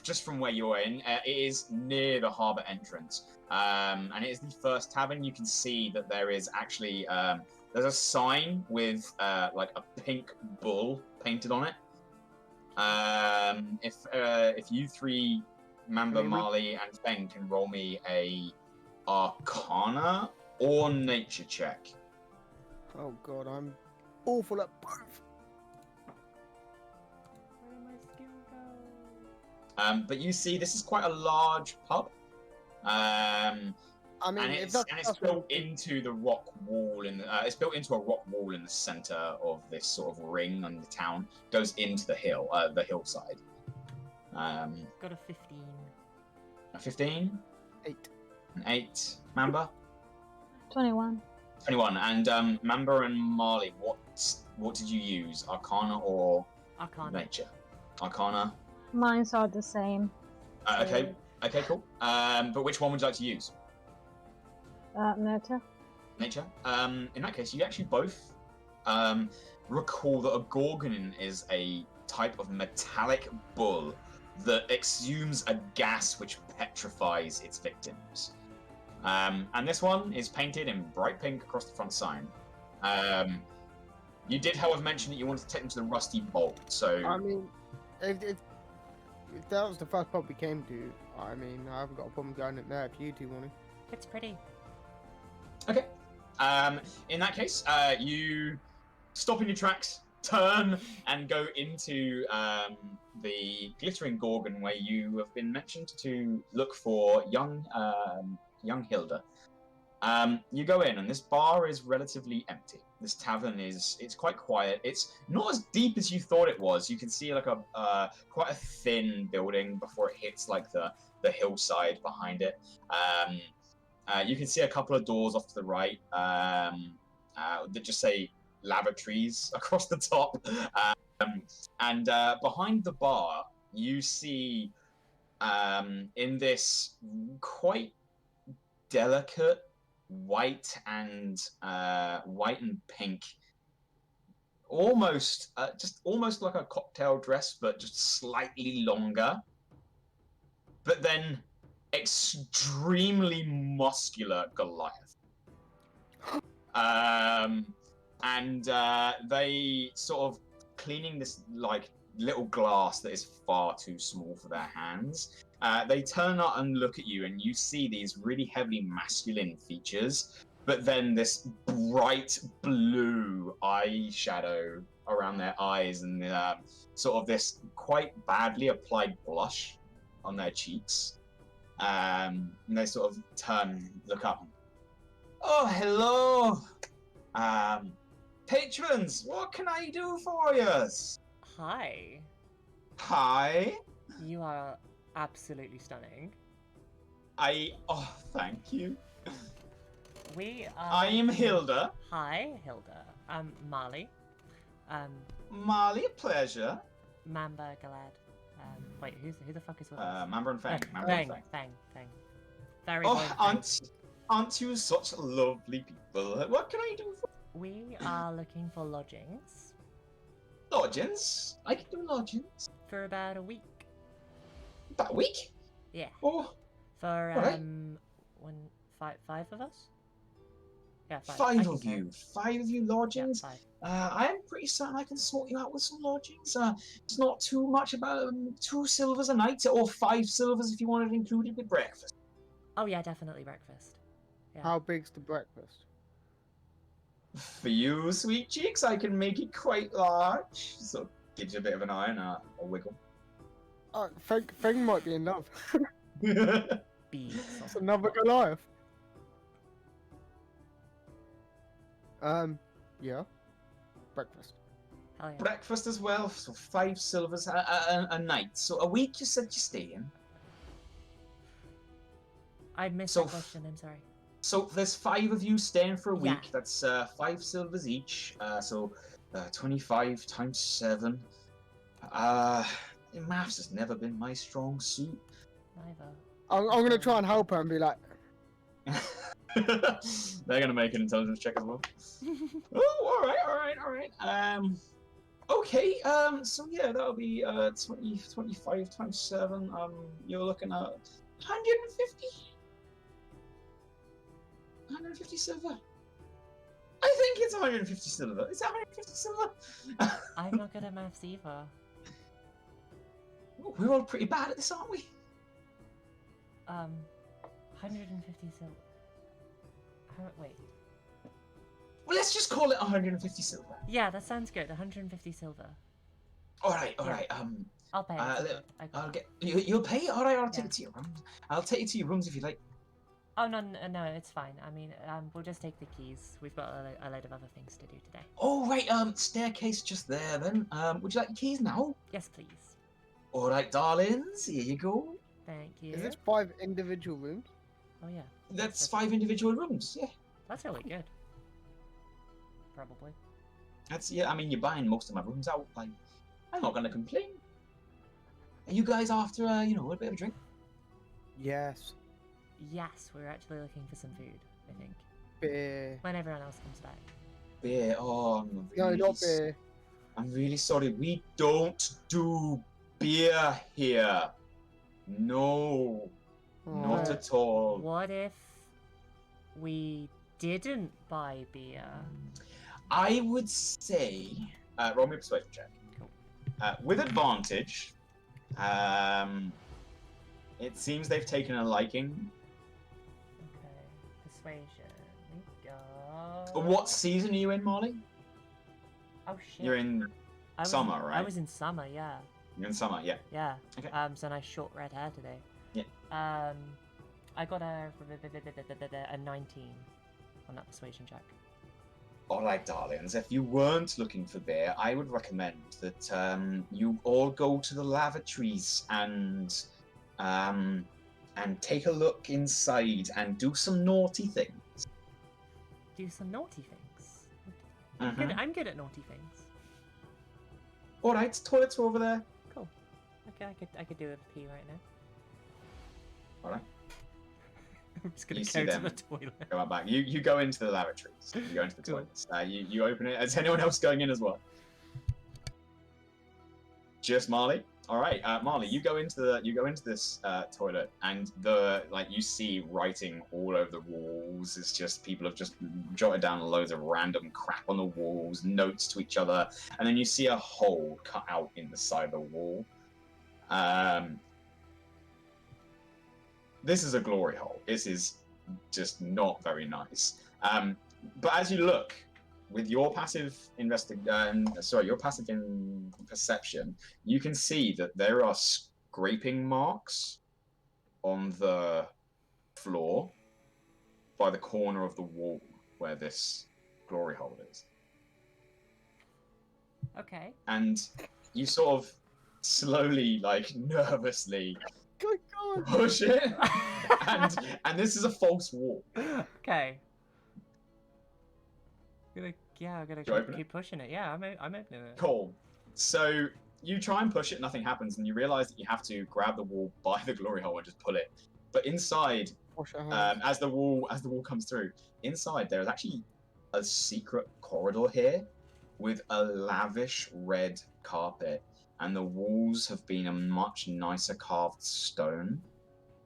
Just from where you're in. It is near the harbour entrance. And it is the first tavern. You can see that there is actually... there's a sign with like a pink bull painted on it. If you three, Mamba, Marle, and Feng, can roll me a Arcana or Nature check. oh god, I'm awful at both. Where did my skill go? But you see, this is quite a large pub. I mean, And if it's, that's, and it's built into the rock wall in the, it's built into a rock wall in the center of this sort of ring on the town. Goes into the hillside. Got a 15. A 15, 8. an 8. Mamba, 21. 21. And Mamba and Marley, what did you use? Arcana or Arcana. Nature? Arcana. Mines are the same. Okay. Okay. Cool. But which one would you like to use? Nature. Nature. In that case, you actually both recall that a gorgon is a type of metallic bull that exhumes a gas which petrifies its victims. And this one is painted in bright pink across the front sign. You did, however, mention that you wanted to take them to the Rusty Bolt, so... I mean, if that was the first pub we came to, I mean, I haven't got a problem going in there if you two want to. It's pretty. Okay. In that case, you stop in your tracks, turn, and go into the glittering gorgon where you have been mentioned to look for young Hilda. You go in, and this bar is relatively empty. This tavern it's quite quiet. It's not as deep as you thought it was. You can see like a quite a thin building before it hits like the hillside behind it. You can see a couple of doors off to the right that just say lavatories across the top. And behind the bar, you see in this quite delicate white and pink, almost like a cocktail dress, but just slightly longer. But then extremely muscular Goliath. And they sort of cleaning this like little glass that is far too small for their hands. They turn up and look at you, and you see these really heavily masculine features, but then this bright blue eyeshadow around their eyes, and sort of this quite badly applied blush on their cheeks. And they sort of turn, look up. Oh, hello! Patrons, what can I do for you? Hi. Hi. You are absolutely stunning. Oh, thank you. We are... I am Hilda. Hi, Hilda. I'm Marle. Marle, a pleasure. Mamba, Galad. Wait, who the fuck is with us? Mamba and Feng. Feng. Very Oh, boring Feng. aren't you such lovely people? What can I do for We are looking for lodgings. lodgings? I can do lodgings. For about a week. About a week? Yeah. Oh, For, Alright. five of us? Yeah, five. five of you. 5 of you lodgings? Yeah, 5. I am pretty certain I can sort you out with some lodgings. It's not too much about 2 silvers a night, or 5 silvers if you want it included with breakfast. Oh yeah, definitely breakfast. Yeah. How big's the breakfast? For you, sweet cheeks, I can make it quite large. So gives you a bit of an eye and a wiggle. Feng might be in love. Bees. It's another Goliath. Yeah. Breakfast. Hell yeah. Breakfast as well, so 5 silvers a night. So a week you said you stay in. I missed So the question, I'm sorry. So there's 5 of you staying for a week. Yeah. That's 5 silvers each. So 25 times 7. Maths has never been my strong suit. Neither. I'm gonna try and help her and be like, They're gonna make an intelligence check as well. Oh, all right. Okay. So yeah, that'll be 25 times 7. You're looking at 150 silver. I think it's 150 silver. Is that 150 silver? I'm not good at maths either. We're all pretty bad at this, aren't we? 150 silver. Wait. Well, let's just call it 150 silver. Yeah, that sounds good. 150 silver. All right. I'll pay. I'll get. You'll pay. All right. I'll take Yeah. it to your rooms. I'll take you to your rooms if you like. Oh no, it's fine. I mean, we'll just take the keys. We've got a load of other things to do today. Oh right. Staircase just there. Then. Would you like your keys now? Yes, please. All right, darlings. Here you go. Thank you. is this 5 individual rooms? Oh yeah. That's 5 individual rooms. Yeah. That's really good. Probably. That's I mean, you're buying most of my rooms out. Like, I'm not gonna complain. Are you guys after a bit of a drink? Yes. Yes, we're actually looking for some food, I think. Beer. When everyone else comes back. Beer. Oh, No, not beer. I'm really sorry. We don't do beer here. No, not Oh. at all. What if we didn't buy beer? I would say, roll me a persuasion check. Cool. With advantage, It seems they've taken a liking. Okay. Persuasion. We go. What season are you in, Marley? Oh shit. You're in I was summer, in, right? I was in summer, yeah. You're in summer, yeah. Yeah. Okay. So nice short red hair today. Yeah. I got a 19 on that persuasion check. Alright, darlings, if you weren't looking for beer, I would recommend that you all go to the lavatories and take a look inside and do some naughty things. Do some naughty things. Mhm. I'm good at naughty things. Alright, toilets are over there. Cool. Okay, I could do a pee right now. Alright. I'm just gonna You go see to them. the toilet. Go back. You go into the lavatories. You go into the Cool. toilets. You open it. Is anyone else going in as well? Just Marley. All right, Marley. You go into this toilet, and you see writing all over the walls. It's just people have just jotted down loads of random crap on the walls, notes to each other, and then you see a hole cut out in the side of the wall. This is a glory hole. This is just not very nice. But as you look, with your passive in perception, you can see that there are scraping marks on the floor by the corner of the wall where this glory hole is. Okay. And you sort of slowly, nervously Good God. push it, and this is a false wall. Okay. I'm gonna you open keep pushing it. Yeah, I'm opening it. Cool. So you try and push it, nothing happens, and you realize that you have to grab the wall by the glory hole and just pull it. But inside, Wash your hands. as the wall comes through, inside there is actually a secret corridor here with a lavish red carpet, and the walls have been a much nicer carved stone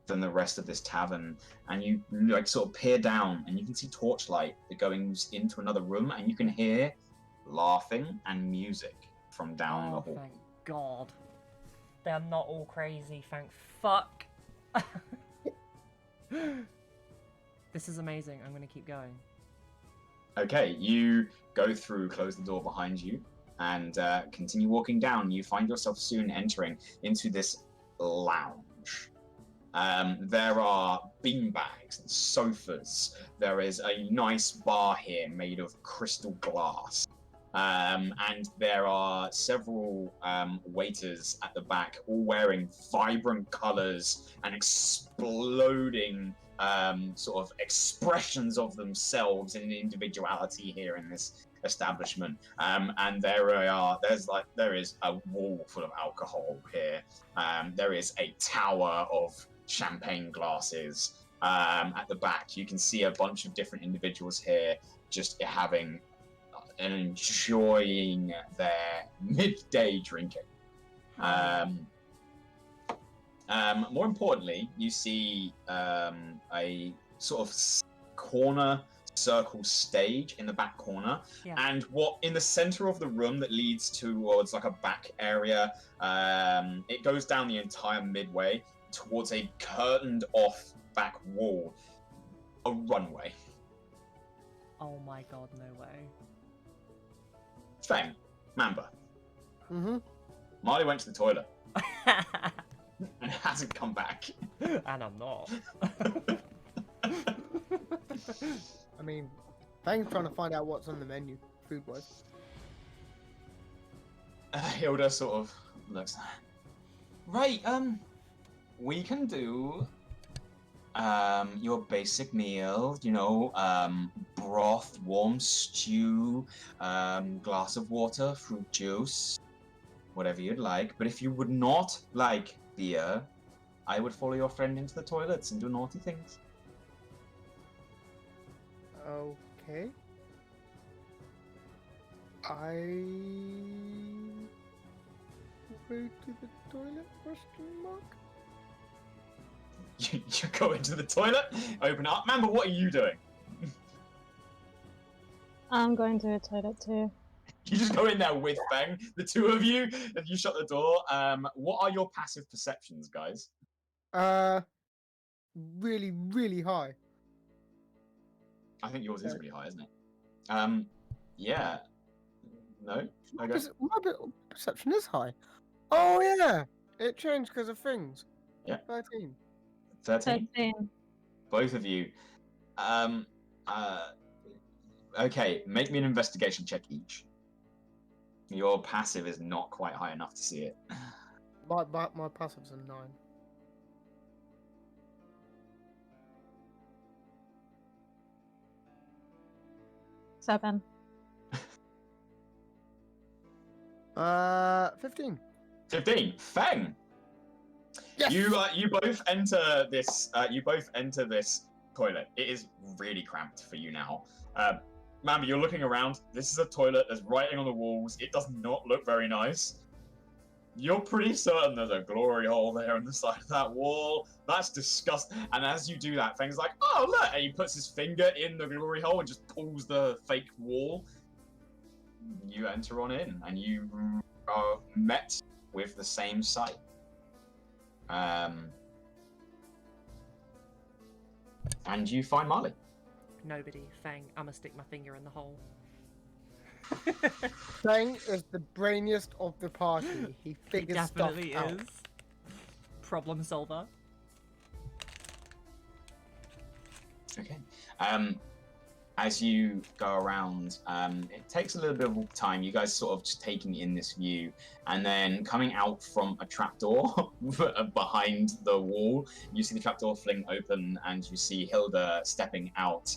than the rest of this tavern. And you sort of peer down, and you can see torchlight that goes into another room, and you can hear laughing and music from down the Oh, hall. thank God. They're not all crazy, thank fuck. This is amazing. I'm gonna keep going. Okay, you go through, close the door behind you, and continue walking down. You find yourself soon entering into this lounge. There are beanbags and sofas. There is a nice bar here made of crystal glass. And there are several waiters at the back, all wearing vibrant colors and exploding sort of expressions of themselves and individuality here in this establishment. And there is a wall full of alcohol here. There is a tower of champagne glasses at the back. You can see a bunch of different individuals here just having and enjoying their midday drinking. More importantly, you see a sort of corner circle stage in the back corner, Yeah. and what in the center of the room that leads towards like a back area, it goes down the entire midway towards a curtained off back wall, a runway. Oh my God, no way. Feng, Mamba, Mm-hmm. Marley went to the toilet and hasn't come back. And I'm not. I mean, Fang's trying to find out what's on the menu, food-wise. Hilda sort of looks. Right, we can do your basic meal, broth, warm stew, glass of water, fruit juice, whatever you'd like. But if you would not like beer, I would follow your friend into the toilets and do naughty things. Okay. I go to the toilet? Question mark. You go into the toilet, open it up. Mamba, what are you doing? I'm going to the toilet too. You just go in there with Feng, the two of you, and you shut the door. What are your passive perceptions, guys? Really, really high. I think yours is really high, isn't it? Yeah. No? My, Okay. my perception is high. Oh yeah, it changed because of things. Yeah. 13. 13? 13. Both of you. Okay, make me an investigation check each. Your passive is not quite high enough to see it. My passive's a 9. Seven. 15. 15. Feng! Yes. You both enter this. You both enter this toilet. It is really cramped for you now. Mamba, you're looking around. This is a toilet. There's writing on the walls. It does not look very nice. You're pretty certain there's a glory hole there on the side of that wall. That's disgusting. And as you do that, Feng's like, "Oh look!" And he puts his finger in the glory hole and just pulls the fake wall. You enter on in, and you are met with the same sight. And you find Marle. Nobody. Feng, I'ma stick my finger in the hole. Feng is the brainiest of the party. He He figures definitely stuff out. is. Problem solver. Okay. As you go around, it takes a little bit of time. You guys sort of just taking in this view, and then coming out from a trapdoor behind the wall, you see the trapdoor fling open, and you see Hilda stepping out,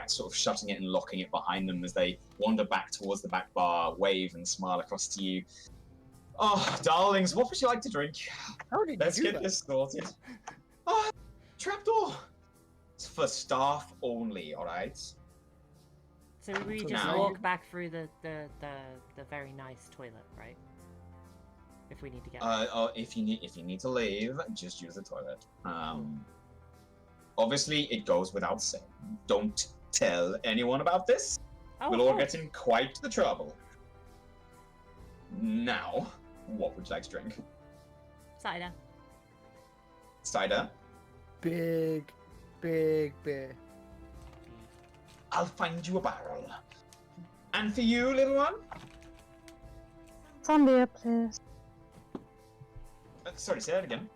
sort of shutting it and locking it behind them as they wander back towards the back bar, wave and smile across to you. Oh, darlings, what would you like to drink? How did Let's you do get that? this sorted. Oh, trapdoor! It's for staff only, alright? So we just Now- walk back through the very nice toilet, right? If we need to get If you need to leave, just use the toilet. Obviously, it goes without saying. Don't tell anyone about this. Oh, We'll of all course. get in quite the trouble. Now, what would you like to drink? Cider. Cider? Big beer. I'll find you a barrel. And for you, little one? Some beer, please. Sorry, say that again.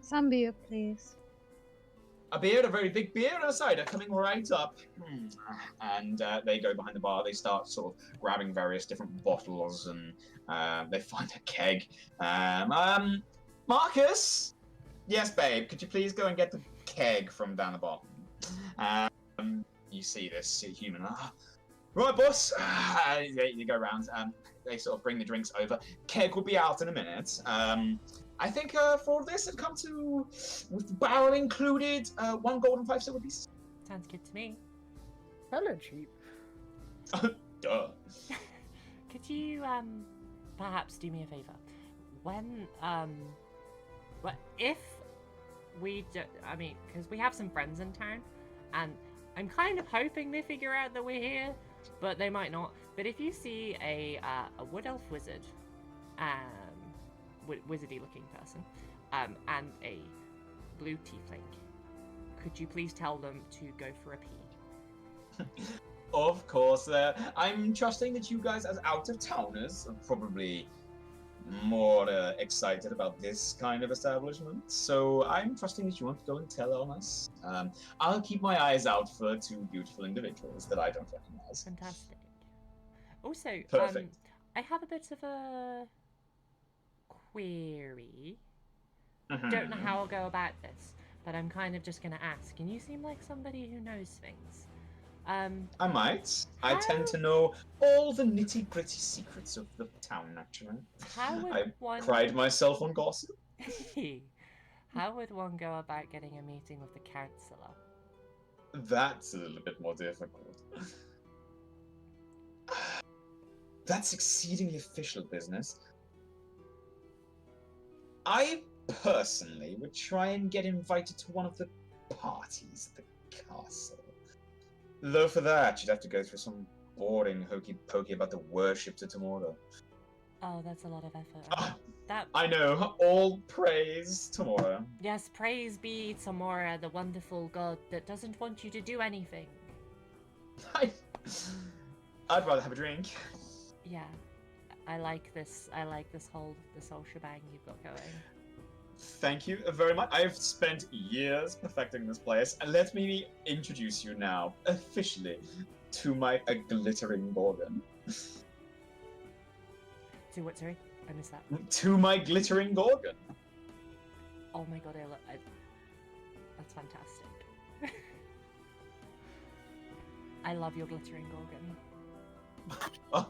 Some beer, please. A beer, a very big beer, and a cider coming right up. And they go behind the bar. They start sort of grabbing various different bottles, and they find a keg. Marcus? Yes, babe. Could you please go and get the keg from down the bottom? You see this human. Right, boss. They go around. They sort of bring the drinks over. Keg will be out in a minute. I think for this, it'd come to, with the barrel included, 1 gold and 5 silver pieces. Sounds good to me. Hella cheap. Duh. Could you perhaps do me a favor? When but if we because we have some friends in town, and I'm kind of hoping they figure out that we're here, but they might not. But if you see a wood elf wizard, wizardy looking person, and a blue tiefling, could you please tell them to go for a pee? Of course. I'm trusting that you guys, as out-of-towners, are probably more excited about this kind of establishment. So I'm trusting that you want to go and tell on us. I'll keep my eyes out for 2 beautiful individuals that I don't recognize. Fantastic. Also, Perfect. I have a bit of a query. Mhm. Don't know how I'll go about this, but I'm kind of just gonna ask. And you seem like somebody who knows things. I might. I tend to know all the nitty-gritty secrets of the town, actually. How would I one pride myself on gossip. How would one go about getting a meeting with the councillor? That's a little bit more difficult. That's exceedingly official business. I personally would try and get invited to one of the parties at the castle. Though for that, you'd have to go through some boring hokey pokey about the worship to Tamora. Oh, that's a lot of effort. Ah, That. I know. All praise Tamora. Yes, praise be Tamora, the wonderful god that doesn't want you to do anything. I'd rather have a drink. Yeah, I like this. I like this whole shebang you've got going. Thank you very much. I've spent years perfecting this place, and let me introduce you now, officially, to my glittering gorgon. To what, sorry? I missed that. To my glittering gorgon. Oh my god, that's fantastic. I love your glittering gorgon. Oh,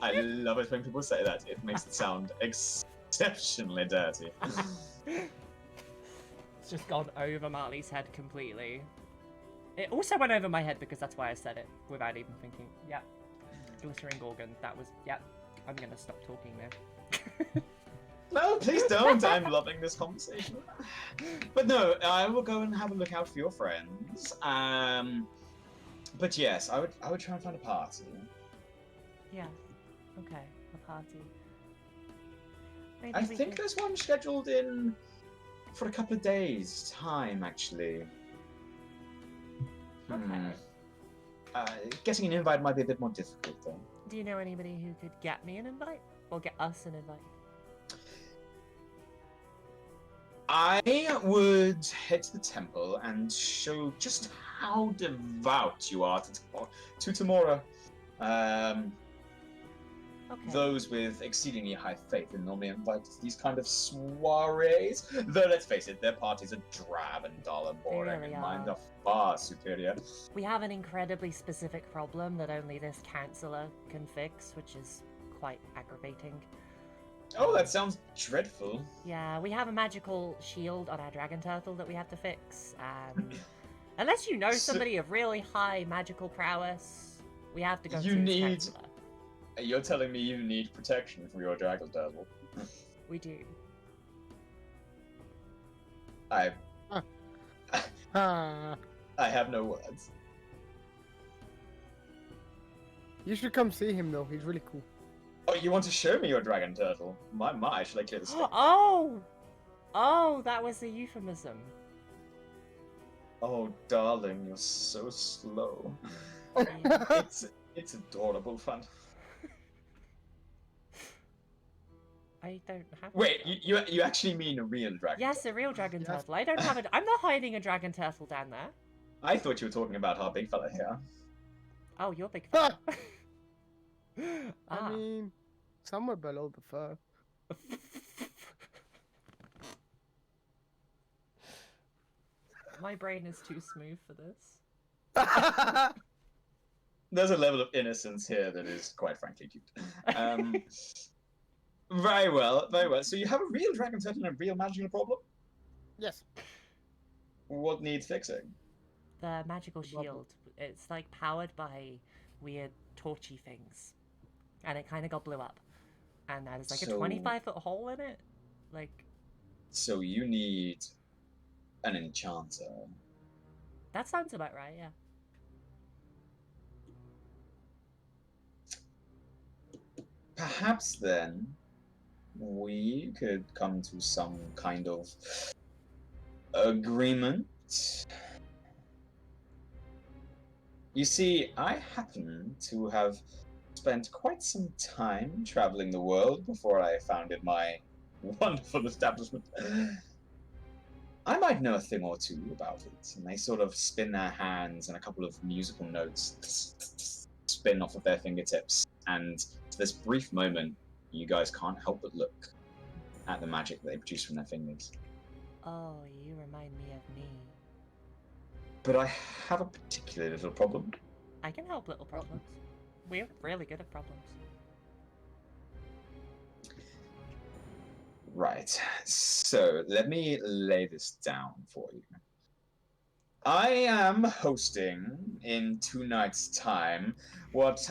I love it when people say that. It makes it sound exceptionally dirty. It's just gone over Marley's head completely. It also went over my head because that's why I said it without even thinking. Yep. Glittering gorgon. That was. Yep. I'm gonna stop talking now. No, please don't. I'm loving this conversation. But no, I will go and have a look out for your friends. But yes, I would try and find a party. Yeah. Okay. A party. Maybe I we think could- there's one scheduled in for a couple of days' time, actually. Okay. Getting an invite might be a bit more difficult, though. Do you know anybody who could get me an invite? Or get us an invite? I would head to the temple and show just how devout you are to Tamora. Okay. Those with exceedingly high faith and normally invite to these kind of soirees. Though, let's face it, their parties are drab and dull and boring, really and mine are. are far superior. We have an incredibly specific problem that only this counselor can fix, which is quite aggravating. Oh, that sounds dreadful. Yeah, we have a magical shield on our dragon turtle that we have to fix, and unless you know So- somebody of really high magical prowess, we have to go You to this need- counselor. You're telling me you need protection from your dragon turtle. We do. I Ah, have no words. you should come see him though. He's really cool. Oh, you want to show me your dragon turtle? My, should I clear the stage? Oh, that was a euphemism. Oh, darling, you're so slow. Yeah. It's adorable fun. I don't have. Wait, one. you actually mean a real dragon? Yes, a real dragon Yes. turtle. I don't have it. I'm not hiding a dragon turtle down there. I thought you were talking about our big fella here. Oh, you're big. Ah! Fan. I mean, somewhere below the fur. My brain is too smooth for this. There's a level of innocence here that is quite frankly cute. Very well, very well. So you have a real dragon turtle and a real magical problem? Yes. What needs fixing? The magical Bubble. shield. It's like powered by weird torchy things, and it kind of got blew up, and there's like a So- 25-foot hole in it. Like So you need an enchanter. that sounds about right. Yeah. Perhaps then we could come to some kind of agreement. You see, I happen to have spent quite some time traveling the world before I founded my wonderful establishment. I might know a thing or two about it, and they sort of spin their hands and a couple of musical notes spin off of their fingertips, and for this brief moment, you guys can't help but look at the magic they produce from their fingers. Oh, you remind me of me. But I have a particular little problem. I can help little problems. We're really good at problems. Right, so let me lay this down for you. I am hosting in 2 nights' time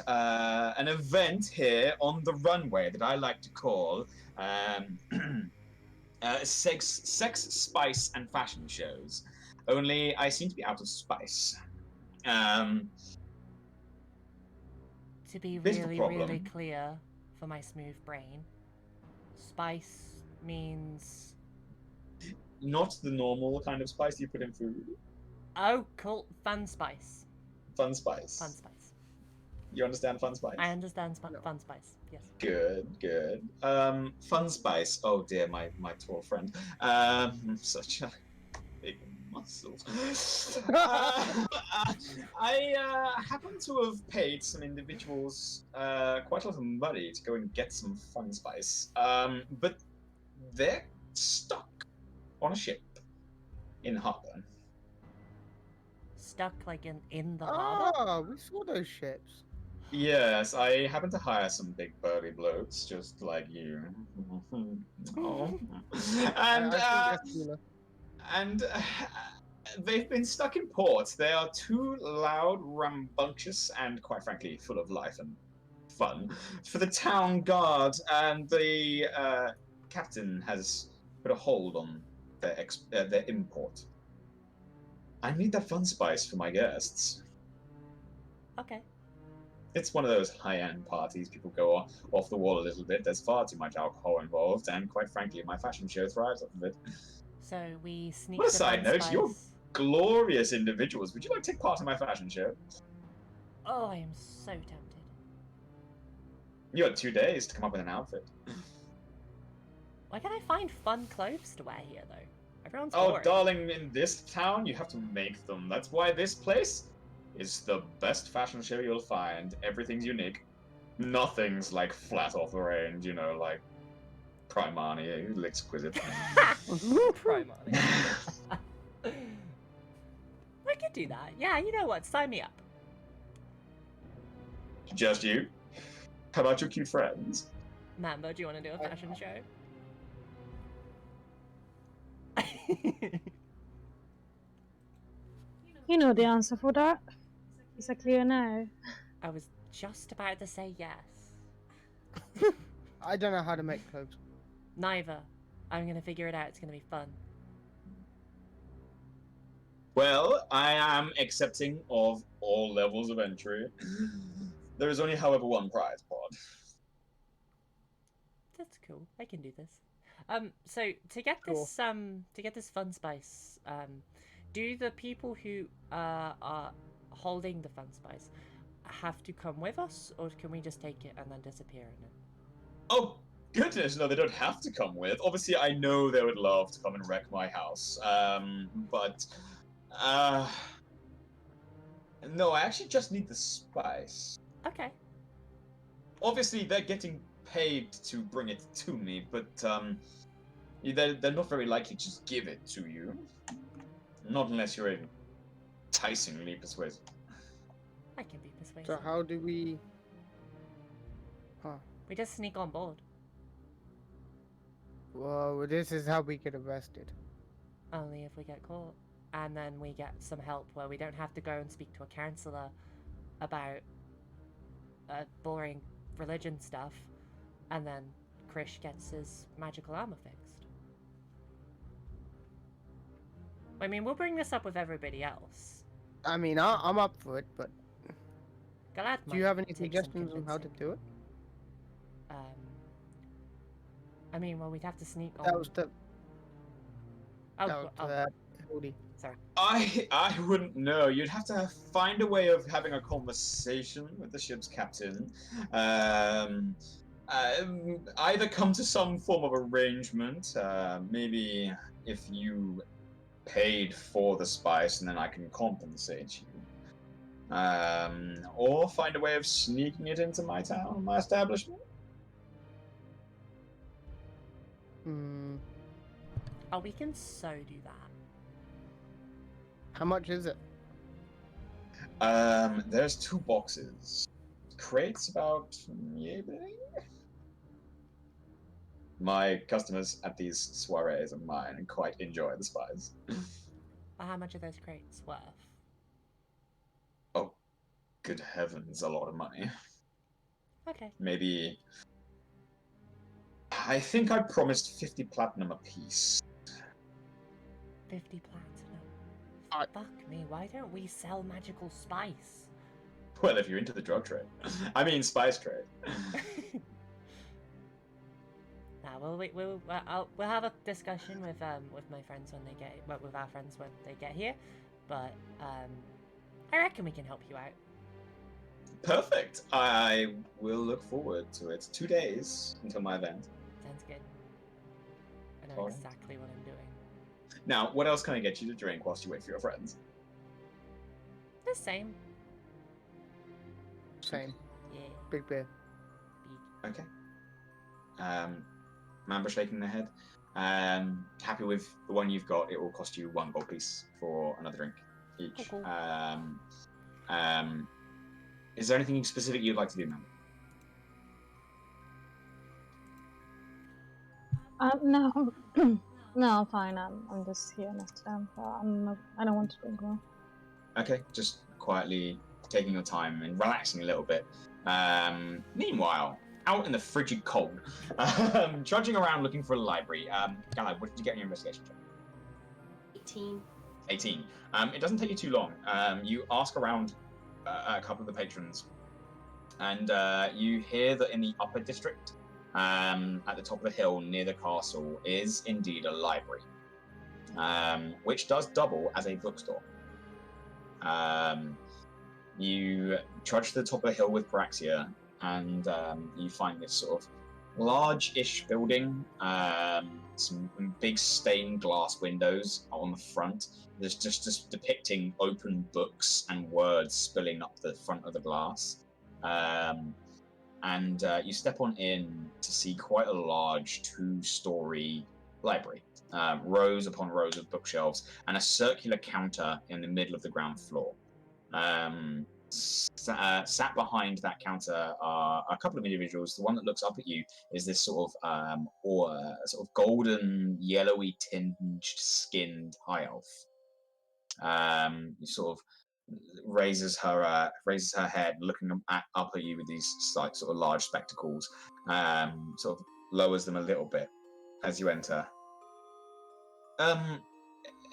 an event here on the runway that I like to call sex, spice, and fashion shows. Only I seem to be out of spice. To be Here's the really, problem. really clear for my smooth brain, spice means... Not the normal kind of spice you put in food. Oh, cool. Fun spice. Fun spice. Fun spice. You understand fun spice? I understand fun spice, yes. Good, good. Fun spice. Oh dear, my tall friend. Such a big muscle. I happen to have paid some individuals quite a lot of money to go and get some fun spice. But they're stuck on a ship in harbor. Stuck, like, in the harbour? Oh, we saw those ships. Yes, I happen to hire some big burly blokes just like you. Oh. And I think that's cooler. and they've been stuck in port. They are too loud, rambunctious, and quite frankly, full of life and fun for the town guard. And the captain has put a hold on their import. I need that fun spice for my guests. Okay. It's one of those high-end parties. People go off the wall a little bit. There's far too much alcohol involved, and quite frankly, my fashion show thrives off of it. So we sneak On a the side fun note, spice. you're glorious individuals. Would you like to take part in my fashion show? Oh, I am so tempted. You had 2 days to come up with an outfit. Why can't I find fun clothes to wear here, though? Everyone's Oh, boring. darling, in this town, you have to make them. That's why this place is the best fashion show you'll find. Everything's unique. Nothing's like flat off the range, you know, like Primani, exquisite. Primary. I could do that. Yeah, you know what? Sign me up. Just you? How about your cute friends? Mamba, do you want to do a fashion show? You know the answer for that. It's a clear no. I was just about to say yes. I don't know how to make clothes. Neither. I'm gonna figure it out. It's gonna be fun. Well, I am accepting of all levels of entry. There is only, however, one prize pod. That's cool. I can do this. So to get Cool. this fun spice, do the people who are holding the fun spice have to come with us, or can we just take it and then disappear in it? Oh, goodness, no, they don't have to come with. Obviously, I know they would love to come and wreck my house. But no, I actually just need the spice. Okay. Obviously, they're getting paid to bring it to me, but they're not very likely to just give it to you. Not unless you're enticingly persuasive. I can be persuasive. So how do we... We just sneak on board. Well, this is how we get arrested. Only if we get caught. And then we get some help where we don't have to go and speak to a counselor about boring religion stuff. And then Krish gets his magical armor fixed. I mean, we'll bring this up with everybody else. I mean, I'm up for it, but Galad do you might have any take some suggestions on how to convincing. do it? I mean, well, we'd have to sneak on. That was the... Oh, that was, Jodie. sorry. I wouldn't know. You'd have to find a way of having a conversation with the ship's captain. Either come to some form of arrangement. Maybe if you paid for the spice and then I can compensate you. Or find a way of sneaking it into my town, my establishment. Oh, we can so do that. How much is it? There's 2 boxes. Crates about maybe. My customers at these soirees of mine and quite enjoy the spice. How much are those crates worth? Oh, good heavens, a lot of money. Okay. Maybe. I think I promised 50 platinum apiece. 50 platinum. Fuck me, why don't we sell magical spice? Well, if you're into the drug trade. I mean, spice trade. Nah, we'll have a discussion with my friends when they get with our friends when they get here, but I reckon we can help you out. Perfect. I will look forward to it. 2 days until my event. Sounds good. I know Alright. exactly what I'm doing. Now, what else can I get you to drink whilst you wait for your friends? The same. Same. Yeah. Big beer. Big. Okay. Mamba shaking their head. Happy with the one you've got. It will cost you 1 gold piece for another drink each. Cool. Is there anything specific you'd like to do, Mamba? No, no, I'm fine. I'm just here next to them. So I don't want to drink more. Okay, just quietly taking your time and relaxing a little bit. Meanwhile, out in the frigid cold, trudging around looking for a library. Gala, what did you get in your investigation check? 18. 18. It doesn't take you too long. You ask around a couple of the patrons, and you hear that in the upper district, at the top of the hill near the castle, is indeed a library, which does double as a bookstore. You trudge to the top of the hill with Paraxia, and you find this sort of large-ish building, some big stained glass windows on the front. There's just depicting open books and words spilling up the front of the glass. And you step on in to see quite a large 2-story library. Rows upon rows of bookshelves, and a circular counter in the middle of the ground floor. Sat behind that counter are a couple of individuals. The one that looks up at you is this sort of golden, yellowy tinged skinned high elf. Sort of raises her head, looking up at you with these like sort of large spectacles. Sort of lowers them a little bit as you enter.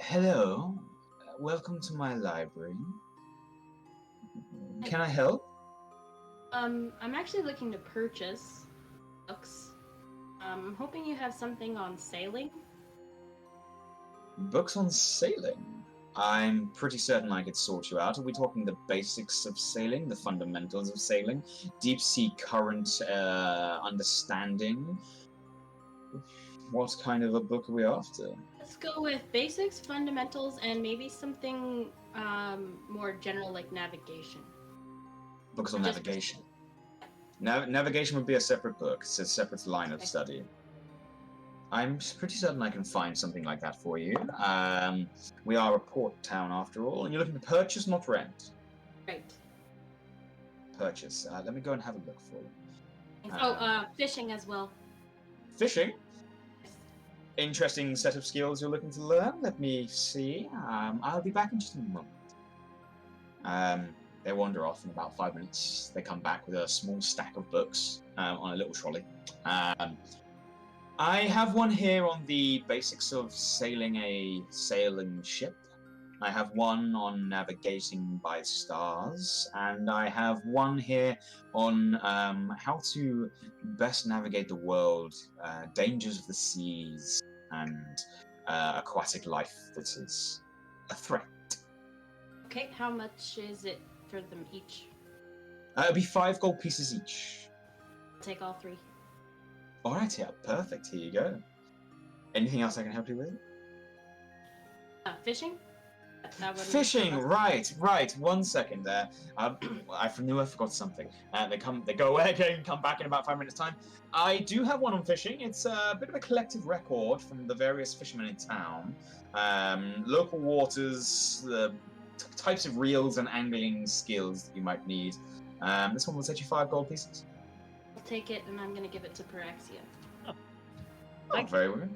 Hello. Welcome to my library. Can I help? I'm actually looking to purchase books. I'm hoping you have something on sailing. Books on sailing? I'm pretty certain I could sort you out. Are we talking the basics of sailing, the fundamentals of sailing, deep sea current understanding? What kind of a book are we after? Let's go with basics, fundamentals, and maybe something more general like navigation. Books on Just- navigation. Navigation would be a separate book. It's a separate line of study. I'm pretty certain I can find something like that for you. We are a port town after all, and you're looking to purchase, not rent. Right. Purchase. Let me go and have a look for you. Fishing as well. Fishing? Interesting set of skills you're looking to learn. Let me see. I'll be back in just a moment. They wander off in about 5 minutes. They come back with a small stack of books on a little trolley. I have one here on the basics of sailing a sailing ship. I have one on navigating by stars, and I have one here on how to best navigate the world, dangers of the seas, and aquatic life that is a threat. Okay, how much is it for them each? It'll be 5 gold pieces each. I'll take all 3. Alright, yeah, perfect. Here you go. Anything else I can help you with? Fishing? That wouldn't- Fishing, right. 1 second there. I knew I forgot something. They go away again, come back in about 5 minutes' time. I do have one on fishing. It's a bit of a collective record from the various fishermen in town. Local waters, the types of reels and angling skills that you might need. This one will set you 5 gold pieces. I'll take it, and I'm gonna give it to Paraxia. Oh, very well.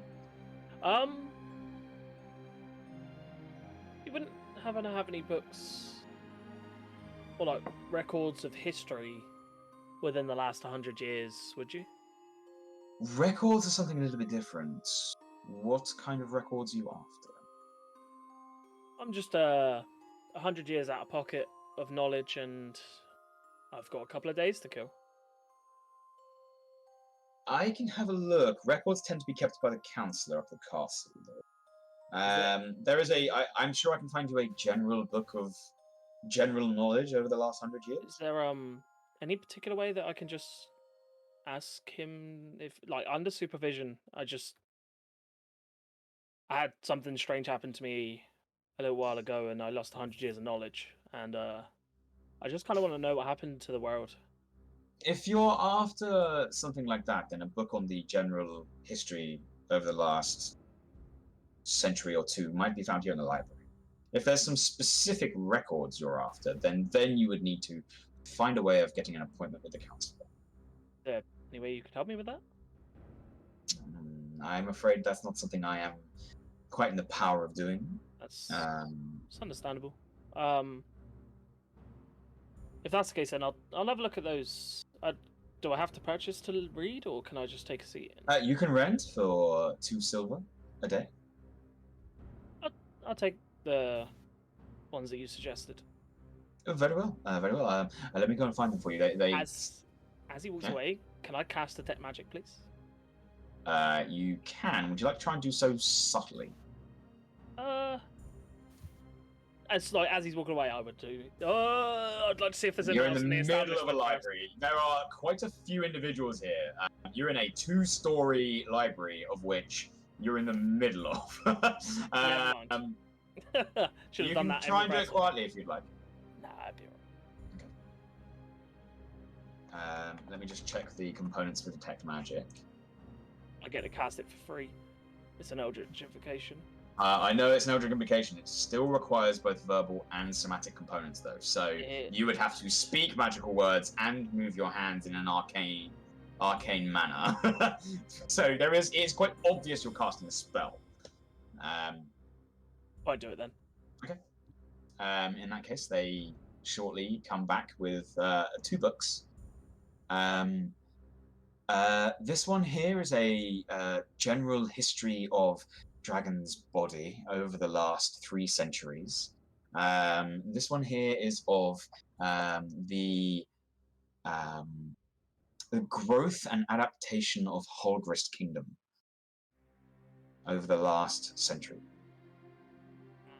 You wouldn't happen to have any books or like records of history within the last 100 years, would you? Records are something a little bit different. What kind of records are you I'm just 100 years out of pocket of knowledge, and I've got a couple of days to kill. I can have a look. Records tend to be kept by the counselor of the castle, though. There is I'm sure I can find you a general book of general knowledge over the last 100 years. Is there any particular way that I can just ask him if, like, under supervision? I had something strange happen to me a little while ago, and I lost 100 years of knowledge, and I just kind of want to know what happened to the world. If you're after something like that, then a book on the general history over the last century or two might be found here in the library. If there's some specific records you're after, then you would need to find a way of getting an appointment with the counselor. Is there any way you could help me with that? I'm afraid that's not something I am quite in the power of doing. That's understandable. If that's the case, then I'll have a look at those. Do I have to purchase to read, or can I just take a seat? You can rent for 2 silver a day. I'll take the ones that you suggested. Oh, very well. Very well. Let me go and find them for you. As he walks away, can I cast detect magic, please? You can. Would you like to try and do so subtly? As he's walking away, I would do. I'd like to see if there's anyone else in the middle of a establishment. library. There are quite a few individuals here. You're in a 2-story library, of which you're in the middle of. Should have you done can that. try and do it quietly if you'd like. Nah, I'd be alright. Let me just check the components for detect magic. I get to cast it for free. It's an Eldritch invocation. I know it's an Eldritch invocation. It still requires both verbal and somatic components, though. So you would have to speak magical words and move your hands in an arcane manner. So it's quite obvious you're casting a spell. I'd do it then. Okay. In that case, they shortly come back with 2 books. This one here is a general history of dragon's body over the last 3 centuries. This one here is of the growth and adaptation of Holgrist Kingdom over the last century.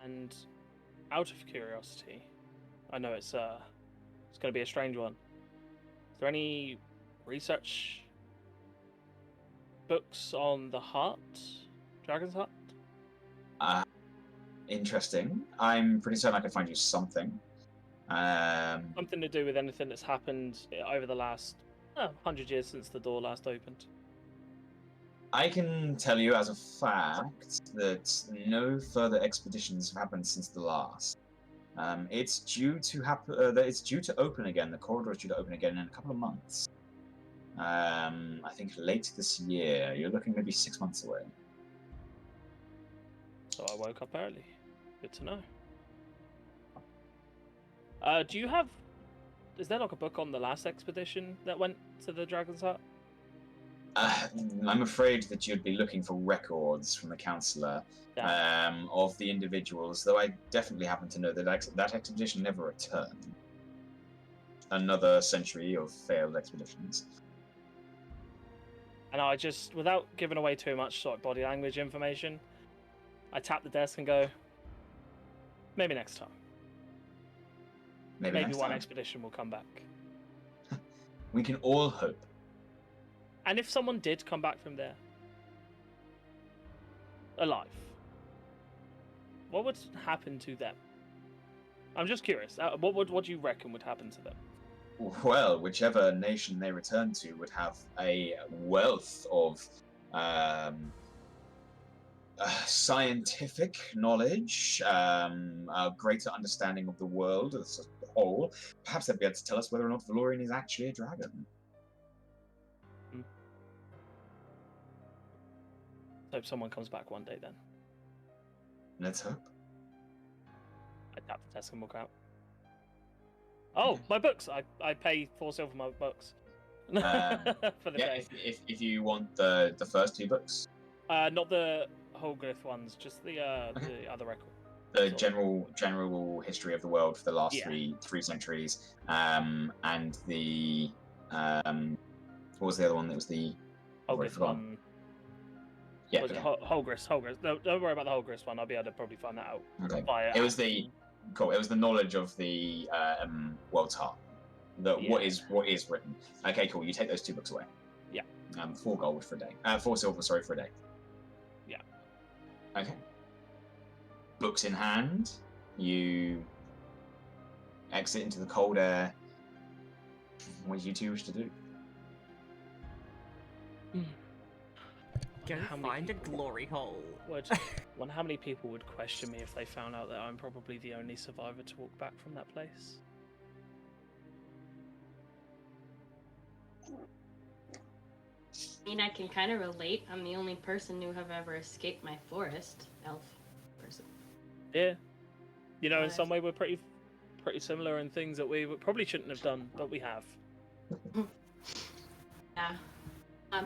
And out of curiosity, I know it's going to be a strange one. Is there any research books on the heart? Dragon's Heart? Interesting. I'm pretty certain I could find you something. Something to do with anything that's happened over the last 100 years since the door last opened. I can tell you as a fact that no further expeditions have happened since the last. It's due to happen. It's due to open again. The corridor is due to open again in a couple of months. I think late this year. You're looking maybe 6 months away. So I woke up early. Good to know. Do you have... Is there like a book on the last expedition that went to the Dragon's Heart? I'm afraid that you'd be looking for records from the councillor of the individuals, though I definitely happen to know that that expedition never returned. Another century of failed expeditions. And I just, without giving away too much sort of body language information, I tap the desk and go, maybe next time. Maybe one expedition will come back. We can all hope. And if someone did come back from there, alive, what would happen to them? I'm just curious. What do you reckon would happen to them? Well, whichever nation they return to would have a wealth of scientific knowledge, a greater understanding of the world as a whole. Perhaps they'd be able to tell us whether or not Valorian is actually a dragon. Hope someone comes back one day then. Let's hope. I tap the desk and walk out. Oh, my books! I pay 4 silver for my books. For the day. If you want the first 2 books. Not the Holgrith ones, just the other record. The general history of the world for the last Yeah. three centuries, and the what was the other one? That was the I've already Holgrist forgotten. one. Yeah. Was it Holgrist? No, don't worry about the Holgrist one. I'll be able to probably find that out. Okay. Via It was the cool. It was the knowledge of the world's heart. What is written. Okay, cool. You take those 2 books away. Yeah. 4 gold for a day. 4 silver, sorry, for a day. Yeah. Okay. Books in hand, you exit into the cold air. What do you 2 wish to do? Go How many find a people glory hole. Wonder how many people would question me if they found out that I'm probably the only survivor to walk back from that place. I mean, I can kind of relate. I'm the only person who have ever escaped my forest elf person. Yeah. You know, in But- some way we're pretty similar in things that we probably shouldn't have done, but we have. Yeah.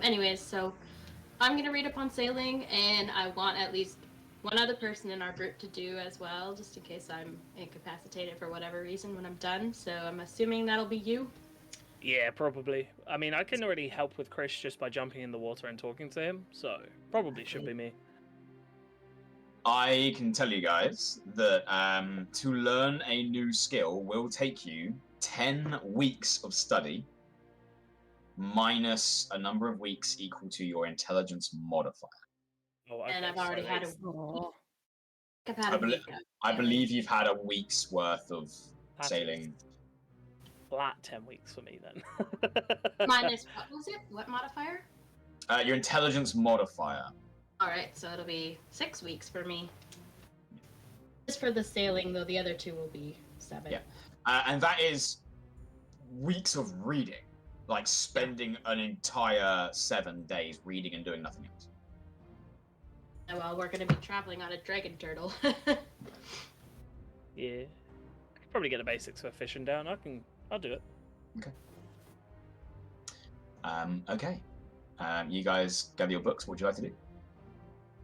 Anyways, so I'm gonna read upon sailing, and I want at least one other person in our group to do as well, just in case I'm incapacitated for whatever reason when I'm done. So I'm assuming that'll be you. Yeah, probably. I mean, I can already help with Chris just by jumping in the water and talking to him, so probably should be me. I can tell you guys that to learn a new skill will take you 10 weeks of study minus a number of weeks equal to your intelligence modifier. Oh, okay, And I've already so had a it's I've had a week. I believe you've had a week's worth of That's sailing. flat 10 weeks for me then. Minus what was it? What modifier? Your intelligence modifier. All right, so it'll be 6 weeks for me. Just for the sailing, though, the other 2 will be 7. Yeah. And that is weeks of reading, like spending an entire 7 days reading and doing nothing else. Oh, well, we're gonna be traveling on a dragon turtle. Yeah. I could probably get the basics for fishing down. I'll do it. Okay. You guys gather your books. What would you like to do?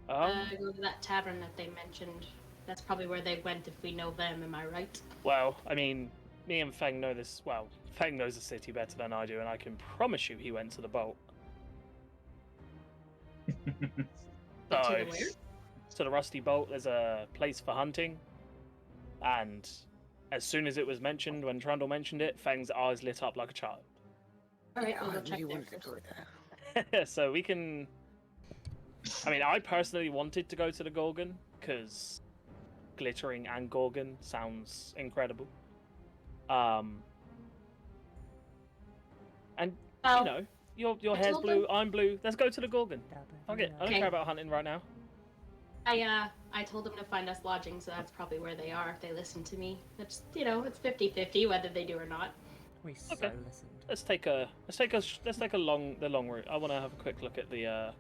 Um, Go to that tavern that they mentioned. That's probably where they went if we know them, am I right? well, I mean, me and Feng know this. Well, Feng knows the city better than I do, and I can promise you he went to the boat. But So, to the where? to the Rusty Bolt, there's a place for hunting, and as soon as it was mentioned, when Trundle mentioned it, Feng's eyes lit up like a child. Alright, we'll I go check really there wanted to first. go there. So we can. I mean, I personally wanted to go to the Gorgon because glittering and Gorgon sounds incredible. And Well, you know, your I hair's told blue, I'm blue. Let's go to the Gorgon. I don't Okay. care about hunting right now. I told them to find us lodging, so that's probably where they are if they listen to me. It's, you know, it's 50-50 whether they do or not. We so Okay. listened. Let's take the long route. I want to have a quick look at the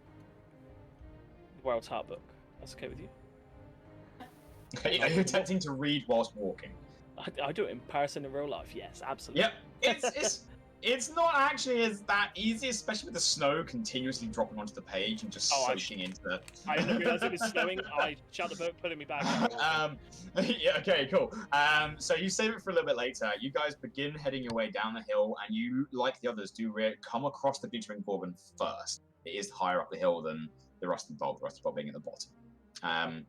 World's Heart book. That's okay with you? Are you attempting to read whilst walking? I do it in person in real life. Yes, absolutely. Yep. It's not actually as that easy, especially with the snow continuously dropping onto the page and just soaking into. I didn't realize it was snowing. I shut the book, putting me back. Yeah, okay, cool. So you save it for a little bit later. You guys begin heading your way down the hill, and you, like the others, do come across the glittering Gorgon first. It is higher up the hill than the Rusty Bolt being at the bottom.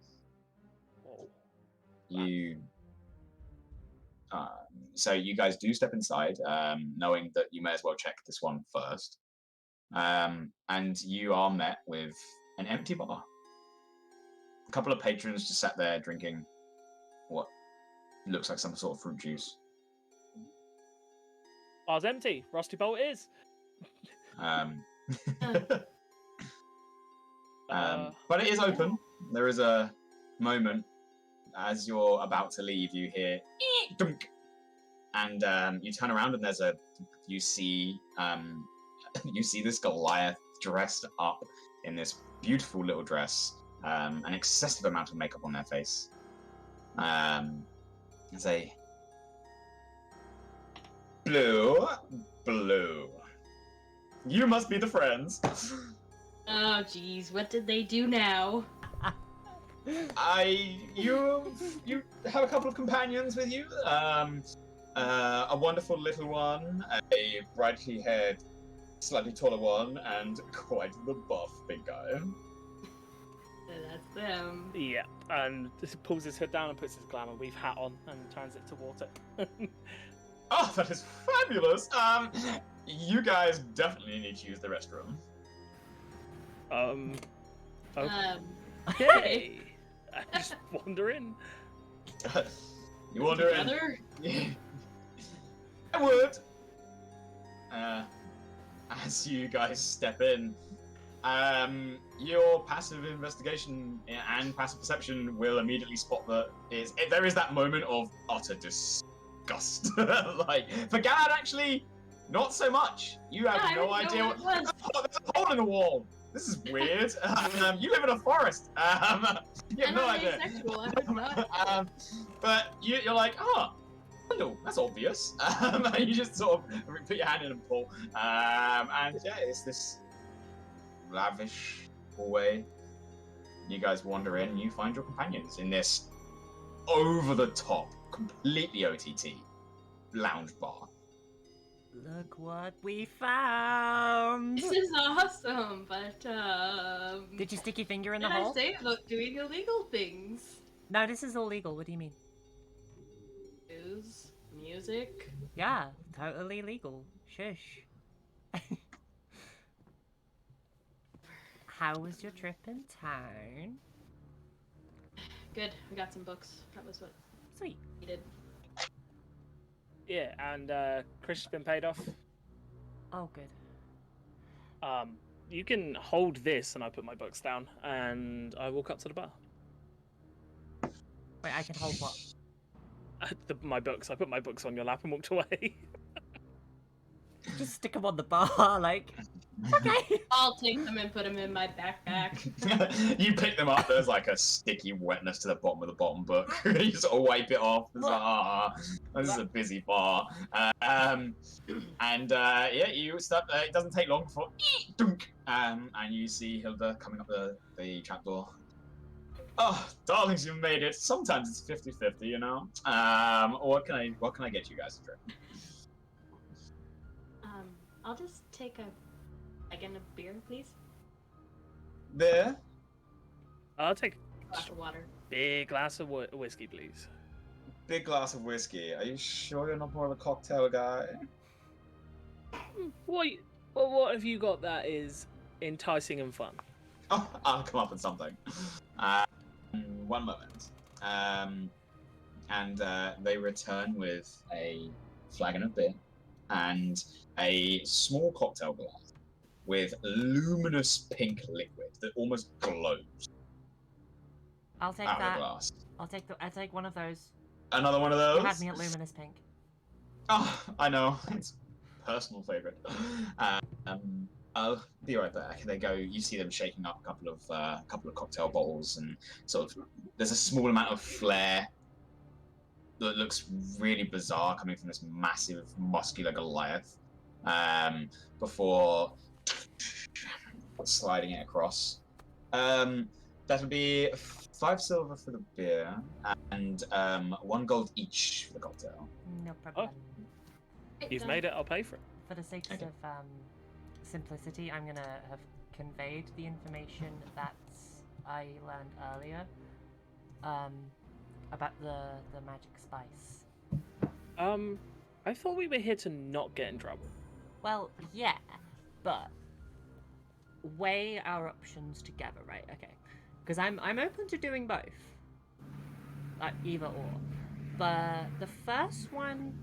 So you guys do step inside, knowing that you may as well check this one first. And you are met with an empty bar. A couple of patrons just sat there drinking what looks like some sort of fruit juice. Bar's empty. Rusty Bolt is. But it is open. There is a moment as you're about to leave, you hear dunk, and you turn around and you see this Goliath dressed up in this beautiful little dress, an excessive amount of makeup on their face. Say, Blue, you must be the friends. Oh, jeez, what did they do now? You have a couple of companions with you. A wonderful little one, a brightly haired, slightly taller one, and quite the buff big guy. That's them. Yeah, and just pulls his hood down and puts his glamour weave hat on and turns it towards it. Oh, that is fabulous. You guys definitely need to use the restroom. Okay. I'm just wondering. You wander in. Together? I would. As you guys step in, your passive investigation and passive perception will immediately spot that there is that moment of utter disgust. Like, for Galad, actually, not so much. You have no idea what. There's a hole in the wall. This is weird. You live in a forest. You have no idea. Asexual, I'm not. But you're like, oh, that's obvious. And you just sort of put your hand in and pull. And yeah, it's this lavish hallway. You guys wander in and you find your companions in this over-the-top, completely OTT lounge bar. Look what we found! This is awesome, but Did you stick your finger in what the did I hole? say about doing illegal things? No, this is all legal. What do you mean? News, music. Yeah, totally legal. Shush. How was your trip in town? Good. I got some books. That was what Sweet. we did. Yeah, and Chris has been paid off. Oh, good. You can hold this, and I put my books down, and I walk up to the bar. Wait, I can hold what? My books. I put my books on your lap and walked away. Just stick them on the bar, like. Okay. I'll take them and put them in my backpack. You pick them up, there's like a sticky wetness to the bottom of the bottom book. You sort of wipe it off. It's like, this is a busy bar. Yeah, you start, it doesn't take long before, and you see Hilda coming up the trapdoor. Oh, darlings, you made it. Sometimes it's 50-50, you know. What can I get you guys to drink? I'll just take a beer, please. There. I'll take A glass of water. big glass of whiskey, please. Big glass of whiskey. Are you sure you're not more of a cocktail guy? What have you got that is enticing and fun? Oh, I'll come up with something. One moment. They return with a flagon of beer and a small cocktail glass with luminous pink liquid that almost glows I'll take out of the that. glass. I'll take one of those. Another one of those? You had me at luminous pink. Oh, I know. It's personal favorite. I'll be right back. They go. You see them shaking up a couple of cocktail bottles, and sort of there's a small amount of flair that looks really bizarre coming from this massive, muscular Goliath. Before sliding it across. That would be 5 silver for the beer and 1 gold each for the cocktail. No problem. You've made it. I'll pay for it. For the sake Okay. of simplicity, I'm gonna have conveyed the information that I learned earlier about the magic spice. I thought we were here to not get in trouble. Well, yeah, but weigh our options together, right? Okay, because I'm open to doing both, like either or. But the first one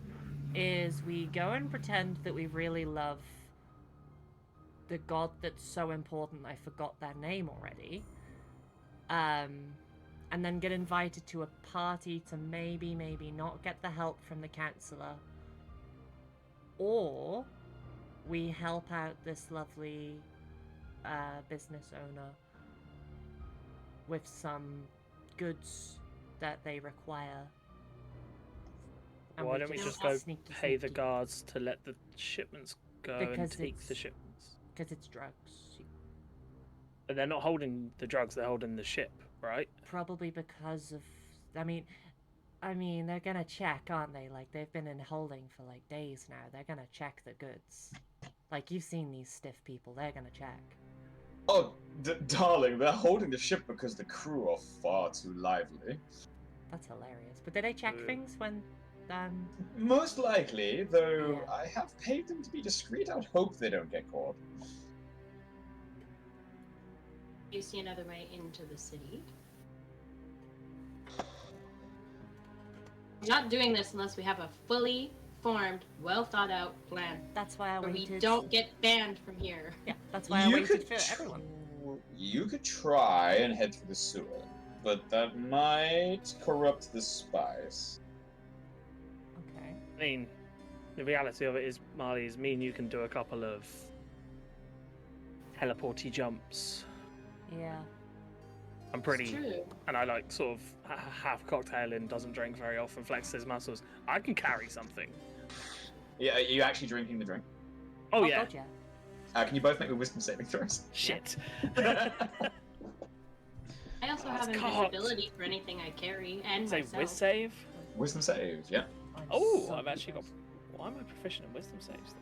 is we go and pretend that we really love the god that's so important I forgot their name already. And then get invited to a party to maybe not get the help from the counselor. Or we help out this lovely business owner with some goods that they require. And Why don't we just go pay the guards to let the shipments go and take the shipments? Because it's drugs. But they're not holding the drugs, they're holding the ship, right? Probably because of... I mean, they're gonna check, aren't they? Like, they've been in holding for, like, days now. They're gonna check the goods. Like, you've seen these stiff people. They're gonna check. Oh, darling, they're holding the ship because the crew are far too lively. That's hilarious. But did they check things when... Most likely, though Yeah. I have paid them to be discreet. I would hope they don't get caught. Do you see another way into the city? We're not doing this unless we have a fully formed, well thought out plan. That's why I Where waited... we don't get banned from here. Yeah, that's why I waited for everyone. You could try and head through the sewer, but that might corrupt the spies. Okay. I mean, the reality of it is, Marle, is me and you can do a couple of teleporty jumps. Yeah. I'm pretty, It's true. and I like sort of half cocktail and doesn't drink very often, flexes his muscles. I can carry something. Yeah, are you actually drinking the drink? Oh yeah. God, yeah. Can you both make me wisdom saving throws? Shit. I also Oh, have it's invisibility for anything I carry, and Say myself. whiz save. Wisdom save, yeah. I'm Oh, so I've actually got. close. Why am I proficient in wisdom saves?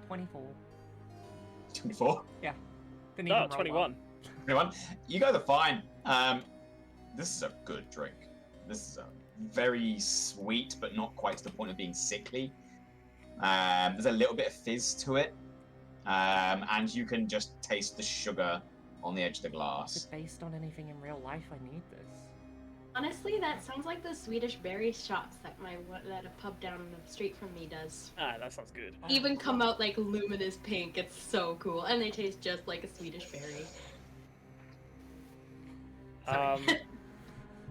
24. 24. Didn't No, even roll 21. well. 21. You guys are fine. This is a good drink. This is a very sweet, but not quite to the point of being sickly. There's a little bit of fizz to it. And you can just taste the sugar on the edge of the Is glass. it based on anything in real life? I need this. Honestly, that sounds like the Swedish berry shots that that a pub down the street from me does. Ah, that sounds good. Oh, Even come out like luminous pink. It's so cool, and they taste just like a Swedish berry.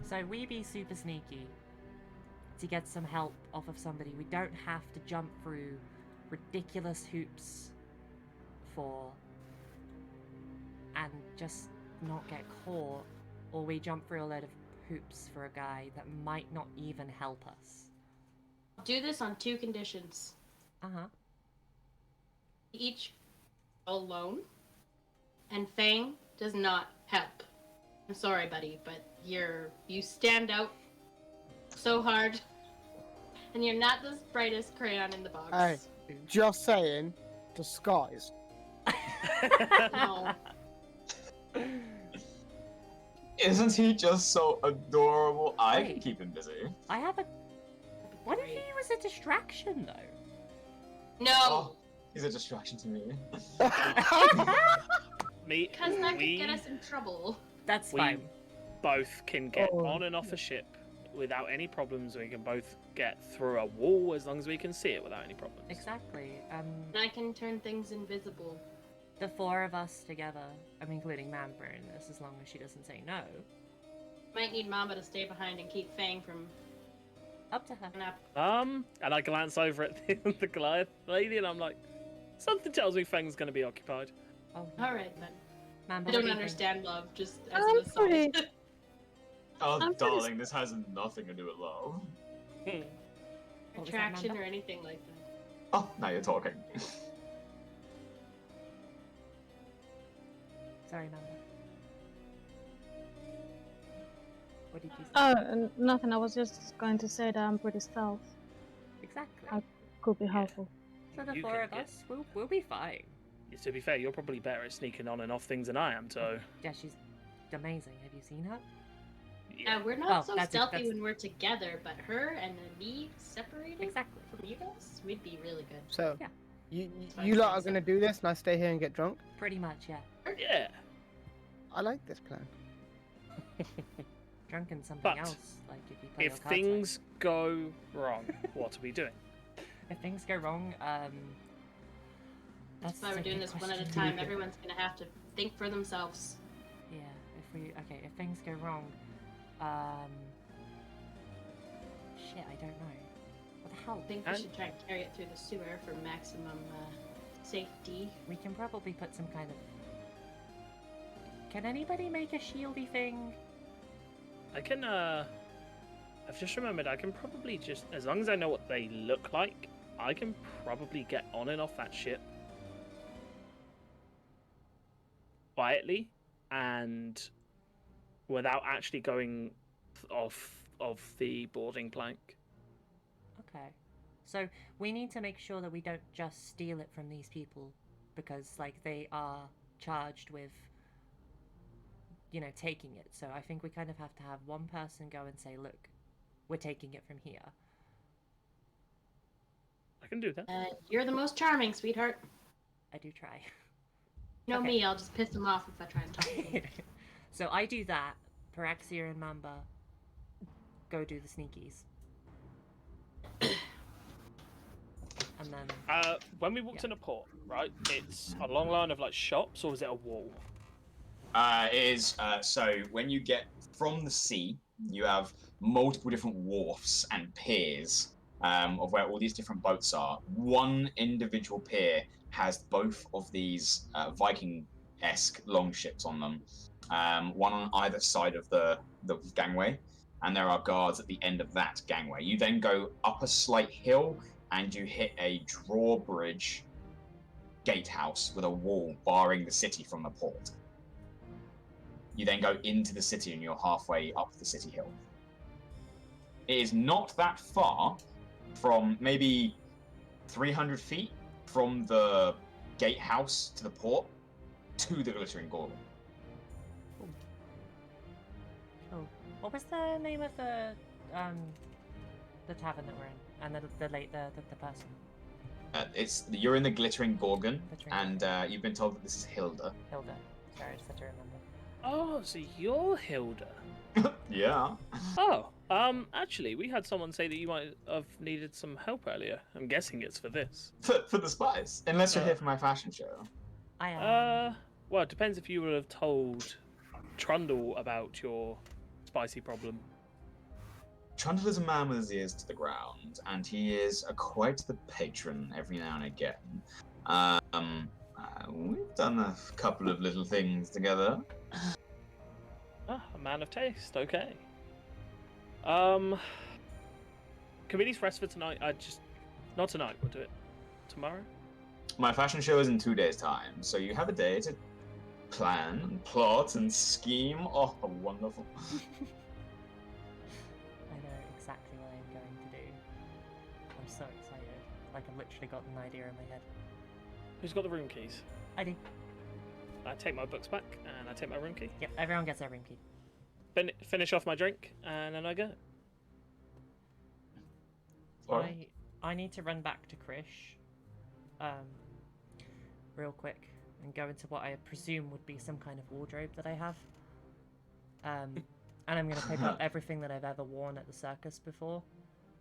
So we be super sneaky to get some help off of somebody. We don't have to jump through ridiculous hoops and just not get caught, or we jump through a load of hoops for a guy that might not even help us. Do this on 2 conditions. Uh-huh. Each alone, and Feng does not help. I'm sorry, buddy, but you stand out so hard, and you're not the brightest crayon in the box. Hey, just saying, disguise. No. Isn't he just so adorable? I can Wait. keep him busy. I have a... What if he was a distraction, though? No, Oh, he's a distraction to me. Me, because that could we get us in trouble. That's We- fine. both can get Oh. on and off a ship without any problems. We can both get through a wall as long as we can see it without any problems. Exactly. And I can turn things invisible. The 4 of us together, I'm including Mamba in this, as long as she doesn't say no. Might need Mamba to stay behind and keep Fang from Up to her. going up. And I glance over at the Goliath lady, and I'm like, something tells me Feng's going to be occupied. Oh, Alright then. Mamba, I what don't do you understand love, just as I'm an aside. pretty- Oh, I'm pretty- darling, this has nothing to do with love. What was that, Attraction Mamba? or anything like that. Oh, now you're talking. Sorry, Mamba. What did you say? Nothing. I was just going to say that I'm pretty stealth. Exactly. Could be helpful. So the You 4 can of get- us, we'll be fine. To be fair, you're probably better at sneaking on and off things than I am, so... Yeah, she's amazing. Have you seen her? Yeah, we're not Oh, so that's- stealthy that's- when we're together, but her and then me separated Exactly. from you guys, we'd be really good. So, Yeah. you lot are gonna do this, and I stay here and get drunk. Pretty much, yeah. Yeah. I like this plan. Drunk and something But else, like if you play If your cards right. things go wrong, what are we doing? If things go wrong, That's why a we're doing good this one at a question. time. Everyone's gonna have to think for themselves. Yeah, if things go wrong, shit, I don't know. What the hell? I think we And- should try and carry it through the sewer for maximum safety. We can probably put some kind of... Can anybody make a shieldy thing? I can, I've just remembered I can probably just, as long as I know what they look like, I can probably get on and off that ship quietly and without actually going off of the boarding plank. Okay. So we need to make sure that we don't just steal it from these people, because like they are charged with, you know, taking it. So I think we kind of have to have one person go and say, look, we're taking it from here. I can do that. You're the most charming, sweetheart. I do try. You know Okay. me, I'll just piss them off if I try and talk to them. So I do that. Paraxia and Mamba go do the sneakies. And then When we walked in a port, right, it's a long line of like shops, or is it a wall? It is, so when you get from the sea, you have multiple different wharfs and piers of where all these different boats are. One individual pier has both of these Viking-esque longships on them, one on either side of the gangway, and there are guards at the end of that gangway. You then go up a slight hill, and you hit a drawbridge gatehouse with a wall barring the city from the port. You then go into the city, and you're halfway up the city hill. It is not that far from maybe 300 feet from the gatehouse to the port to the Glittering Gorgon. oh, what was the name of the tavern that we're in, and the person? You're in the Glittering Gorgon, Glittering and you've been told that this is Hilda. Hilda. Sorry, I just had to remember. Oh, so you're Hilda. Yeah. Oh, actually, we had someone say that you might have needed some help earlier. I'm guessing it's for this. For the spice, unless you're here for my fashion show. I am. Well, it depends if you would have told Trundle about your spicy problem. Trundle is a man with his ears to the ground, and he is quite the patron every now and again. We've done a couple of little things together. Ah, a man of taste. Okay. Can we at least rest for tonight? Not tonight. We'll do it tomorrow. My fashion show is in 2 days' time, so you have a day to plan and plot and scheme. Oh, wonderful. I know exactly what I'm going to do. I'm so excited. Like I've literally got an idea in my head. Who's got the room keys? I do. I take my books back, and I take my room key. Yep, everyone gets their room key. Finish off my drink, and then I go. Alright. I need to run back to Krish, real quick, and go into what I presume would be some kind of wardrobe that I have. And I'm going to pick up everything that I've ever worn at the circus before,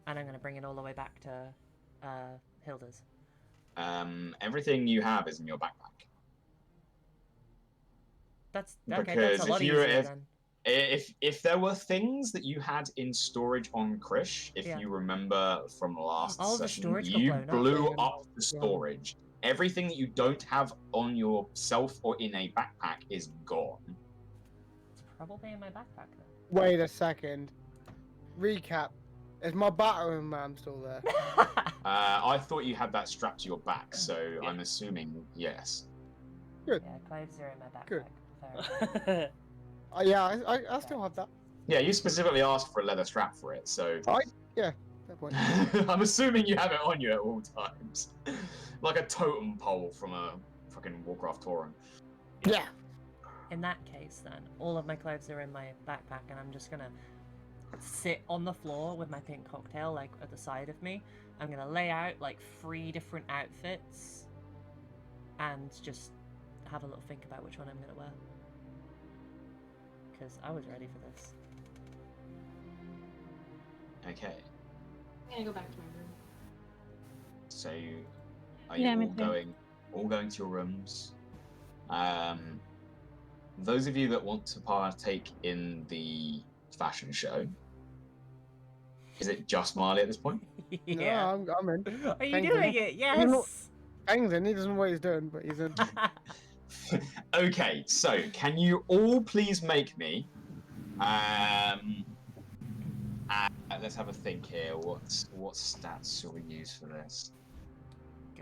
and I'm going to bring it all the way back to Hilda's. Everything you have is in your backpack. That's okay. Because That's a lot if you were- easier if- then. If there were things that you had in storage on Krish, if Yeah. you remember from last All the session, storage got you blown up. blew Yeah. up the storage. Everything that you don't have on yourself or in a backpack is gone. It's probably in my backpack then. Wait a second. Recap. Is my battering ram still there? I thought you had that strapped to your back, so I'm assuming yes. Yeah, clothes are in my backpack. Good. Fair. Yeah, I still have that. Yeah, you specifically asked for a leather strap for it, so Fair point. I'm assuming you have it on you at all times, like a totem pole from a fucking Warcraft torrent. Yeah. In that case, then, all of my clothes are in my backpack, and I'm just gonna sit on the floor with my pink cocktail, like, at the side of me. I'm gonna lay out, like, 3 different outfits, and just have a little think about which one I'm gonna wear. Because I was ready for this. Okay, I'm gonna go back to my room. so are you Yeah, me all too. going to your rooms? Those of you that want to partake in the fashion show, is it just Marley at this point? Yeah. No, I'm in. Are you Thank doing you. it? I'm not- Yes! Feng's in. He doesn't know what he's doing, but he's in. Okay, so can you all please make me? Let's have a think here. What stats shall we use for this?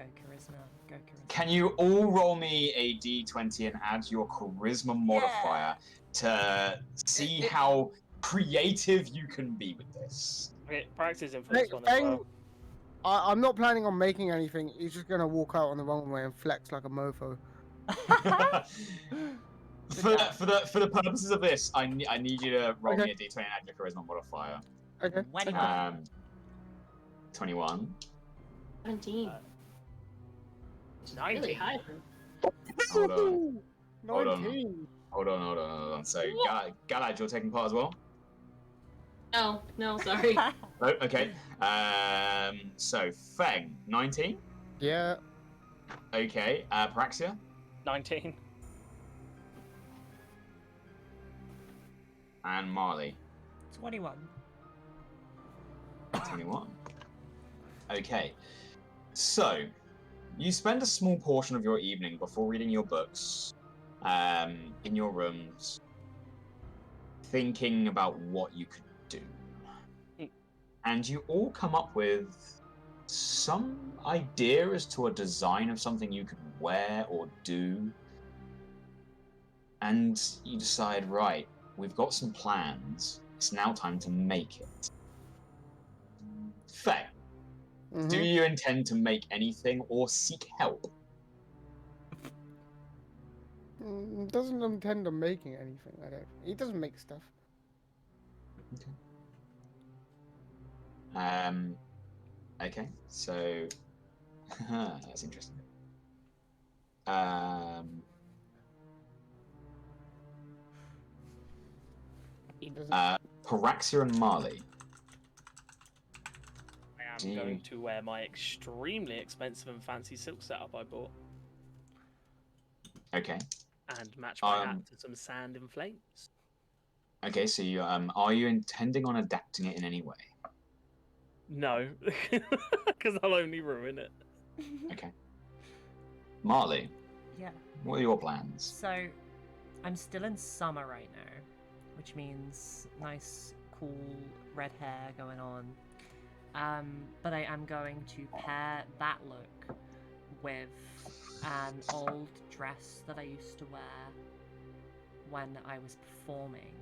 Go charisma. Go charisma. Can you all roll me a d20 and add your charisma modifier to see how creative you can be with this? Okay, Paraxia's in for this one as Feng, well. I'm not planning on making anything. He's just gonna walk out on the runway and flex like a mofo. For the purposes of this, I need you to roll me a d20 and add your charisma modifier. Okay. 21. 17. It's 19. really high. Hold on. 19. Hold on. So, Galad, you're taking part as well? No, sorry. Oh, okay. So, Feng, 19? Yeah. Okay. Paraxia? 19. And Marle? 21. 21. Okay. So, you spend a small portion of your evening before reading your books, in your rooms, thinking about what you could do. And you all come up with some idea as to a design of something you could wear or do. And you decide, right, we've got some plans. It's now time to make it. Feng, do you intend to make anything or seek help? Doesn't intend on making anything. He doesn't make stuff. Okay. Okay, so that's interesting. Paraxia and Marle. I am going to wear my extremely expensive and fancy silk setup I bought. Okay. And match my hat to some sand and flames. Okay, so you are you intending on adapting it in any way? No, because I'll only ruin it. Okay. Marle, Yeah. what are your plans? So, I'm still in summer right now, which means nice, cool red hair going on. But I am going to pair that look with an old dress that I used to wear when I was performing.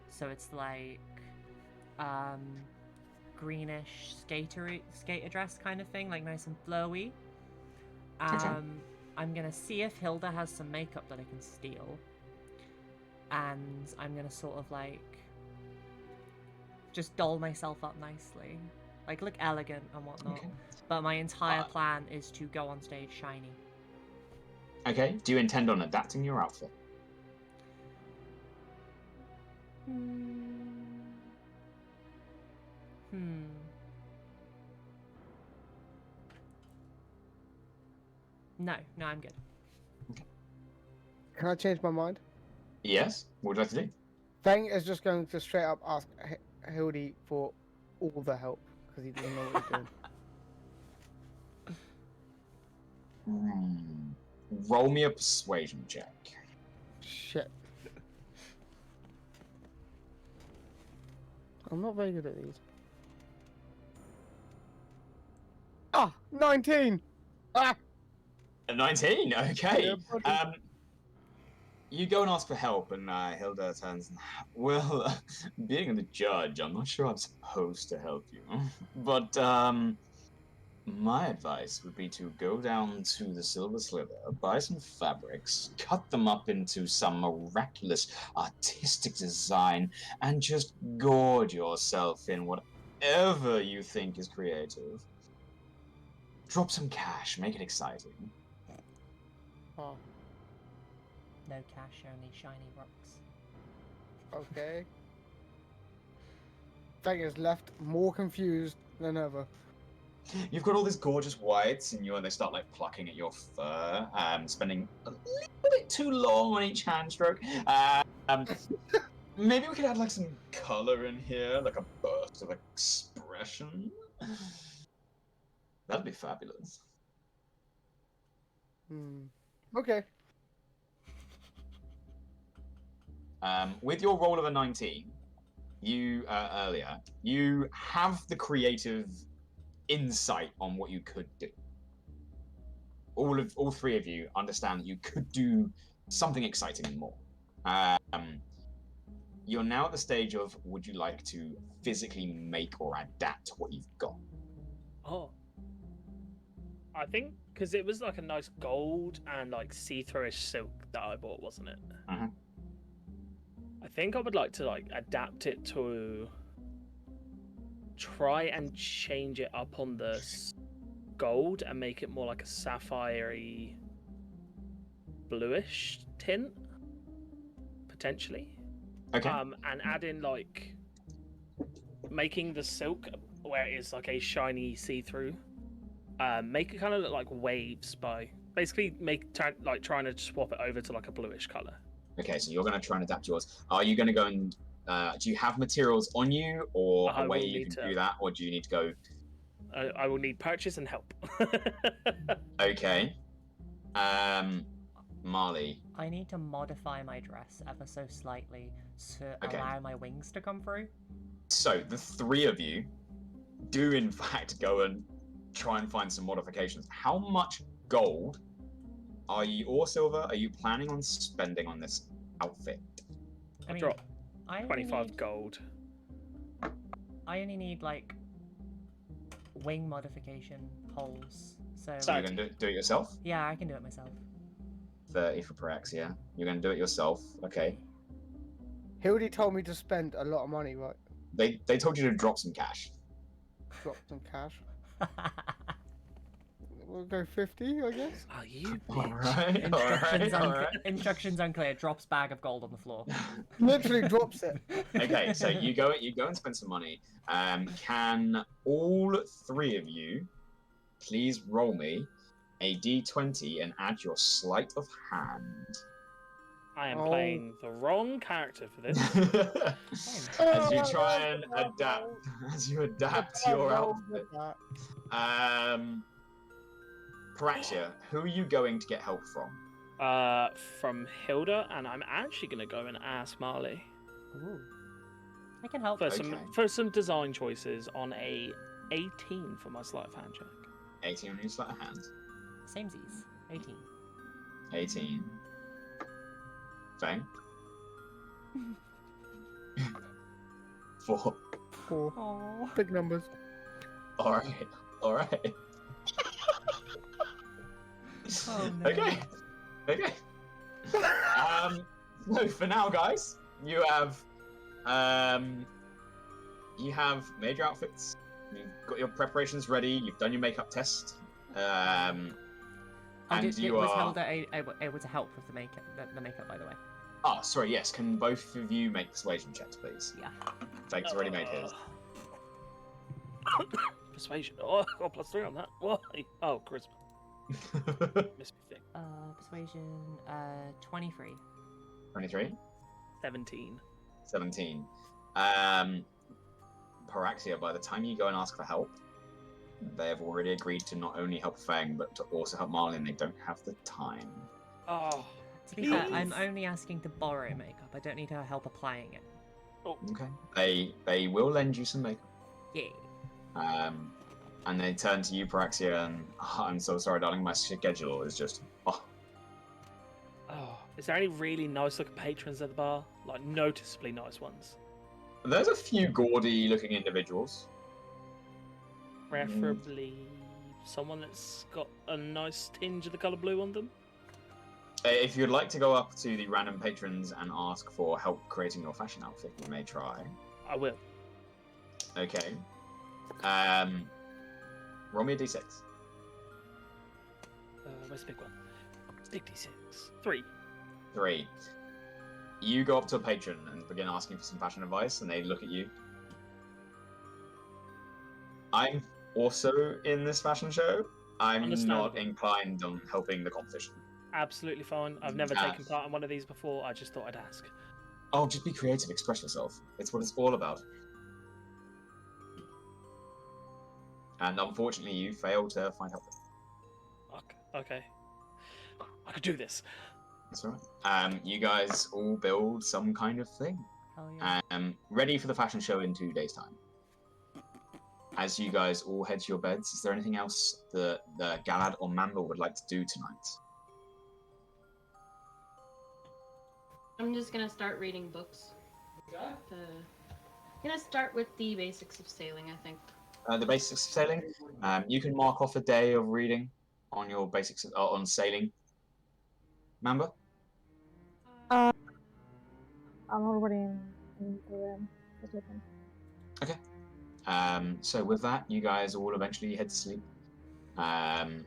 So it's like greenish skater dress kind of thing, like nice and flowy. I'm gonna see if Hilda has some makeup that I can steal, and I'm gonna sort of like just doll myself up nicely, like look elegant and whatnot. Okay. But my entire plan is to go on stage shiny. Okay, do you intend on adapting your outfit? No, I'm good. Can I change my mind? Yes. What would you like to do? Feng is just going to straight up ask Hildy for all the help because he doesn't know what he's doing. Roll me a persuasion check. Shit. I'm not very good at these. 19! Ah! A 19, okay. Yeah, you go and ask for help, and Hilda turns. Well, being the judge, I'm not sure I'm supposed to help you, but my advice would be to go down to the Silver Slither, buy some fabrics, cut them up into some miraculous artistic design, and just gorge yourself in whatever you think is creative. Drop some cash, make it exciting. Oh, No cash, only shiny rocks. okay. Feng is left more confused than ever. You've got all these gorgeous whites, and they start like plucking at your fur, spending a little bit too long on each hand stroke. Maybe we could add like some color in here, like a burst of expression. That'd be fabulous. Okay. With your roll of a 19, you earlier, you have the creative insight on what you could do. all three of you understand that you could do something exciting more. You're now at the stage of, would you like to physically make or adapt what you've got? Oh. I think because it was like a nice gold and like see-throughish silk that I bought, wasn't it? Mhm. I think I would like to like adapt it to try and change it up on the gold and make it more like a sapphire-y bluish tint, potentially. Okay. And add in like making the silk where it is like a shiny see-through. Make it kind of look like waves by basically trying to swap it over to like a bluish color. Okay, so you're going to try and adapt yours. Are you going to go and do you have materials on you, or a way you can do that, or do you need to go? I will need purchase and help. Okay. Marley. I need to modify my dress ever so slightly to allow my wings to come through. So the three of you do in fact go and try and find some modifications. How much gold are you, or silver, are you planning on spending on this outfit? I drop 25 gold. I only need like wing modification holes. So you're going to do it yourself? Yeah, I can do it myself. 30 for Paraxia. You're going to do it yourself. Okay. Hildy told me to spend a lot of money, right? They told you to drop some cash. Drop some cash. We'll go 50, I guess. Are you Alright. Instructions unclear. Drops bag of gold on the floor. Literally drops it. Okay, so you go and spend some money. Can all three of you please roll me a d20 and add your sleight of hand? I am playing the wrong character for this. As you try and adapt your outfit. Paraxia, who are you going to get help from? From Hilda, and I'm actually going to go and ask Marle. Ooh. I can help. For some design choices on a 18 for my sleight of hand check. 18 on your sleight of hand. Samesies. 18. 18. Feng? 4. 4. Aww. Big numbers. Alright. Oh, no. Okay. So for now, guys, you have made your outfits. You've got your preparations ready. You've done your makeup test. Was Hilda able to help with the makeup, by the way? Oh, sorry. Yes. Can both of you make persuasion checks, please? Yeah. Feng's already made his. Persuasion. Oh, I got +3 on that. Why? Oh, charisma. Miss me thick. Persuasion. 23. 23. 17. 17. Paraxia, by the time you go and ask for help, they have already agreed to not only help Feng, but to also help Marle, and they don't have the time. Oh. To be fair, I'm only asking to borrow makeup. I don't need her help applying it. Oh. Okay. They will lend you some makeup. Yeah. And they turn to you, Paraxia, and I'm so sorry, darling. My schedule is just. Oh. Is there any really nice looking patrons at the bar? Like noticeably nice ones? There's a few gaudy-looking individuals. Preferably someone that's got a nice tinge of the colour blue on them. If you'd like to go up to the random patrons and ask for help creating your fashion outfit, you may try. I will. Okay. Roll me a d6. Where's the big one? Big d6. 3. 3. You go up to a patron and begin asking for some fashion advice, and they look at you. I'm also in this fashion show. I'm not inclined on helping the competition. Absolutely fine. I've never taken part in one of these before. I just thought I'd ask. Oh, just be creative. Express yourself. It's what it's all about. And unfortunately, you failed to find help. Okay. I could do this. That's right. You guys all build some kind of thing. Hell yeah. Ready for the fashion show in 2 days' time. as you guys all head to your beds, is there anything else that the Galad or Mamba would like to do tonight? I'm just gonna start reading books. Gonna start with the basics of sailing, I think. The basics of sailing. You can mark off a day of reading on your basics on sailing. Mamba? I'm already in the room. Sleeping. Okay. So with that, you guys all eventually head to sleep. And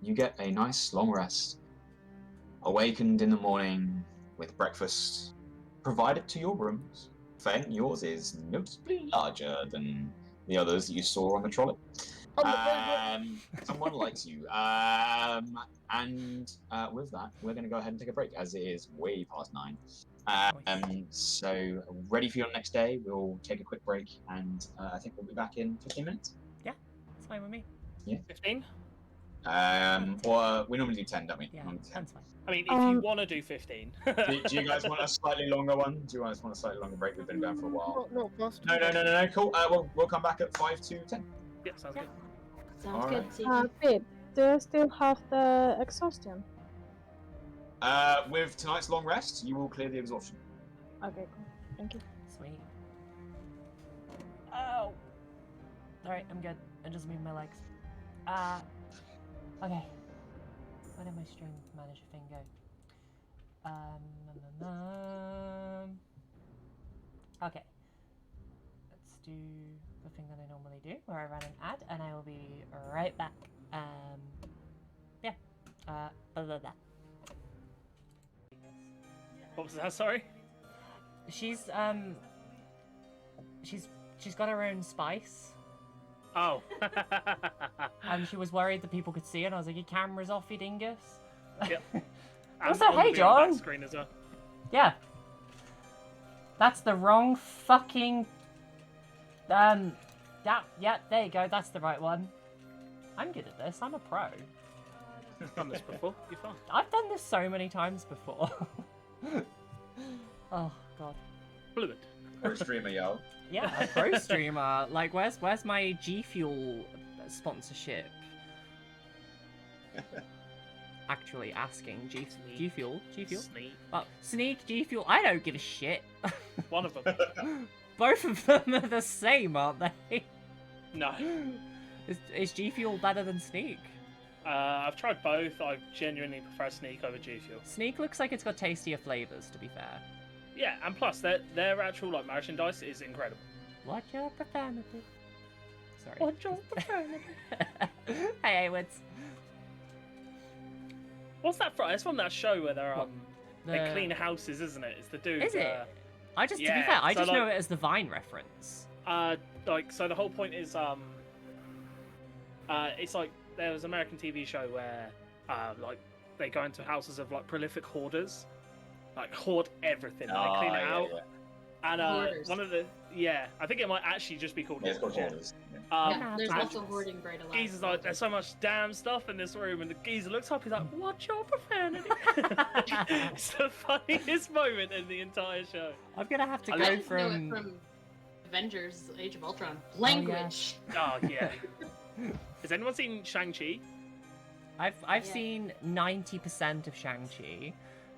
you get a nice long rest. Awakened in the morning with breakfast provided to your rooms. Feng, yours is noticeably larger than the others that you saw on the trolley. Someone likes you. And with that, we're going to go ahead and take a break, as it is way past 9. So, ready for your next day. We'll take a quick break, and I think we'll be back in 15 minutes. Yeah, it's fine with me. Yeah. 15? Or we normally do 10, don't we? Yeah, Normally 10. 10's fine. I mean, if you want to do 15. Do you guys want a slightly longer one? Do you guys want a slightly longer break? We've been going for a while. No, fast. No. Cool. We'll come back at 5 to 10. Yeah, sounds good. Sounds All good. right. See you. Babe, do you still have the exhaustion? With tonight's long rest, you will clear the exhaustion. Okay, cool. Thank you. Sweet. Oh. Alright, I'm good. I just moved my legs. Okay. Where did my stream manager thing go? Okay. Let's do the thing that I normally do, where I run an ad, and I will be right back. Yeah. Blah, blah, blah. What was that, sorry? She's got her own spice. Oh. And she was worried that people could see it, and I was like, your camera's off, you dingus. Yep. What's that? Hey, John! Screen as well. Yeah. That's the wrong fucking... Yeah, there you go, that's the right one. I'm good at this, I'm a pro. I've done this before, you're fine. I've done this so many times before. Oh, God. Fluid. Pro streamer, yo. Yeah, a pro streamer. Like, where's my G Fuel sponsorship? Actually asking G Fuel. Sneak. Well, Sneak, G Fuel. I don't give a shit. One of them. Both of them are the same, aren't they? No. Is G Fuel better than Sneak? I've tried both. I genuinely prefer Sneak over G Fuel. Sneak looks like it's got tastier flavors, to be fair. Yeah, and plus their actual like merchandise is incredible. Watch your profanity. Sorry. Watch your profanity. Hey, Aywoods. What's that from? It's from that show where they're What? they clean houses, isn't it? It's the dude. Is it? To be yeah, fair, I so, just like- know it as the Vine reference. So the whole point is it's like there was an American TV show where like they go into houses of like prolific hoarders, like hoard everything, and they clean it out. Yeah. And Hoarders. one of the I think it might actually just be called Yeah, it's called hoarders. Hoarders. Yeah, there's and also hoarding bread allowed. Geezer's like, there's so much damn stuff in this room, and the geezer looks up, he's like, "What's your profanity?" It's the funniest moment in the entire show. I'm gonna have to I go just know it from... from Avengers: Age of Ultron. Language. Oh yeah. Has anyone seen Shang-Chi? I've Yeah. seen 90% of Shang-Chi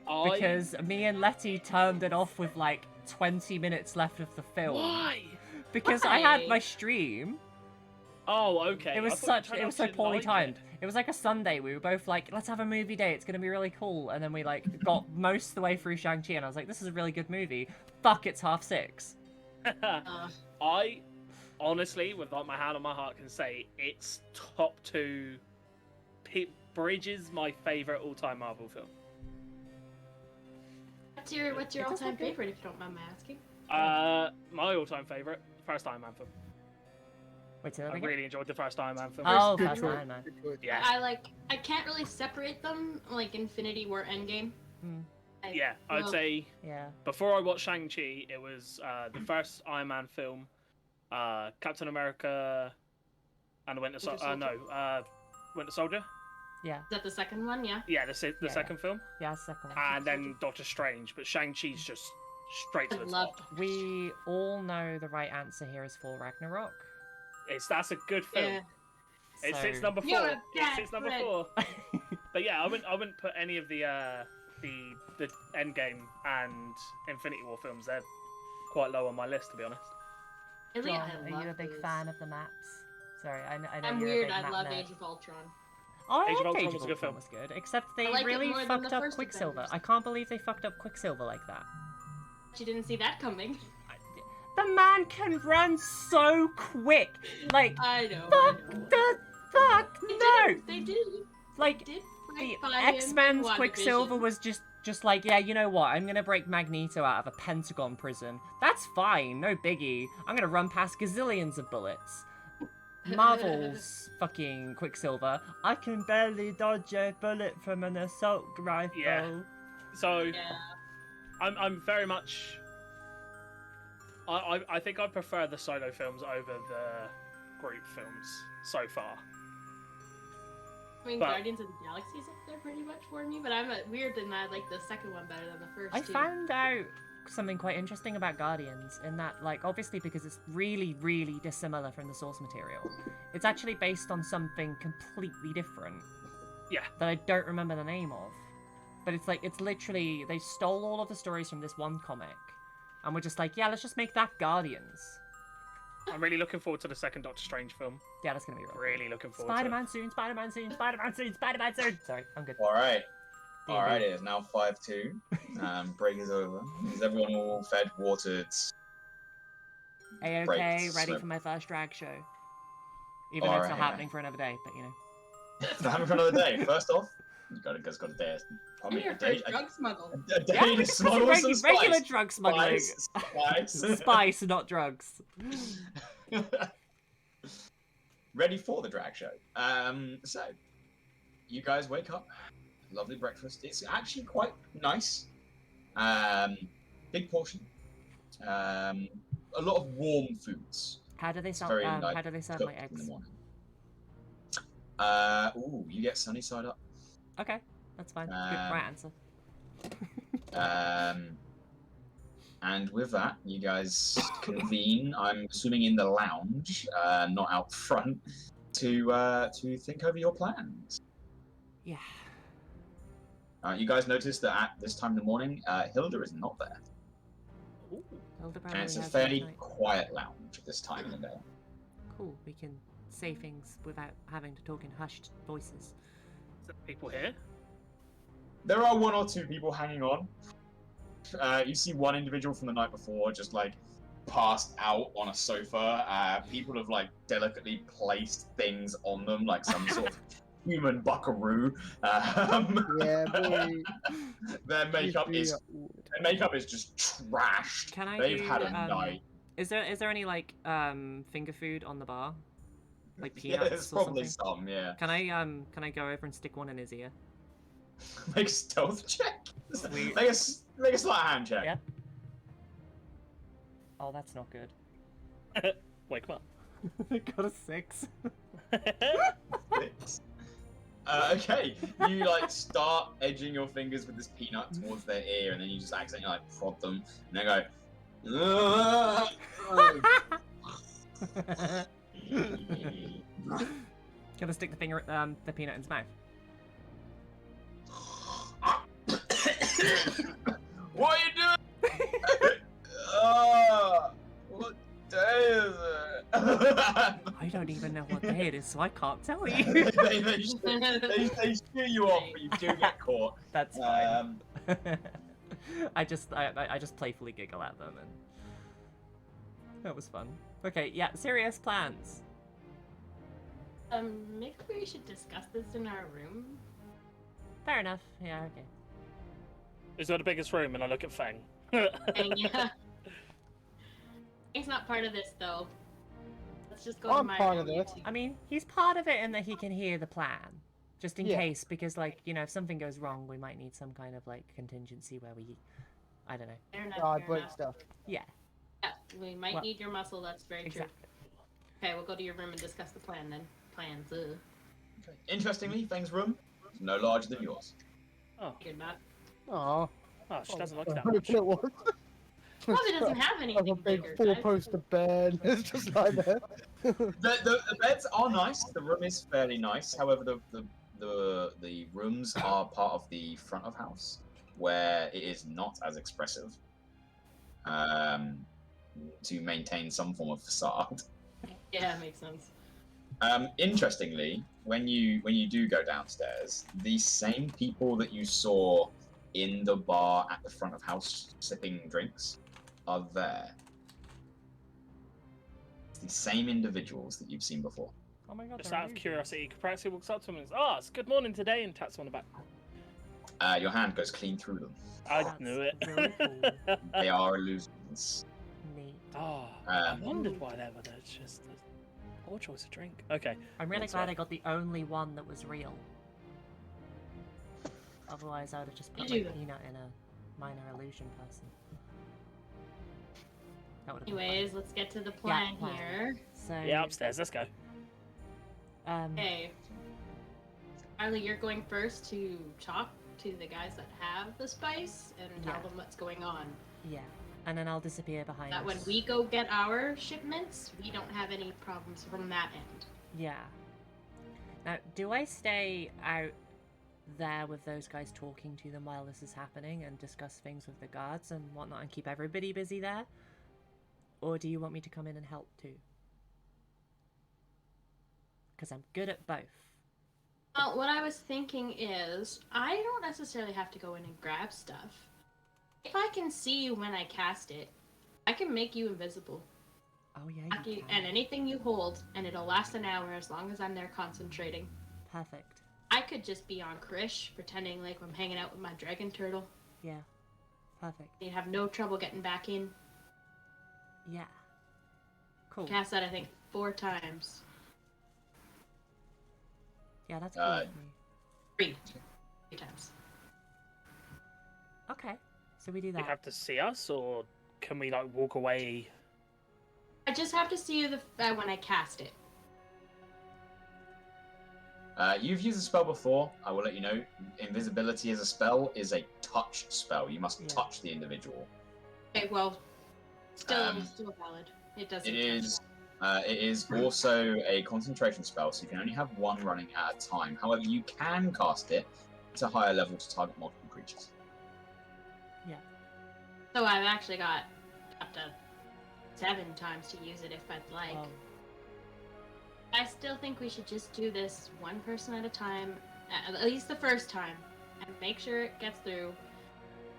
I- because me and Letty turned it off with like 20 minutes left of the film. Why? Because I had Why? my stream. Oh, okay. It was I thought you so actually poorly liked timed. it. It was like a Sunday. We were both like, let's have a movie day. It's gonna be really cool. And then we like got most of the way through Shang-Chi, and I was like, this is a really good movie. Fuck, it's 6:30. I honestly, with like my hand on my heart, can say it's top 2. Bridge is my favorite all-time Marvel film. What's your It does all-time look good. favorite, if you don't mind my asking? My all-time favorite, first Iron Man film. Wait, say that I again? really enjoyed the first Iron Man film. Oh, Good that's choice, Iron Man. good choice. Yeah. I can't really separate them like Infinity War, Endgame. Hmm. Yeah, I'd well, say Yeah. before I watched Shang-Chi, it was the first Iron Man film, Captain America, and Winter Soldier. Yeah. Ah. Is that the second one? Yeah. Yeah, the Yeah. second film, Yeah, second one. and then Doctor Strange. But Shang-Chi's just straight to the Love top. We all know the right answer here is for Ragnarok. That's a good film. Yeah. It So- sits number 4. You're a It bad sits number friend. 4. But yeah, I wouldn't put any of the Endgame and Infinity War films. They're quite low on my list, to be honest. Really, John, I are love you a big those. fan of the maps? Sorry, I know I'm you're weird. a big I map love nerd. Age of Ultron. Oh, Age of I like Ultron Age was of a good film. was good, except they I liked it really more than fucked the up first Quicksilver. Avengers. I can't believe they fucked up Quicksilver like that. She didn't see that coming. The man can run so quick. Like, I know. fuck I know. the fuck no. They did. Like, Did the fight by him in X-Men's Quicksilver WandaVision. was just like, yeah, you know what? I'm gonna break Magneto out of a Pentagon prison. That's fine, no biggie. I'm gonna run past gazillions of bullets. Marvel's fucking Quicksilver. I can barely dodge a bullet from an assault rifle. Yeah. So Yeah. I'm very much. I think I prefer the solo films over the group films so far. I mean, But- Guardians of the Galaxy's up there pretty much for me, but I'm weird in that I like the second one better than the first. I two. found out something quite interesting about Guardians in that, like, obviously because it's really, really dissimilar from the source material, it's actually based on something completely different. Yeah. That I don't remember the name of. But it's like, it's literally, they stole all of the stories from this one comic, and we're just like, yeah, let's just make that Guardians. I'm really looking forward to the second Doctor Strange film. Yeah, that's gonna be real cool. Really looking forward Spider-Man soon, Spider-Man soon, Spider-Man soon, Spider-Man soon! Sorry, I'm good. Alright. D&D. Alright, it is now 5-2. Break is over. Is everyone all fed, watered? A-okay, Breaks, ready so- for my first drag show. Even though it's not Alright. happening for another day, but you know. For having for another day. First off, you guys got a day. I I'm mean, here a for day, drug smuggle. a day Yeah, we to can smuggle put some regular spice. drug smuggling. Spice. Spice, not drugs. Ready for the drag show. So, you guys wake up. Lovely breakfast. It's actually quite nice. Big portion. A lot of warm foods. How do they serve? very, like, How do they serve my cooked in the eggs? morning. Ooh, you get sunny side up. Okay, that's fine. Good, right answer. And with that, you guys convene. I'm assuming in the lounge, not out front, to think over your plans. Yeah. You guys notice that at this time in the morning, Hilda is not there, Ooh. Hilda and probably it's a has fairly midnight. quiet lounge at this time in the day. Cool. We can say things without having to talk in hushed voices. Is there people here? There are one or two people hanging on. You see one individual from the night before just like passed out on a sofa. People have like delicately placed things on them, like some sort of human buckaroo. Yeah, boy. Their makeup Just is do their makeup is just trashed. Can I They've do, had a night. Is there any like finger food on the bar? Like Yeah, peanuts there's or probably something? some. Yeah. Can I go over and stick one in his ear? Make a stealth check. Sweet. Make a sleight of hand check. Yeah. Oh, that's not good. Wake him up. I got a 6. Okay, you like start edging your fingers with this peanut towards their ear, and then you just accidentally like prod them, and they go. Gonna stick the finger, the peanut in his mouth. What are you doing? What day is it? I don't even know what day it is, so I can't tell you. they shoot you off, but you do get caught. That's fine. I just playfully giggle at them, and that was fun. Okay, yeah, serious plans. Maybe we should discuss this in our room. Fair enough. Yeah, okay. Who's got the biggest room? And I look at Feng. And yeah. He's not part of this though. Let's just go to I'm my part room. of you this. two. I mean, he's part of it in that he can hear the plan, just in Yeah. case, because like, you know, if something goes wrong, we might need some kind of like contingency where we, I don't know. Fair enough, God, fair break enough. stuff. Yeah, Yeah, we might Well, need your muscle, that's very exactly. true. Okay, we'll go to your room and discuss the plan then. Plans, Interestingly, Feng's room is no larger than yours. Oh, Good, Matt. Aw. oh, she doesn't look I that wonder much. what it was. Probably doesn't have Have a anything big bigger. four-poster bed. It's just like that. The beds are nice. The room is fairly nice. However, the rooms are part of the front of house, where it is not as expressive. To maintain some form of facade. Yeah, makes sense. Interestingly, when you do go downstairs, the same people that you saw in the bar at the front of house sipping drinks are there. It's the same individuals that you've seen before. Oh my god. Just they're out of illusions. curiosity, Paraxia walks up to him and says, "Oh, it's good morning today," and taps him on the back. Your hand goes clean through them. I That's knew it. really cool. They are illusions. Neat. Oh, I Um, wondered why they were there. It's just a poor choice of drink. Okay. I'm really That's glad right. I got the only one that was real. Otherwise, I would have just put You do like that. Peanut in a minor illusion person. That would have been fun. Anyways, let's get to the plan plan. here. So Yeah, upstairs. Let's go. Okay. Marle, you're going first to talk to the guys that have the spice and tell Yeah. them what's going on. yeah, and then I'll disappear behind. That when us. we go get our shipments, we don't have any problems from that end. Yeah. Now, do I stay out there with those guys talking to them while this is happening and discuss things with the guards and whatnot and keep everybody busy there? Or do you want me to come in and help too? Because I'm good at both. Well, what I was thinking is, I don't necessarily have to go in and grab stuff. If I can see you when I cast it, I can make you invisible. Oh yeah, After you you- can. and anything you hold, and it'll last an hour as long as I'm there concentrating. Perfect. I could just be on Krish, pretending like I'm hanging out with my dragon turtle. Yeah. Perfect. You'd have no trouble getting back in. Yeah. Cool. Cast that, I think, 4 times. Yeah, that's cool with me. 3 times. Okay. So we do Do you that. have to see us, or can we like walk away? I just have to see you when I cast it. You've used the spell before. I will let you know. Invisibility as a spell is a touch spell. You must Yeah. touch the individual. Okay, well, still valid. It doesn't. It is also a concentration spell, so you can only have one running at a time. However, you can cast it to higher level to target multiple creatures. So I've actually got up to 7 times to use it if I'd like. Well, I still think we should just do this one person at a time, at least the first time, and make sure it gets through.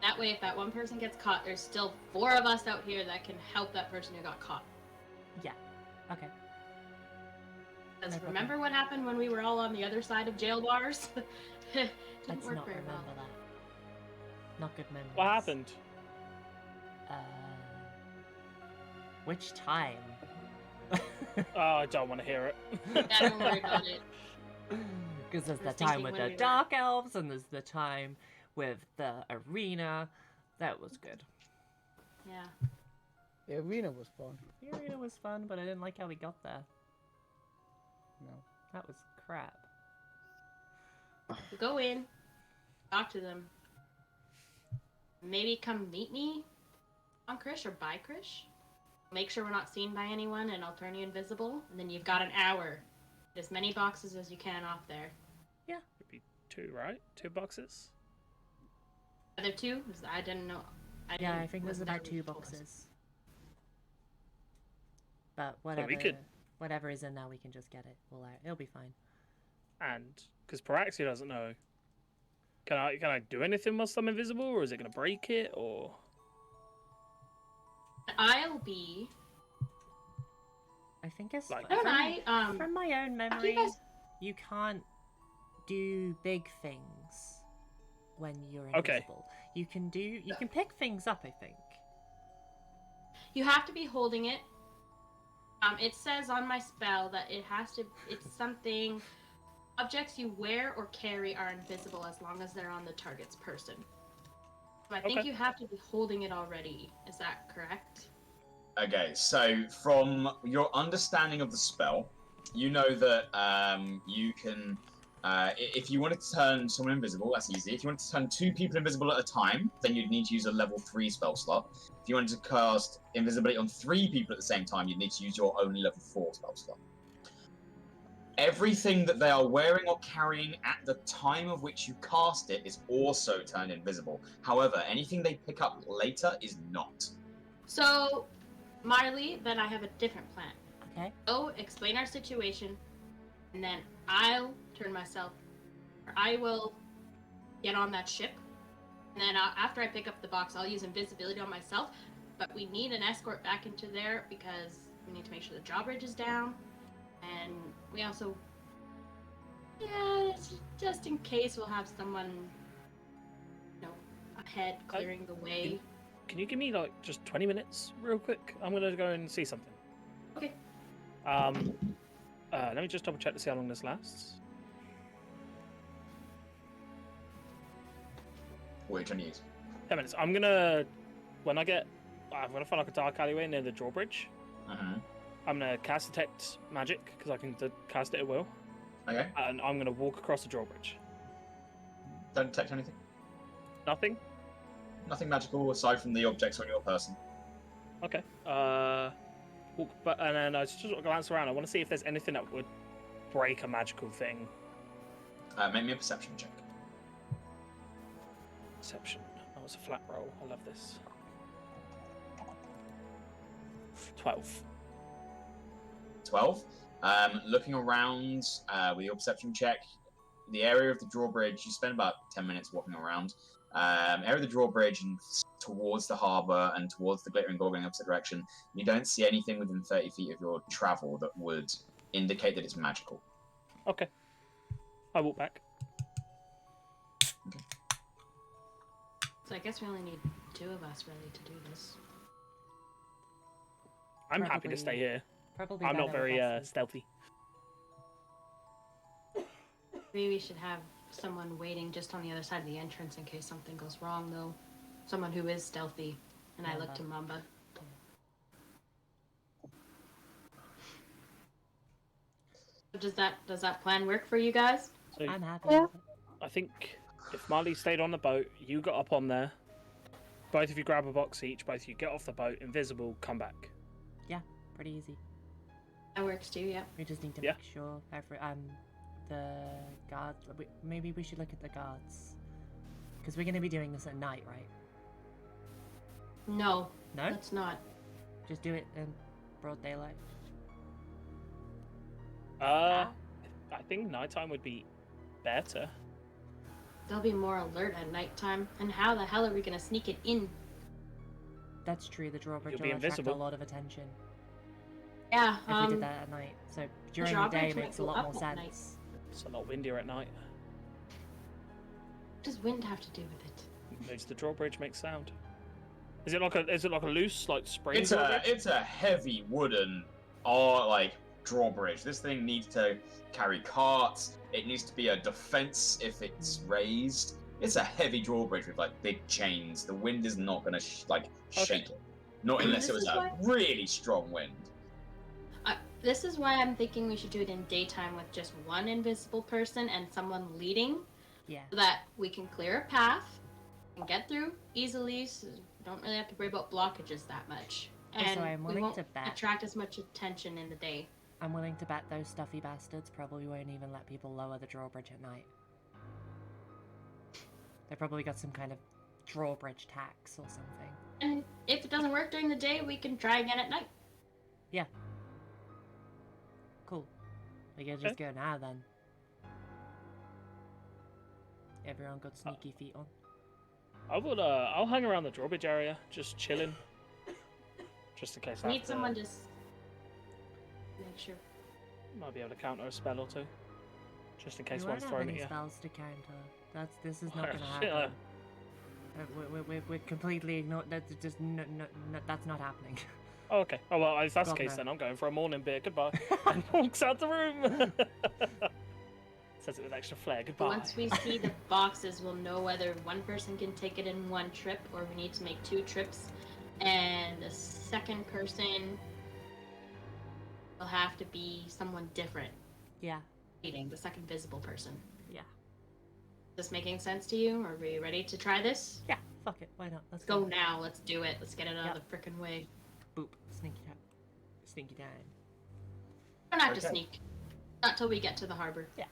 That way, if that one person gets caught, there's still 4 of us out here that can help that person who got caught. yeah. Okay. Because Okay. remember what happened when we were all on the other side of jail bars? Didn't Let's work not very remember well. that. Not good memories. What happened? Which time? Oh, I don't want to hear it. Yeah, don't worry about it. Because there's I the was time thinking with when the we were- dark elves, and there's the time with the arena. That was good. Yeah. The arena was fun. The arena was fun, but I didn't like how we got there. No. That was crap. You go in, talk to them. Maybe come meet me on Krish or by Krish. Make sure we're not seen by anyone, and I'll turn you invisible. And then you've got an hour. Get as many boxes as you can off there. It'd be 2, right? 2 boxes. Are there 2? 'Cause I didn't know. Yeah, I think there's wasn't about that 2 really told us. boxes. But whatever, we could- whatever is in there, we can just get it. It'll be fine. And because Paraxia doesn't know, can I do anything whilst I'm invisible, or is it gonna break it, or? I'll be. I think it's Like- Don't I? from my own have memory. you guys- You can't do big things when you're Okay. invisible. You can pick things up, I think. You have to be holding it. It says on my spell that it's something. Objects you wear or carry are invisible as long as they're on the target's person. So I think Okay. you have to be holding it already. Is that correct? Okay, so from your understanding of the spell, you know that you can If you wanted to turn someone invisible, that's easy. If you wanted to turn 2 people invisible at a time, then you'd need to use a level 3 spell slot. If you wanted to cast invisibility on 3 people at the same time, you'd need to use your only level 4 spell slot. Everything that they are wearing or carrying at the time of which you cast it is also turned invisible. However, anything they pick up later is not. So, Marle, then I have a different plan. Okay. So, explain our situation, and then I'll turn myself, or I will get on that ship, and then after I pick up the box, I'll use invisibility on myself, but we need an escort back into there because we need to make sure the drawbridge is down, and we also, just in case, we'll have someone, ahead clearing the way. Can you give me like just 20 minutes real quick? I'm gonna go and see something. Okay. Let me just double check to see how long this lasts. What are you trying to use? 10 minutes. I'm gonna find like a dark alleyway near the drawbridge. I'm gonna cast detect magic because I can cast it at will. Okay. And I'm gonna walk across the drawbridge. Don't detect anything? Nothing? Nothing magical aside from the objects on your person. Okay. And then I just glance around. I want to see if there's anything that would break a magical thing. Make me a perception check. Perception. Oh, it's a flat roll. I love this. 12. 12. Looking around with your perception check, the area of the drawbridge, you spend about 10 minutes walking around. Area of the drawbridge and towards the harbour and towards the glittering gore going opposite direction, you don't see anything within 30 feet of your travel that would indicate that it's magical. Okay. I walk back. Okay. So I guess we only need 2 of us really to do this. I'm happy to stay here. Probably I'm not better very with us stealthy. Maybe we should have someone waiting just on the other side of the entrance in case something goes wrong, though. Someone who is stealthy. And I look to Mamba. Does that plan work for you guys? So I'm happy Yeah. with it. I think if Marley stayed on the boat, you got up on there. Both of you grab a box each. Both of you get off the boat, invisible, come back. Yeah, pretty easy. That works too, yeah. We just need to Yeah. make sure the guards. Maybe we should look at the guards, because we're gonna be doing this at night, right? No, No, let's not. just do it in broad daylight. I think nighttime would be better. They'll be more alert at nighttime. And how the hell are we gonna sneak it in? That's true. The drawbridge You'll be will attract a invisible. lot of attention Yeah, if we did that at night. So during the day drawbridge might makes a go lot up more at night. sense. It's a lot windier at night. What does wind have to do with it? Makes the drawbridge make sound. Is it like a loose spring It's drawbridge? a heavy wooden drawbridge. This thing needs to carry carts. It needs to be a defense if it's raised. It's a heavy drawbridge with big chains. The wind is not gonna shake it. Not unless it was a really strong wind. This is why I'm thinking we should do it in daytime with just one invisible person and someone leading, Yeah. so that we can clear a path and get through easily, so we don't really have to worry about blockages that much. And I'm we willing won't to bet. attract as much attention in the day. I'm willing to bet those stuffy bastards probably won't even let people lower the drawbridge at night. They probably got some kind of drawbridge tax or something. And if it doesn't work during the day, we can try again at night. Yeah. Cool. We can just go now then. Everyone got sneaky feet on. I'll hang around the drawbridge area, just chilling. Just in case I We have need to- someone just make sure. Might be able to counter a spell or two. Just in case We one's won't have throwing at any you. spells to counter. This is not Oh, gonna shit. happen. We're completely ignored. That's just no, that's not happening. Oh, okay. Oh, well, if that's the God, case, no. then I'm going for a morning beer. Goodbye. And walks out the room. Says it with extra flair. Goodbye. Once we see the boxes, we'll know whether one person can take it in one trip or we need to make 2 trips. And the second person will have to be someone different, Yeah. leading the second visible person. this making sense to you? Are we ready to try this? Yeah, fuck it. Why not? Let's go now. Let's do it. Let's get it out Yep. of the frickin' way. Boop. Sneaky time. Sneaky time. We don't have to Okay. sneak. Not till we get to the harbor. Yeah.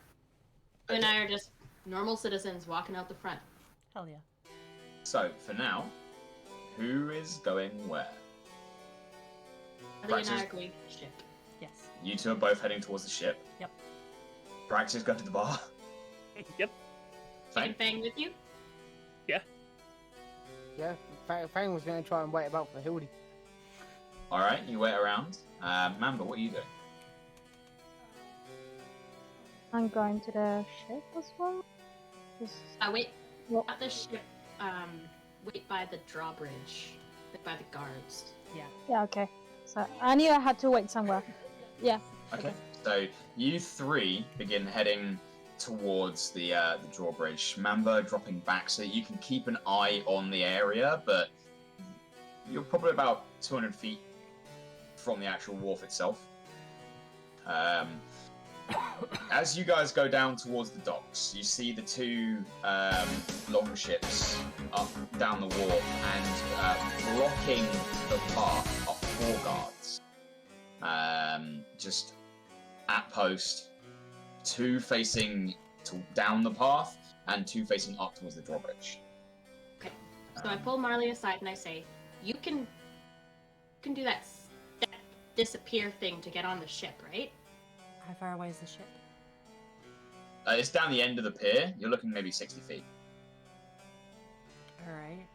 You and I are just normal citizens walking out the front. Hell yeah. So, for now, who is going where? Ellie and I Praxis- are going to the ship. Yes. You two are both heading towards the ship. Yep. Praxis going to the bar. Yep. Taking Feng? Feng with you? Yeah, Fang was going to try and wait about for Hildy. Alright, you wait around. Mamba, what are you doing? I'm going to the ship as well. Just... Wait. Well- At the ship, wait by the drawbridge. Wait by the guards. Yeah, okay. So I knew I had to wait somewhere. Yeah. Okay. So, you three begin heading towards the drawbridge. Mamba dropping back so that you can keep an eye on the area, but you're probably about 200 feet from the actual wharf itself. As you guys go down towards the docks, you see the two longships up down the wharf, and blocking the path are 4 guards. Just at post, 2 facing down the path, and 2 facing up towards the drawbridge. Okay. So I pull Marley aside and I say, you can do that disappear thing to get on the ship, right? How far away is the ship? It's down the end of the pier. You're looking maybe 60 feet. Alright.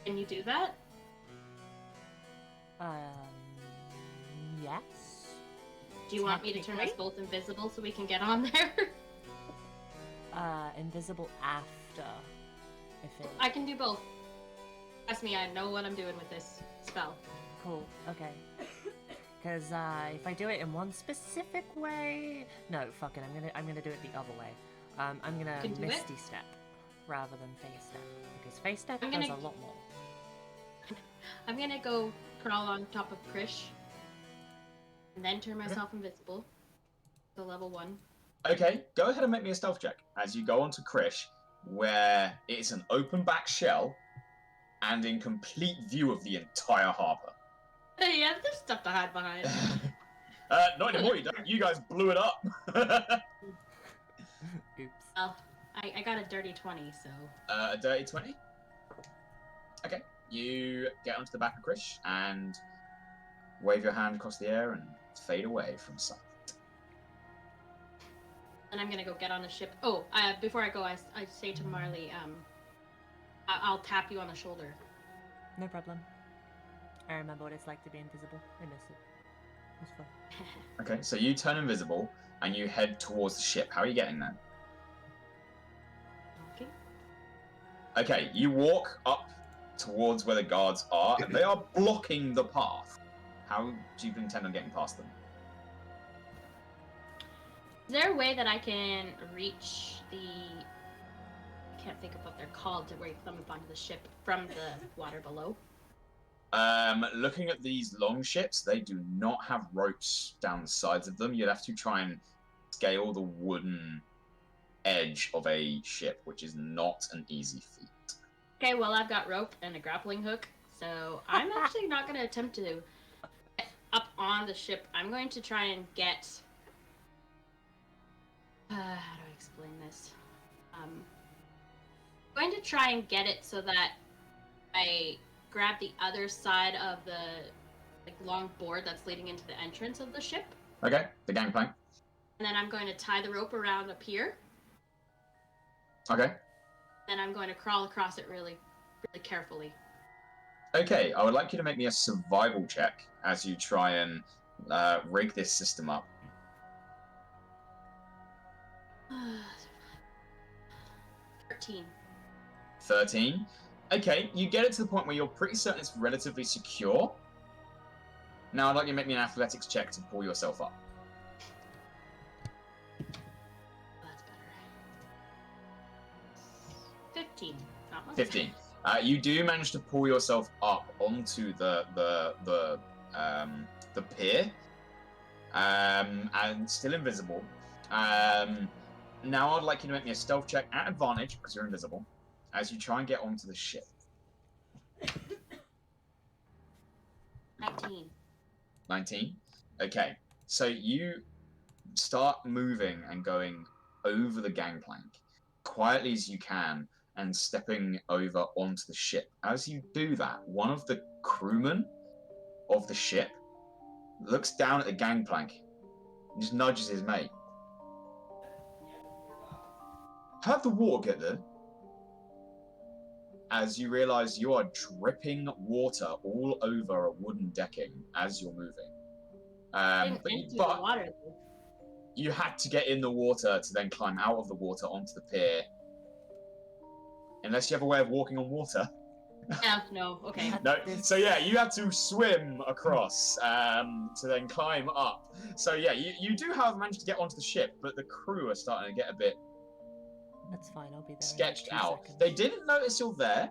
Can you do that? Yes. Do you want me to turn us Technically? both invisible so we can get on there? Invisible after. I think. I can do both. Trust me, I know what I'm doing with this spell. Cool. Okay. Because if I do it in one specific way, no, fuck it. I'm gonna do it the other way. I'm gonna Can do it? Misty Step rather than Face Step because Face Step I'm does gonna- a lot more. I'm gonna go crawl on top of Krish. And then turn myself invisible. So level 1. Okay, go ahead and make me a stealth check as you go onto Krish, where it's an open back shell and in complete view of the entire harbour. Hey, yeah, there's stuff to hide behind. Not anymore, you don't. You guys blew it up. Oops. Well, I got a dirty 20, so... A dirty 20. Okay, you get onto the back of Krish and wave your hand across the air and fade away from sight. And I'm gonna go get on the ship. Oh, before I go, I say to Marley, I'll tap you on the shoulder. No problem. I remember what it's like to be invisible. I miss it. It was fun. Okay, so you turn invisible and you head towards the ship. How are you getting there? Okay. Okay, you walk up towards where the guards are, and they are blocking the path. How do you intend on getting past them? Is there a way that I can reach the... I can't think of what they're called, to where you climb up onto the ship from the water below? Looking at these long ships, they do not have ropes down the sides of them. You'd have to try and scale the wooden edge of a ship, which is not an easy feat. Okay, well, I've got rope and a grappling hook, so I'm actually not going to attempt to get up on the ship. I'm going to try and get... how do I explain this? I'm going to try and get it so that I grab the other side of the long board that's leading into the entrance of the ship, Okay, the gangplank. and then I'm going to tie the rope around up here. Okay. Then I'm going to crawl across it really, really carefully. Okay, I would like you to make me a survival check as you try and rig this system up. 13. 13. Okay, you get it to the point where you're pretty certain it's relatively secure. Now I'd like you to make me an athletics check to pull yourself up. That's better. 15. Not much. 15. You do manage to pull yourself up onto the pier, and still invisible. Now I'd like you to make me a stealth check at advantage, because you're invisible, as you try and get onto the ship. 19. 19? Okay, so you start moving and going over the gangplank, quietly as you can, and stepping over onto the ship. As you do that, one of the crewmen of the ship looks down at the gangplank and just nudges his mate. How'd the water get there? As you realise you are dripping water all over a wooden decking as you're moving. Didn't enter the water. You had to get in the water to then climb out of the water onto the pier. Unless you have a way of walking on water. Yeah, no, okay. No, so yeah, you had to swim across to then climb up. So yeah, you do have managed to get onto the ship, but the crew are starting to get a bit That's fine, I'll be there. sketched in like 2 out. seconds. They didn't notice you're there,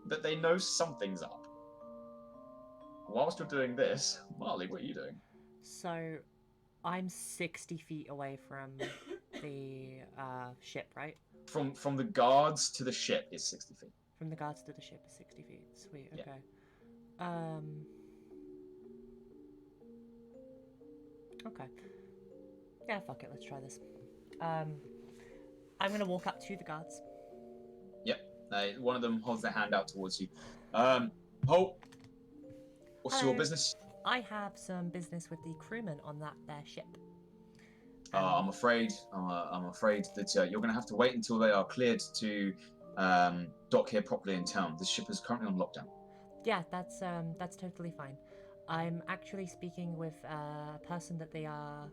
but they know something's up. Whilst you're doing this, Marley, what are you doing? So, I'm 60 feet away from the ship, right? From the guards to the ship is 60 feet. From the guards to the ship is 60 feet. Sweet, Yeah. okay. Okay. Yeah, fuck it, let's try this. I'm gonna walk up to the guards. Yep. One of them holds their hand out towards you. Halt. What's your Hello. business? I have some business with the crewmen on their ship. I'm afraid that you're going to have to wait until they are cleared to dock here properly in town. This ship is currently on lockdown. Yeah, that's totally fine. I'm actually speaking with a person that they are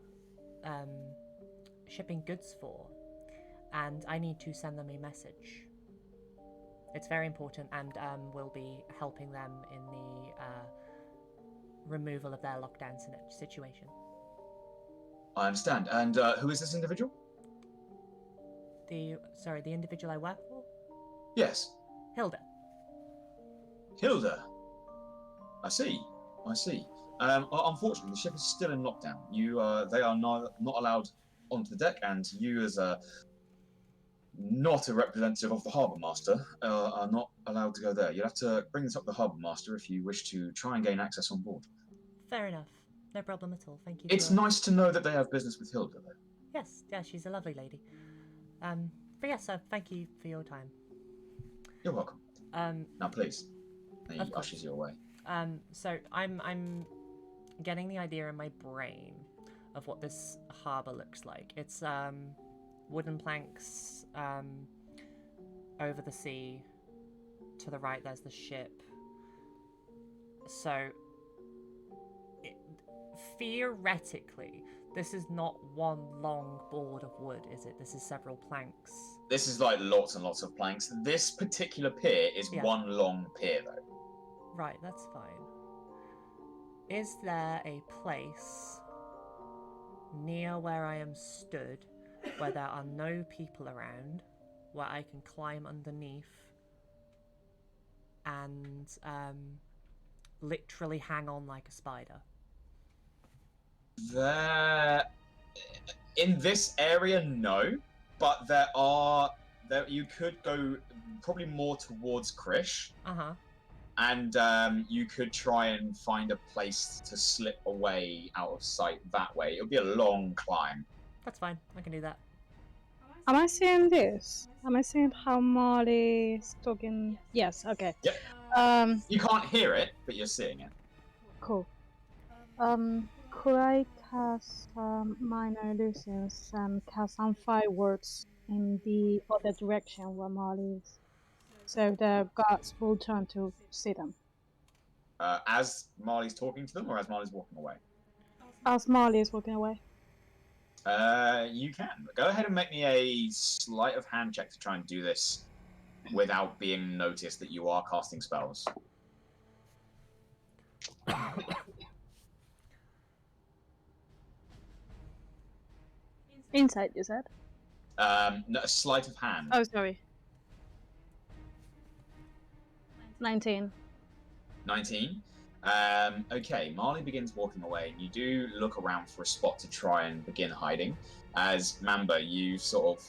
shipping goods for, and I need to send them a message. It's very important, and we'll be helping them in the removal of their lockdown situation. I understand. And who is this individual? The individual I work for? Yes. Hilda. Hilda. I see. Unfortunately, the ship is still in lockdown. They are not allowed onto the deck, and you, as not a representative of the harbour master, are not allowed to go there. You'll have to bring this up to the harbour master if you wish to try and gain access on board. Fair enough. No problem at all. Thank you. It's nice to know that they have business with Hilda, though. Yes, yeah, she's a lovely lady. But yes, thank you for your time. You're welcome. Now, please. And he ushers you away. So I'm getting the idea in my brain of what this harbour looks like. It's wooden planks over the sea. To the right, there's the ship. So, theoretically, this is not one long board of wood, is it? This is several planks. This is like lots and lots of planks. This particular pier is one long pier, though. Right, that's fine. Is there a place near where I am stood, where there are no people around, where I can climb underneath and literally hang on like a spider? In this area, no, but you could go probably more towards Krish. And you could try and find a place to slip away out of sight that way. It would be a long climb. That's fine, I can do that. Am I seeing this? Am I seeing how Marle is talking? Yes, okay. Yep. You can't hear it, but you're seeing it. Cool. Could I cast minor illusions and cast some fireworks in the other direction where Marle is? So the guards will turn to see them. As Marley's talking to them, or as Marley's walking away? As Marle is walking away. You can. Go ahead and make me a sleight of hand check to try and do this without being noticed that you are casting spells. Insight, you said? No, a sleight of hand. Oh, sorry. 19. 19. Okay, Marley begins walking away, and you do look around for a spot to try and begin hiding. As Mamba, you sort of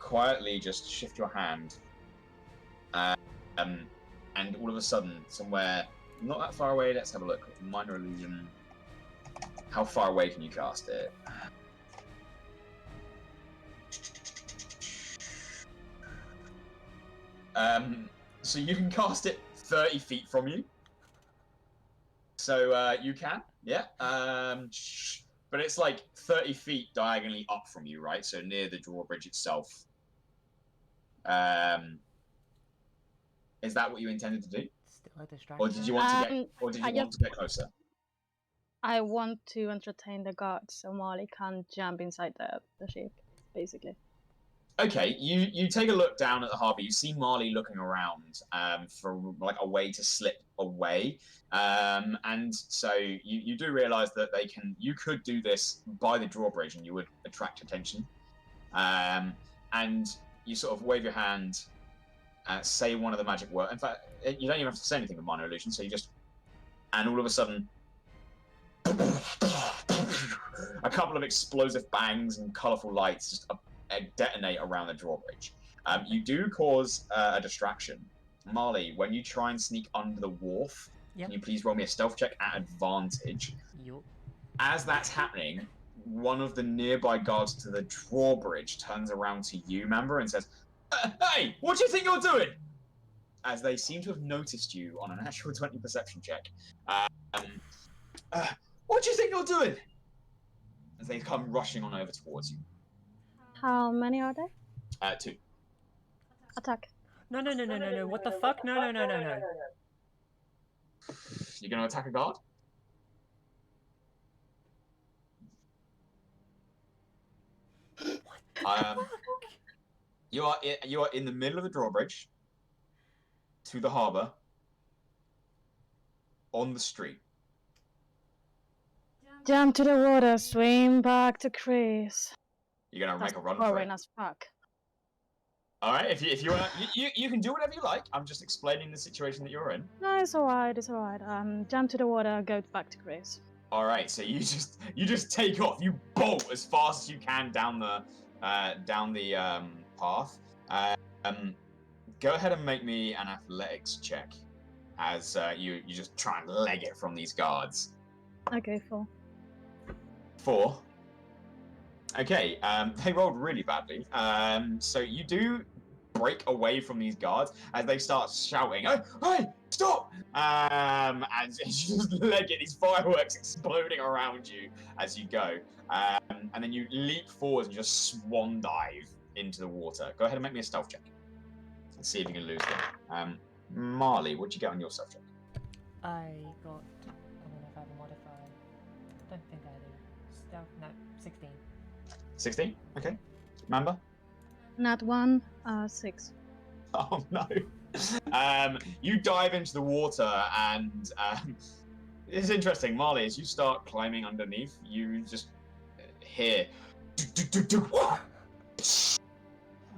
quietly just shift your hand, and all of a sudden, somewhere not that far away. Let's have a look. Minor illusion. How far away can you cast it? So you can cast it 30 feet from you. So you can, yeah. But it's like 30 feet diagonally up from you, right? So near the drawbridge itself. Is that what you intended to do? Still a distraction. Or did you want to get? Or did you want to get closer? I want to entertain the guards so Marley can jump inside the ship, basically. Okay, you take a look down at the harbour. You see Marley looking around for like a way to slip away, and so you do realise that you could do this by the drawbridge and you would attract attention, and you sort of wave your hand, say one of the magic words. In fact, you don't even have to say anything with minor illusion. So and all of a sudden, a couple of explosive bangs and colourful lights just detonate around the drawbridge. You do cause a distraction. Marley, when you try and sneak under the wharf, can you please roll me a stealth check at advantage? Yep. As that's happening, one of the nearby guards to the drawbridge turns around to you, Mamba, and says, "Hey, what do you think you're doing?" As they seem to have noticed you on a natural 20 perception check. What do you think you're doing? As they come rushing on over towards you. How many are there? 2. Attack. No. What the fuck? No. You're going to attack a guard? You are in the middle of the drawbridge to the harbour on the street. Jump to the water, swim back to Chris. You're gonna make a run for boring it. as fuck. All right, if you want, you can do whatever you like. I'm just explaining the situation that you're in. No, it's alright. Jump to the water, go back to Chris. All right, so you just take off. You bolt as fast as you can down the path. Go ahead and make me an athletics check, as you just try and leg it from these guards. Okay, 4. 4. Okay, they rolled really badly. So you do break away from these guards as they start shouting, "Hey, stop!" And you just leg it, these fireworks exploding around you as you go. And then you leap forward and just swan dive into the water. Go ahead and make me a stealth check. Let's see if you can lose them. Marley, what'd you get on your stealth check? I got... I don't know if I have a modifier. Don't think I do. Stealth... No, 16. 16? Okay. Mamba? Not 1, 6. Oh no. You dive into the water and it's interesting, Marley, as you start climbing underneath, you just hear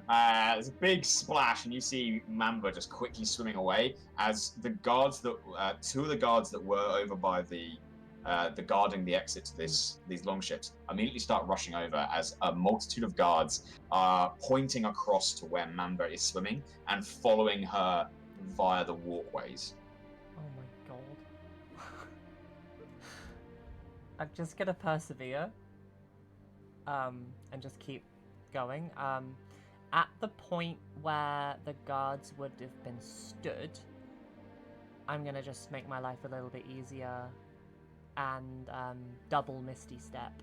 there's a big splash and you see Mamba just quickly swimming away as the guards that 2 of the guards that were over by the guarding the exit to these longships immediately start rushing over as a multitude of guards are pointing across to where Mamba is swimming and following her via the walkways. Oh my god. I'm just gonna persevere. And just keep going. At the point where the guards would have been stood, I'm gonna just make my life a little bit easier and double Misty Step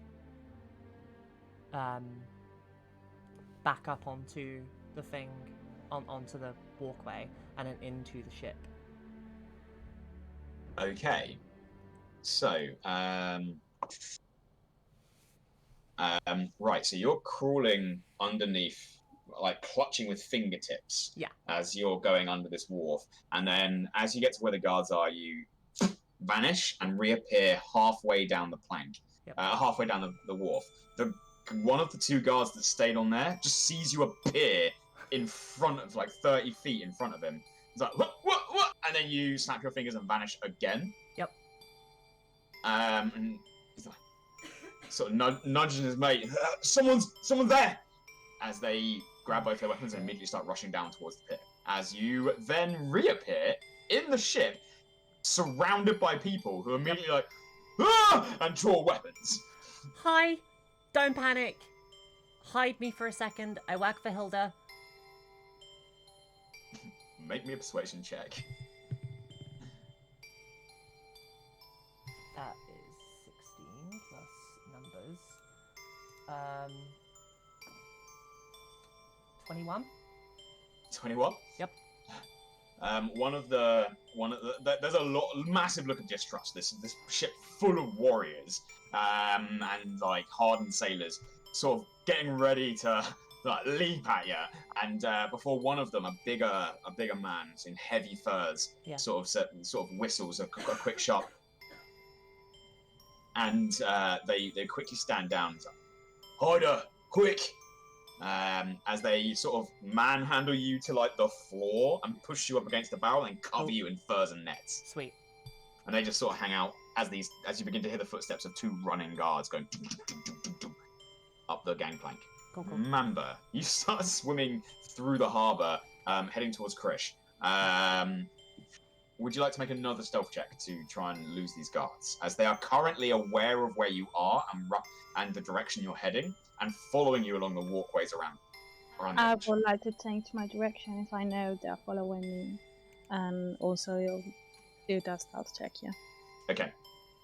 back up onto the thing, onto the walkway, and then into the ship. Okay, so right, so you're crawling underneath, like clutching with fingertips, as you're going under this wharf, and then as you get to where the guards are, you vanish and reappear halfway down the plank, halfway down the wharf. One of the 2 guards that stayed on there just sees you appear in front of, like 30 feet in front of him. He's like, what? And then you snap your fingers and vanish again. Yep. And he's like, sort of nudging his mate, someone's there! As they grab both their weapons and immediately start rushing down towards the pit. As you then reappear in the ship, surrounded by people who are immediately like, ah! And draw weapons. Hi, don't panic. Hide me for a second. I work for Hilda. Make me a persuasion check. That is 16 plus numbers. 21. 21? Yep. There's a massive look of distrust. This ship full of warriors, and like hardened sailors, sort of getting ready to like leap at you. And before one of them, a bigger man in heavy furs, Yeah. sort of whistles a quick shot, and they quickly stand down. Harder, quick! As they sort of manhandle you to like the floor and push you up against the barrel and cover you in furs and nets. Sweet. And they just sort of hang out as you begin to hear the footsteps of two running guards going up the gangplank. Cool. Mamba, you start swimming through the harbour, heading towards Krish. Would you like to make another stealth check to try and lose these guards, as they are currently aware of where you are and the direction you're heading, and following you along the walkways around the I edge? would like to change my direction if I know they're following me, and also you'll do that stealth check, yeah. Okay,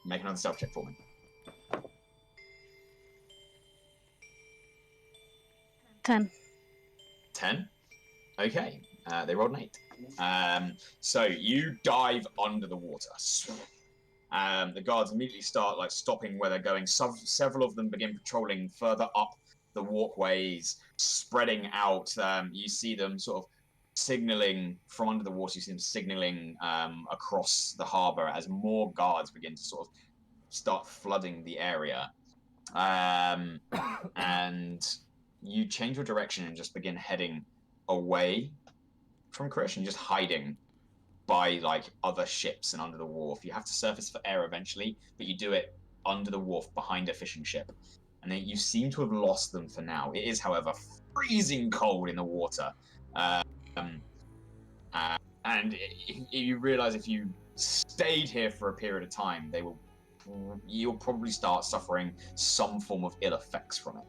make another stealth check for me. 10. 10? Okay, they rolled an 8. So you dive under the water. The guards immediately start like stopping where they're going. Several of them begin patrolling further up the walkways, spreading out. You see them sort of signaling from under the water. You see them signaling across the harbour as more guards begin to sort of start flooding the area. And you change your direction and just begin heading away from Krish and just hiding by like other ships and under the wharf. You have to surface for air eventually, but you do it under the wharf behind a fishing ship. And then you seem to have lost them for now. It is, however, freezing cold in the water. And you realize if you stayed here for a period of time, you'll probably start suffering some form of ill effects from it.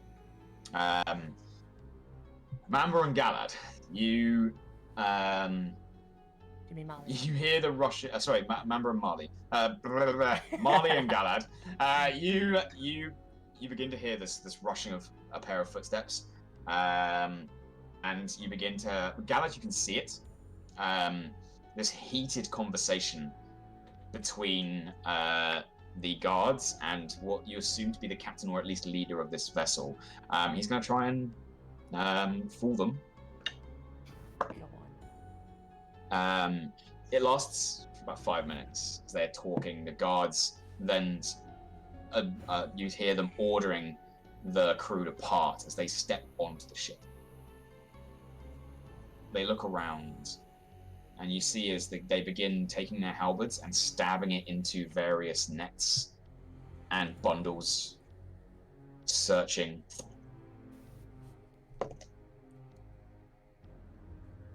Mamba and Galad, you mean Marle? You hear the rush. Mamba and Marle. Marle and Galad. You begin to hear this rushing of a pair of footsteps, and you begin to Galad. You can see it. This heated conversation between the guards and what you assume to be the captain or at least leader of this vessel. He's going to try and fool them. It lasts for about 5 minutes as they're talking. The guards then you hear them ordering the crew to part as they step onto the ship. They look around, and you see as they begin taking their halberds and stabbing it into various nets and bundles, searching.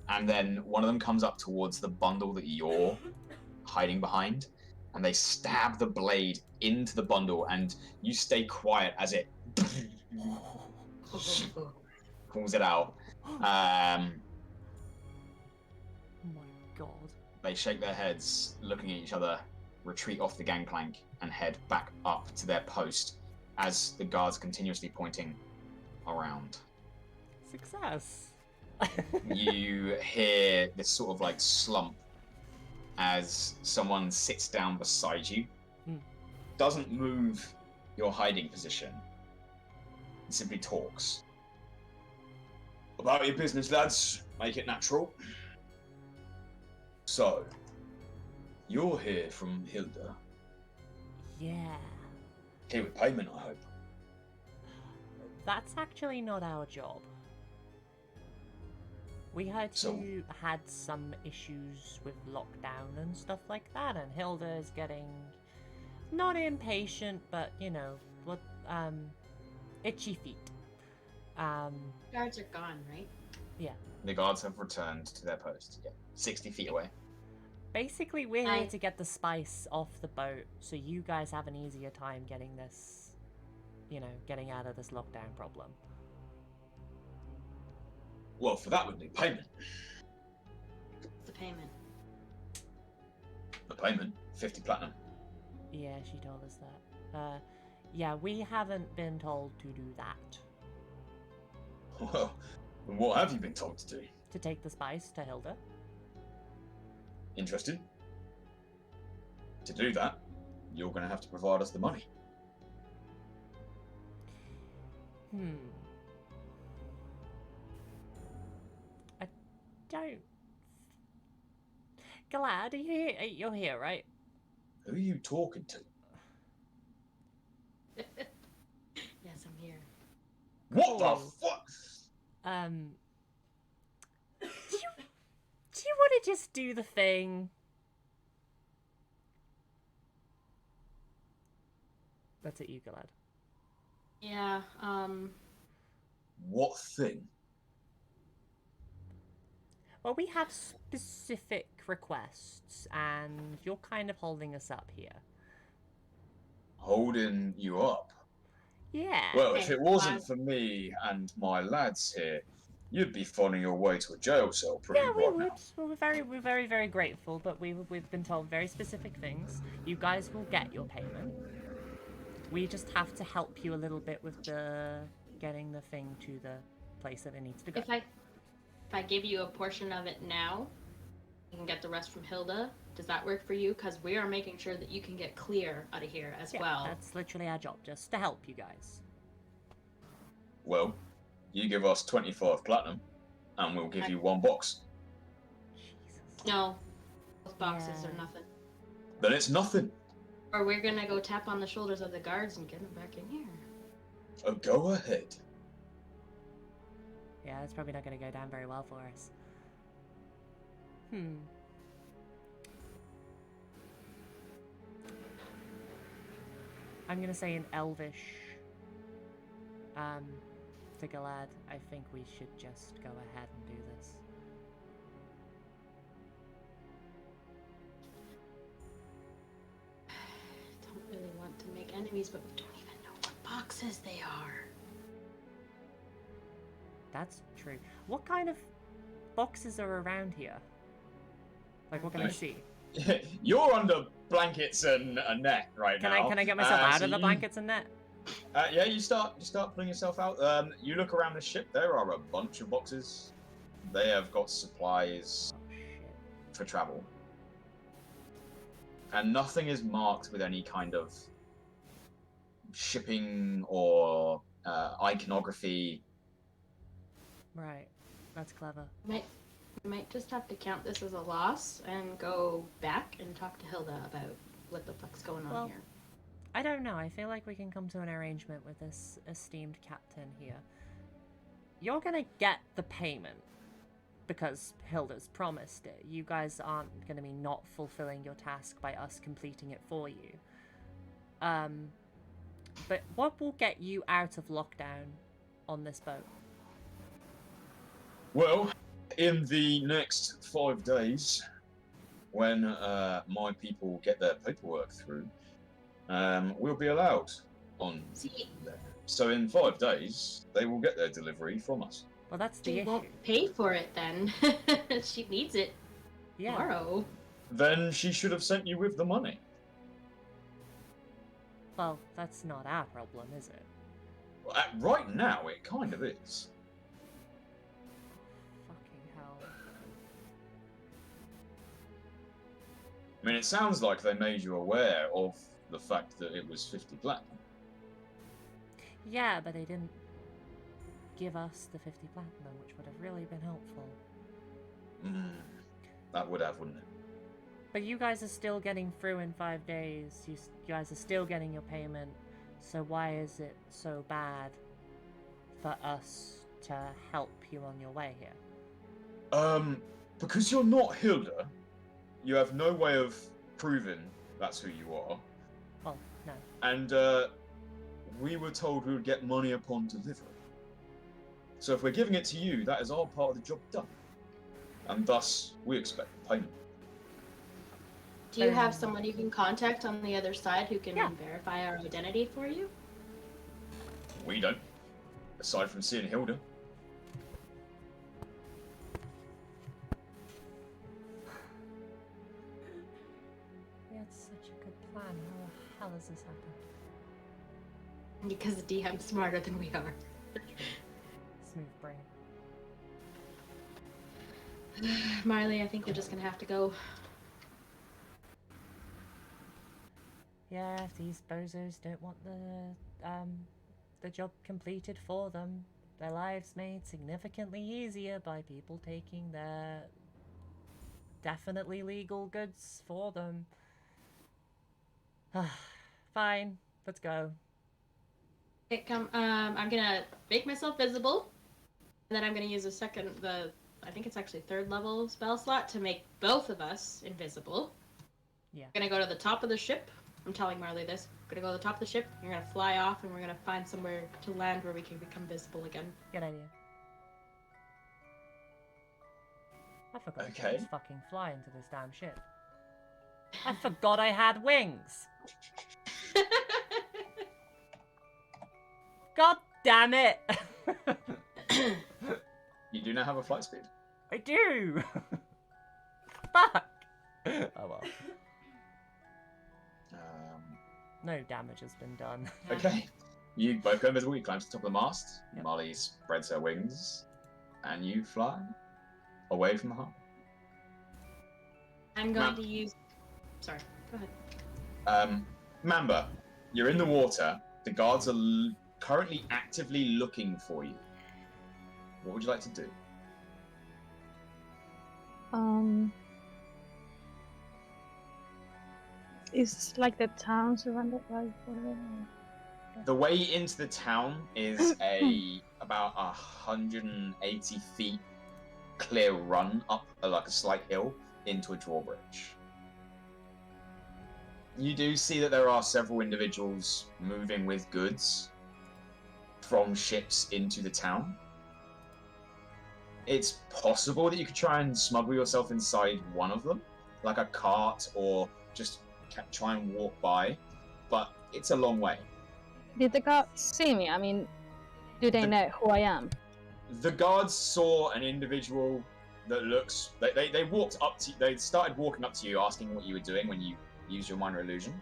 And then one of them comes up towards the bundle that you're hiding behind, and they stab the blade into the bundle, and you stay quiet as it pulls it out. Oh my god. They shake their heads, looking at each other, retreat off the gangplank, and head back up to their post as the guards continuously pointing around. Success. You hear this sort of like slump as someone sits down beside you, doesn't move your hiding position, and simply talks. About your business, lads. Make it natural. So, you're here from Hilda. Yeah. Here with payment, I hope. That's actually not our job. We heard you had some issues with lockdown and stuff like that, and Hilda is getting not impatient, but itchy feet. Guards are gone, right? Yeah. The guards have returned to their post. Yeah, 60 feet away. Basically, we're here I- to get the spice off the boat, so you guys have an easier time getting this, getting out of this lockdown problem. Well, for that would be payment. The payment. The payment, 50 platinum. Yeah, she told us that. Yeah, we haven't been told to do that. Well, then what have you been told to do? To take the spice to Hilda. Interested? To do that, you're going to have to provide us the money. I don't... Galad, are you here? You're here, right? Who are you talking to? Yes, I'm here. What the Cool. fuck? Do you want to just do the thing? That's at you, Galad. Yeah, What thing? Well, we have specific requests, and you're kind of holding us up here. Holding you up? Yeah. Well, if Okay, it wasn't fine. for me and my lads here, you'd be finding your way to a jail cell pretty Yeah, we right would. now. Well, we're very, very grateful, but we've been told very specific things. You guys will get your payment. We just have to help you a little bit with getting the thing to the place that it needs to go. if I give you a portion of it now, you can get the rest from Hilda. Does that work for you? Because we are making sure that you can get clear out of here as Yeah, well. that's literally our job, just to help you guys. Well, you give us 25 platinum, and we'll give you one box. Jesus. No, those boxes Yeah. are nothing. Then it's nothing. Or we're gonna go tap on the shoulders of the guards and get them back in here. Oh, go ahead. Yeah, that's probably not going to go down very well for us. I'm going to say in Elvish, to Galad, I think we should just go ahead and do this. I don't really want to make enemies, but we don't even know what boxes they are. That's true. What kind of boxes are around here? Like, what can I see? You're under blankets and a net right now. Can I get myself out so of the you- blankets and net? Yeah, you start pulling yourself out. You look around the ship. There are a bunch of boxes. They have got supplies Oh, shit. for travel, and nothing is marked with any kind of shipping or iconography. Right. That's clever. We might just have to count this as a loss and go back and talk to Hilda about what the fuck's going on Well, here. I don't know. I feel like we can come to an arrangement with this esteemed captain here. You're gonna get the payment because Hilda's promised it. You guys aren't gonna be not fulfilling your task by us completing it for you. But what will get you out of lockdown on this boat? Well, in the next 5 days, when my people get their paperwork through, we'll be allowed on See, there. So in 5 days, they will get their delivery from us. Well, that's the she issue. won't pay for it then. She needs it Yeah. tomorrow. Then she should have sent you with the money. Well, that's not our problem, is it? Well, right now, it kind of is. Fucking hell. I mean, it sounds like they made you aware of the fact that it was 50 platinum. Yeah, but they didn't give us the 50 platinum, which would have really been helpful. That would have, wouldn't it? But you guys are still getting through in 5 days. You guys are still getting your payment. So why is it so bad for us to help you on your way here? Because you're not Hilda, you have no way of proving that's who you are. Well, no. And we were told we would get money upon delivery. So if we're giving it to you, that is our part of the job done. And thus, we expect payment. Do you have someone you can contact on the other side who can Yeah. verify our identity for you? We don't. Aside from seeing Hilda. We had such a good plan. How the hell has this happened? Because the DM's smarter than we are. Smooth brain. Marley, I think we're just gonna have to go. Yeah, if these bozos don't want the job completed for them, their lives made significantly easier by people taking their definitely legal goods for them. Fine, let's go. Okay, come. I'm gonna make myself visible, and then I'm gonna use I think it's actually 3rd level spell slot to make both of us invisible. Yeah. I'm gonna go to the top of the ship. I'm telling Marley this. I'm gonna go to the top of the ship. You're gonna fly off, and we're gonna find somewhere to land where we can become visible again. Good idea. I forgot Okay. to just fucking fly into this damn ship. I forgot I had wings! God damn it! You do now have a flight speed. I do! Fuck! Oh well. No damage has been done. Okay. You both go invisible, you climb to the top of the mast. Yep. Marley spreads her wings, and you fly away from the harbour. I'm going Ma'am. to use. Sorry. Go ahead. Mamba, you're in the water. The guards are currently actively looking for you. What would you like to do? Is like the town surrounded by whatever? The way into the town is about 180 feet clear run up like a slight hill into a drawbridge. You do see that there are several individuals moving with goods from ships into the town. It's possible that you could try and smuggle yourself inside one of them, like a cart, or just try and walk by, but it's a long way. Did the guards see me? I mean, do they know who I am? The guards saw an individual that looks. They walked up to. They started walking up to you, asking what you were doing when you used your minor illusion.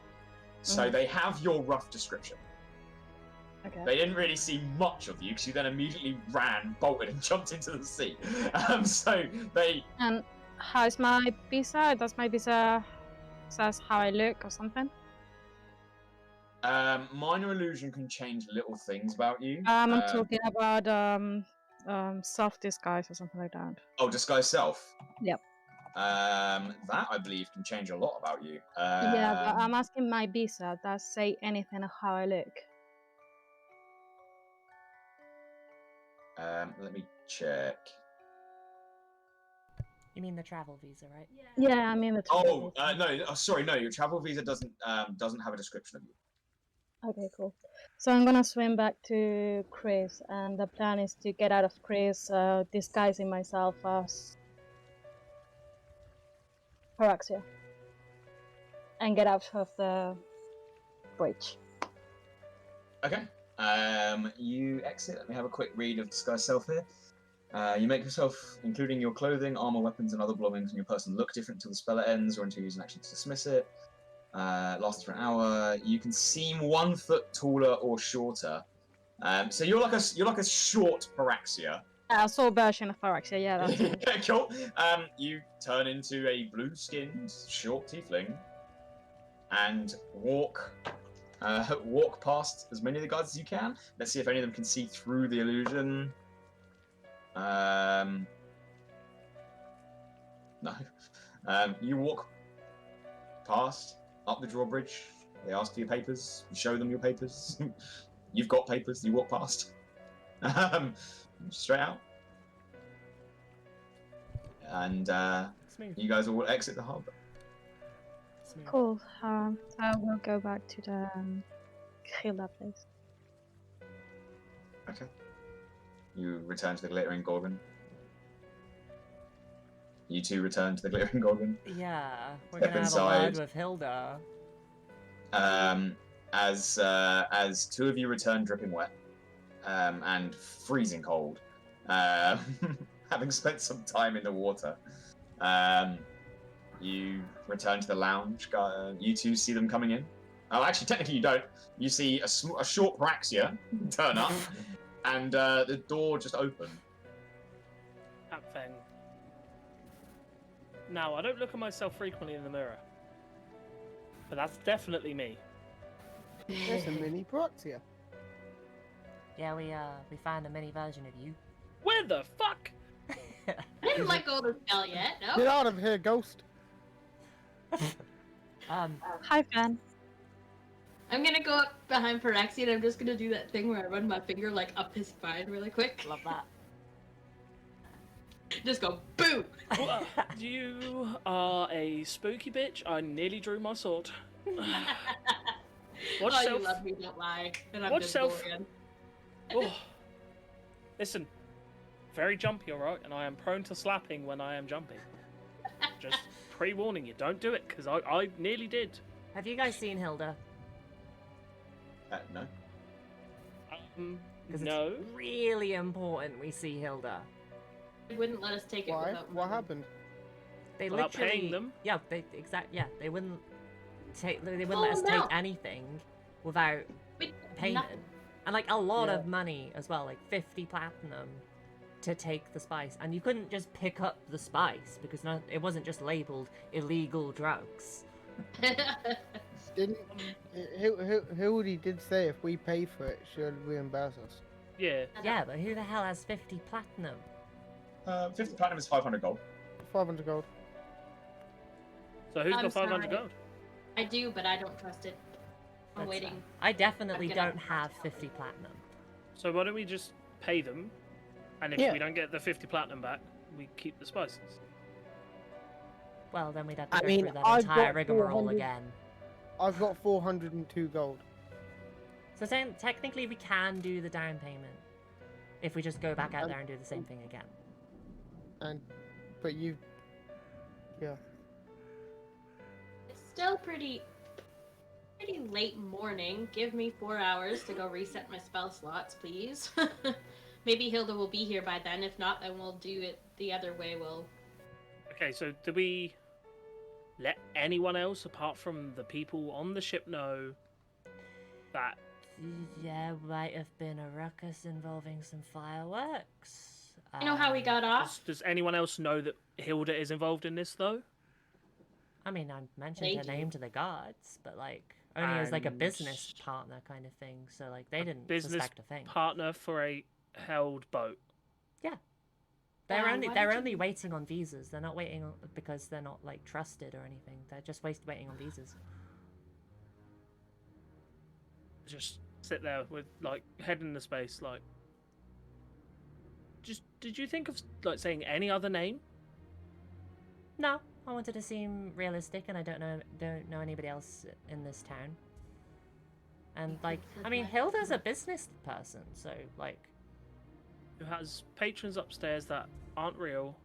So they have your rough description. Okay. They didn't really see much of you because you then immediately ran, bolted, and jumped into the sea. So they. And how's my visa? Does my visa says how I look or something? Minor illusion can change little things about you. I'm talking about soft disguise or something like that. Oh, disguise self. Yep. That I believe can change a lot about you. Yeah, but I'm asking my visa. Does say anything of how I look? Let me check. You mean the travel visa, right? Yeah, I mean the. Oh, no. Sorry, no. Your travel visa doesn't have a description of you. Okay, cool. So I'm gonna swim back to Chris, and the plan is to get out of Chris, disguising myself as Paraxia, and get out of the bridge. Okay. You exit. Let me have a quick read of disguise self here. You make yourself, including your clothing, armor, weapons, and other belongings on your person, look different until the spell ends or until you use an action to dismiss it. Lasts for an hour. You can seem 1 foot taller or shorter. So you're like a short Paraxia. I saw a version of Paraxia, yeah, that's me. Okay, cool. You turn into a blue-skinned short tiefling and walk past as many of the guards as you can. Let's see if any of them can see through the illusion. No. You walk past, up the drawbridge. They ask for your papers. You show them your papers. You've got papers. You walk past. Straight out. And Smooth. you guys all exit the harbour. Smooth. Cool. So I will go back to the Gila place. Okay. You return to the glittering gorgon. You two return to the glittering gorgon. Yeah, we're Step gonna have a word inside. with Hilda. As two of you return dripping wet, and freezing cold, having spent some time in the water, you return to the lounge. You two see them coming in. Oh, actually, technically you don't. You see a short Paraxia turn up, and the door just opened. At Feng. Now, I don't look at myself frequently in the mirror, but that's definitely me. There's a mini Paraxia. Yeah, we found a mini version of you. Where the fuck? I didn't let go of the spell yet, Get no? out of here, ghost. Hi, Fan. I'm gonna go up behind Paraxia and I'm just gonna do that thing where I run my finger like up his spine really quick. Love that. Just go boom! You are a spooky bitch. I nearly drew my sword. Watch oh, self. you love me, don't lie. And I'm Watch visible self. again. Oh. Listen, very jumpy, alright? And I am prone to slapping when I am jumping. Just pre-warning you, don't do it, because I nearly did. Have you guys seen Hilda? No. Because No. it's really important we see Hilda. They wouldn't let us take it Why? without What money. happened? They Without literally paying them? Yeah, they wouldn't take. They wouldn't Oh, let us no. take anything without Wait, payment, nothing. and like a lot Yeah. of money as well, like 50 platinum to take the spice, and you couldn't just pick up the spice because it wasn't just labeled illegal drugs. Didn't Hildy did say if we pay for it, she'll reimburse us. Yeah. Yeah, but who the hell has 50 platinum? 50 platinum is 500 gold. 500 gold. So who's I'm got 500 sorry. gold? I do, but I don't trust it. I'm That's waiting. fine. I definitely I'm gonna- don't have 50 platinum. So why don't we just pay them, and if Yeah. we don't get the 50 platinum back, we keep the spices. Well, then we'd have to I go mean, through that I've entire got rigmarole 400 again. I've got 402 gold. So saying technically we can do the down payment if we just go back out And- there and do the same thing again. But you, yeah. It's still pretty late morning. Give me 4 hours to go reset my spell slots, please. Maybe Hilda will be here by then. If not, then we'll do it the other way. We'll. Okay, so do we let anyone else apart from the people on the ship know that? Yeah, might have been a ruckus involving some fireworks. You know how we got off? Does anyone else know that Hilda is involved in this though? I mean, I mentioned They her do. name to the guards, but like only as like a And business partner kind of thing. So like they didn't Business suspect a thing. partner for a held boat. They're Why only did they're you- only waiting on visas. They're not waiting on, because they're not like trusted or anything. They're just waiting on visas. Just sit there with like head in the space, like. Just did you think of like saying any other name? No, I wanted to seem realistic, and I don't know anybody else in this town. And like, I mean, Hilda's a business person, so like Who has patrons upstairs that aren't real?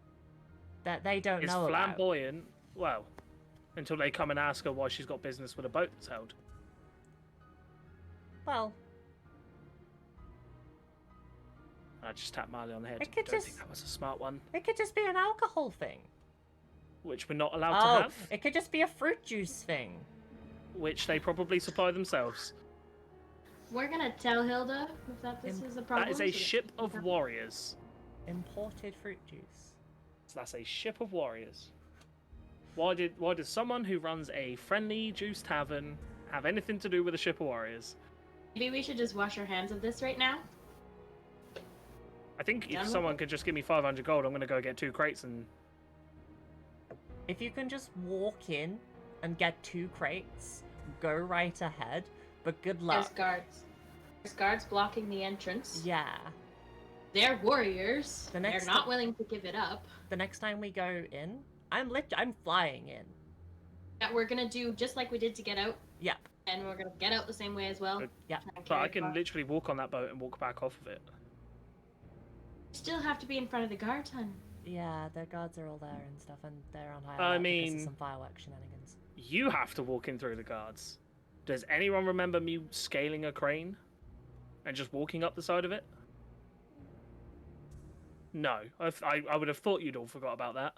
that they don't Is know about. flamboyant. Well, until they come and ask her why she's got business with a boat that's held. Well, I just tapped Marley on the head. It could Don't think just- that was a smart one. it could just be an alcohol thing. Which we're not allowed Oh, to have. it could just be a fruit juice thing. Which they probably supply themselves. We're gonna tell Hilda if this is a problem. That is a so ship she of can- warriors. Imported fruit juice. So that's a ship of warriors. Why does someone who runs a friendly juice tavern have anything to do with a ship of warriors? Maybe we should just wash our hands of this right now. I think Done if with someone it? could just give me 500 gold, I'm gonna go get 2 crates and. If you can just walk in and get 2 crates, go right ahead. But good There's luck. guards. There's guards blocking the entrance. Yeah. They're warriors. The next They're not ti- willing to give it up. The next time we go in, I'm flying in. Yeah, we're gonna do just like we did to get out, Yep. and we're gonna get out the same way as well. Good. Yeah. Try and But I carry can across. literally walk on that boat and walk back off of it. Still have to be in front of the guards, hun. Yeah, the guards are all there and stuff, and they're on high I alert because mean- of some fireworks shenanigans. You have to walk in through the guards. Does anyone remember me scaling a crane and just walking up the side of it? No, I would have thought you'd all forgot about that.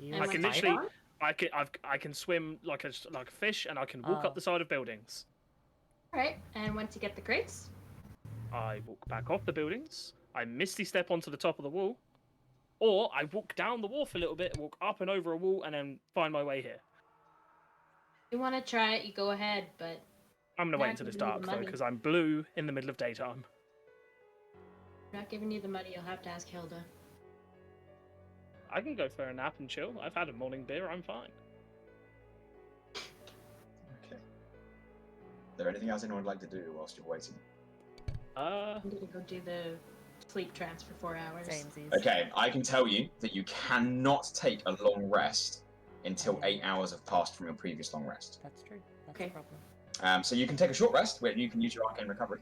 You And I what's can the literally, score? I can swim like a fish, and I can walk Oh. up the side of buildings. Alright, and once you get the crates? I walk back off the buildings. I misty step onto the top of the wall, or I walk down the wharf a little bit, walk up and over a wall, and then find my way here. If you want to try it, you go ahead, but I'm gonna Not wait until it's giving you dark the though, money. because I'm blue in the middle of daytime. I'm not giving you the money. You'll have to ask Hilda. I can go for a nap and chill. I've had a morning beer. I'm fine. Okay. Is there anything else anyone would like to do whilst you're waiting? Uh, I'm gonna go do the sleep trance for 4 hours. Samesies. Okay, I can tell you that you cannot take a long rest until 8 hours have passed from your previous long rest. That's true. That's Okay. a problem. So you can take a short rest where you can use your arcane recovery,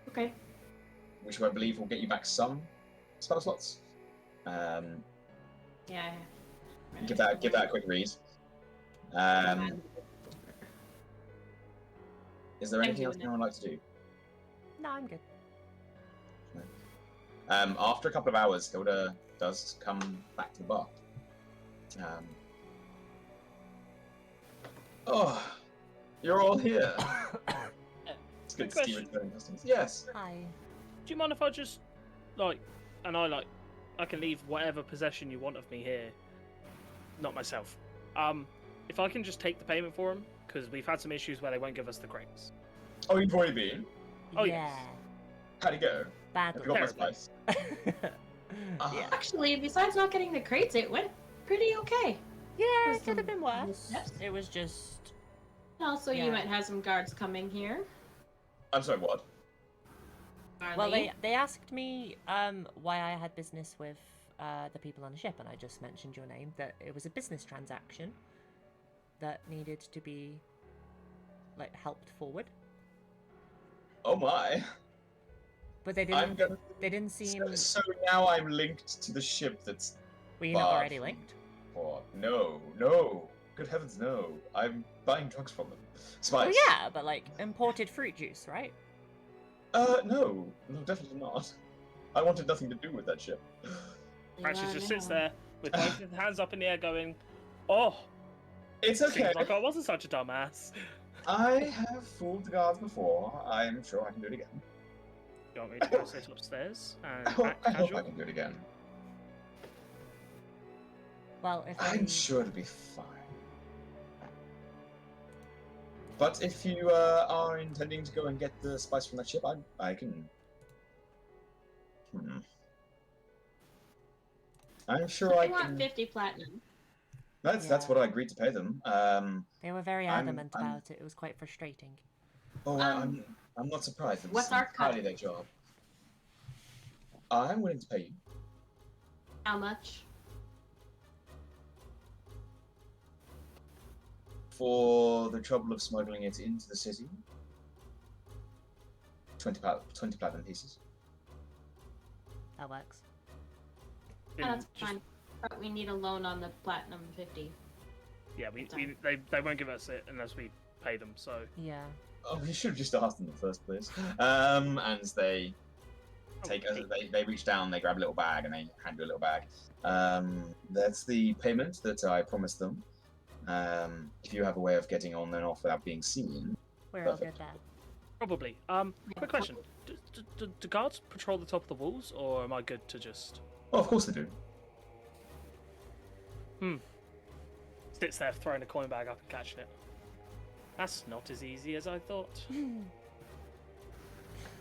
Okay. which I believe will get you back some spell slots. Yeah. Give that a quick read. Is there I'm anything else doing it. anyone would like to do? No, I'm good. After a couple of hours, Hilda does come back to the bar. Oh, you're all here. It's good to see you Question. returning customers. Yes. Hi. do you mind if I just I can leave whatever possession you want of me here, not myself. If I can just take the payment for them, because we've had some issues where they won't give us the crates. Oh, you've already been? Oh, yeah. yes. How'd it go? Have Badly. you got my Terribly. spice? Yeah. Actually, besides not getting the crates, it went pretty okay. Yeah, There's it could have some been worse. missteps. It was just. Also, Yeah. you might have some guards coming here. I'm sorry, what? Well, Marley. they asked me why I had business with the people on the ship, and I just mentioned your name. That it was a business transaction that needed to be helped forward. Oh my. But they I'm didn't. gonna. They didn't seem. So now I'm linked to the ship that's. Were you not far already from- linked? Oh, no. Good heavens, no. I'm buying drugs from them. Spice. Well, yeah, but imported fruit juice, right? No, definitely not. I wanted nothing to do with that ship. Francis You just are sits now. there with both his hands up in the air going, oh, It's okay. seems like I wasn't such a dumbass. I have fooled the guards before. I'm sure I can do it again. You want me to go sit upstairs and I hope act I casual? can do it again. Well, if I'm they... sure it'll be fine. But if you are intending to go and get the spice from that ship, I can. I'm sure I I want can. 50 platinum. That's Yeah. what I agreed to pay them. They were very I'm- adamant I'm- about it. It was quite frustrating. I'm not surprised. It's what's our cut? entirely their job. I'm willing to pay you. How much? For the trouble of smuggling it into the city. 20 platinum pieces. That works. Oh, that's Just- fine. But we need a loan on the platinum 50. Yeah, Done. they won't give us it unless we pay them. So Yeah. Oh, we should have just asked in the first place. And they take they reach down, they grab a little bag, and they hand you a little bag. That's the payment that I promised them. If you have a way of getting on and off without being seen. We're all Perfect. good there. probably. Quick question: do guards patrol the top of the walls, or am I good to just Oh, of course they do. sits there throwing a coin bag up and catching it? That's not as easy as I thought. Then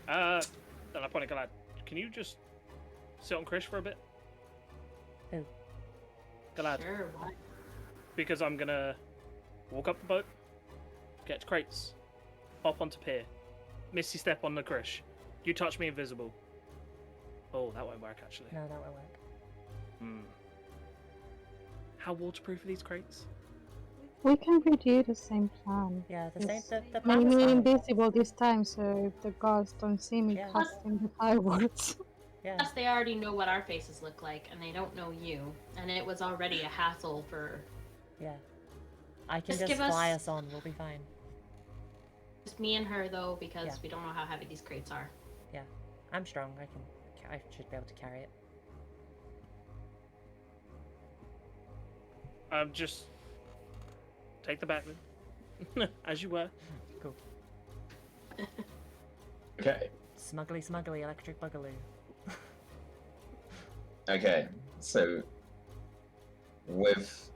I point at Galad. Can you just sit on Krish for a bit? Who? Galad. Sure, what? Because I'm gonna walk up the boat, get to crates, hop onto pier, misty step on the Krish. You touch me invisible. Oh, that won't work actually. No, that won't work. How waterproof are these crates? We can redo the same plan. Yeah, the same. Yes. The plan Make was me fine. invisible this time, so if the guards don't see me Yeah. casting the fireworks. Yeah. Plus, they already know what our faces look like, and they don't know you. And it was already a hassle for Yeah. I can Just just give us- fly us on. We'll be fine. just me and her, though, because Yeah. we don't know how heavy these crates are. I'm strong. I should be able to carry it. Just take the back then. As you were. Cool. Okay. Smuggly, electric boogaloo. Okay. So, with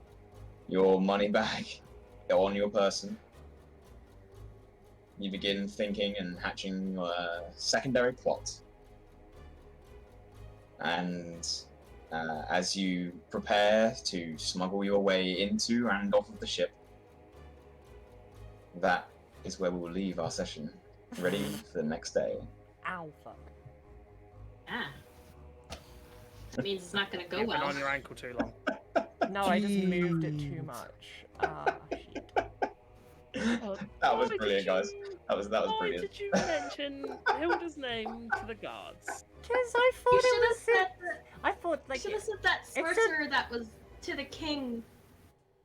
your money bag on your person, you begin thinking and hatching a secondary plot. And as you prepare to smuggle your way into and off of the ship, that is where we will leave our session, ready for the next day. Ow, fuck. Ah. That means it's not going to go You've been well. on your ankle too long. No, I just moved it too much. Ah, shit. That was brilliant, guys. That was Why brilliant. did you mention Hilda's name to the guards? Because I thought You it should have was. said that. I thought You like. should have said that a- sorcerer that was to the king.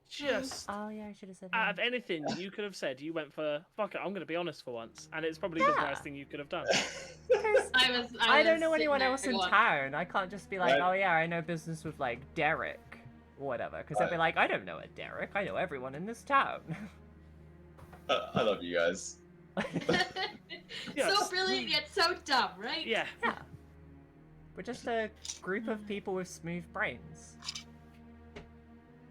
Just Oh yeah, I should have said. out of that. anything you could have said, you went for fuck it. I'm going to be honest for once, and it's probably the Yeah. worst thing you could have done. Because I don't was know sitting anyone there else in going, town. I can't just be like, Right. oh yeah, I know business with like Derek or whatever. Because they'll be like, I don't know a Derek. I know everyone in this town. I love you guys. Yes. So brilliant yet so dumb, right? Yeah. Yeah. We're just a group of people with smooth brains.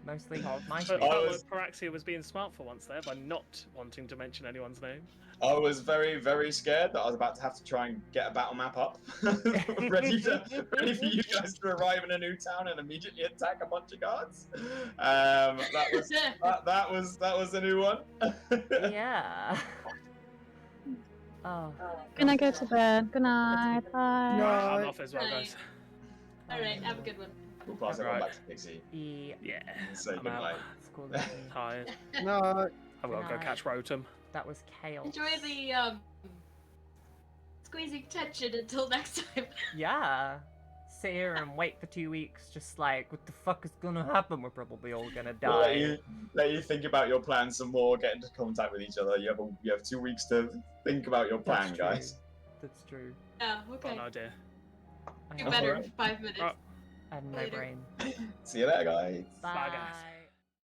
Mostly my But smooth. I felt was- like Paraxia was being smart for once there by not wanting to mention anyone's name. I was very, very scared that I was about to have to try and get a battle map up, ready for you guys to arrive in a new town and immediately attack a bunch of guards. That was a new one. Yeah. Oh. Gonna go to bed. Good night. Bye. No. I'm off as well, guys. Alright, have a good one. We'll pass everyone Right. back to Pixie Yeah. Yeah. and say I'm out. goodnight. It's cool. that we- Tired. No. I've got to go Night. catch Rotom. That was chaos. Enjoy the squeezing tension until next time. Yeah. Sit here and wait for 2 weeks, just like, what the fuck is gonna happen? We're probably all gonna We'll die. let you think about your plan some more. Get into contact with each other. You have 2 weeks to think about your plan, That's true. guys. That's true. Yeah, Got okay. an idea. I Do have- better in Alright. 5 minutes. Right. I have no Later. brain. See you later, guys. Bye, guys.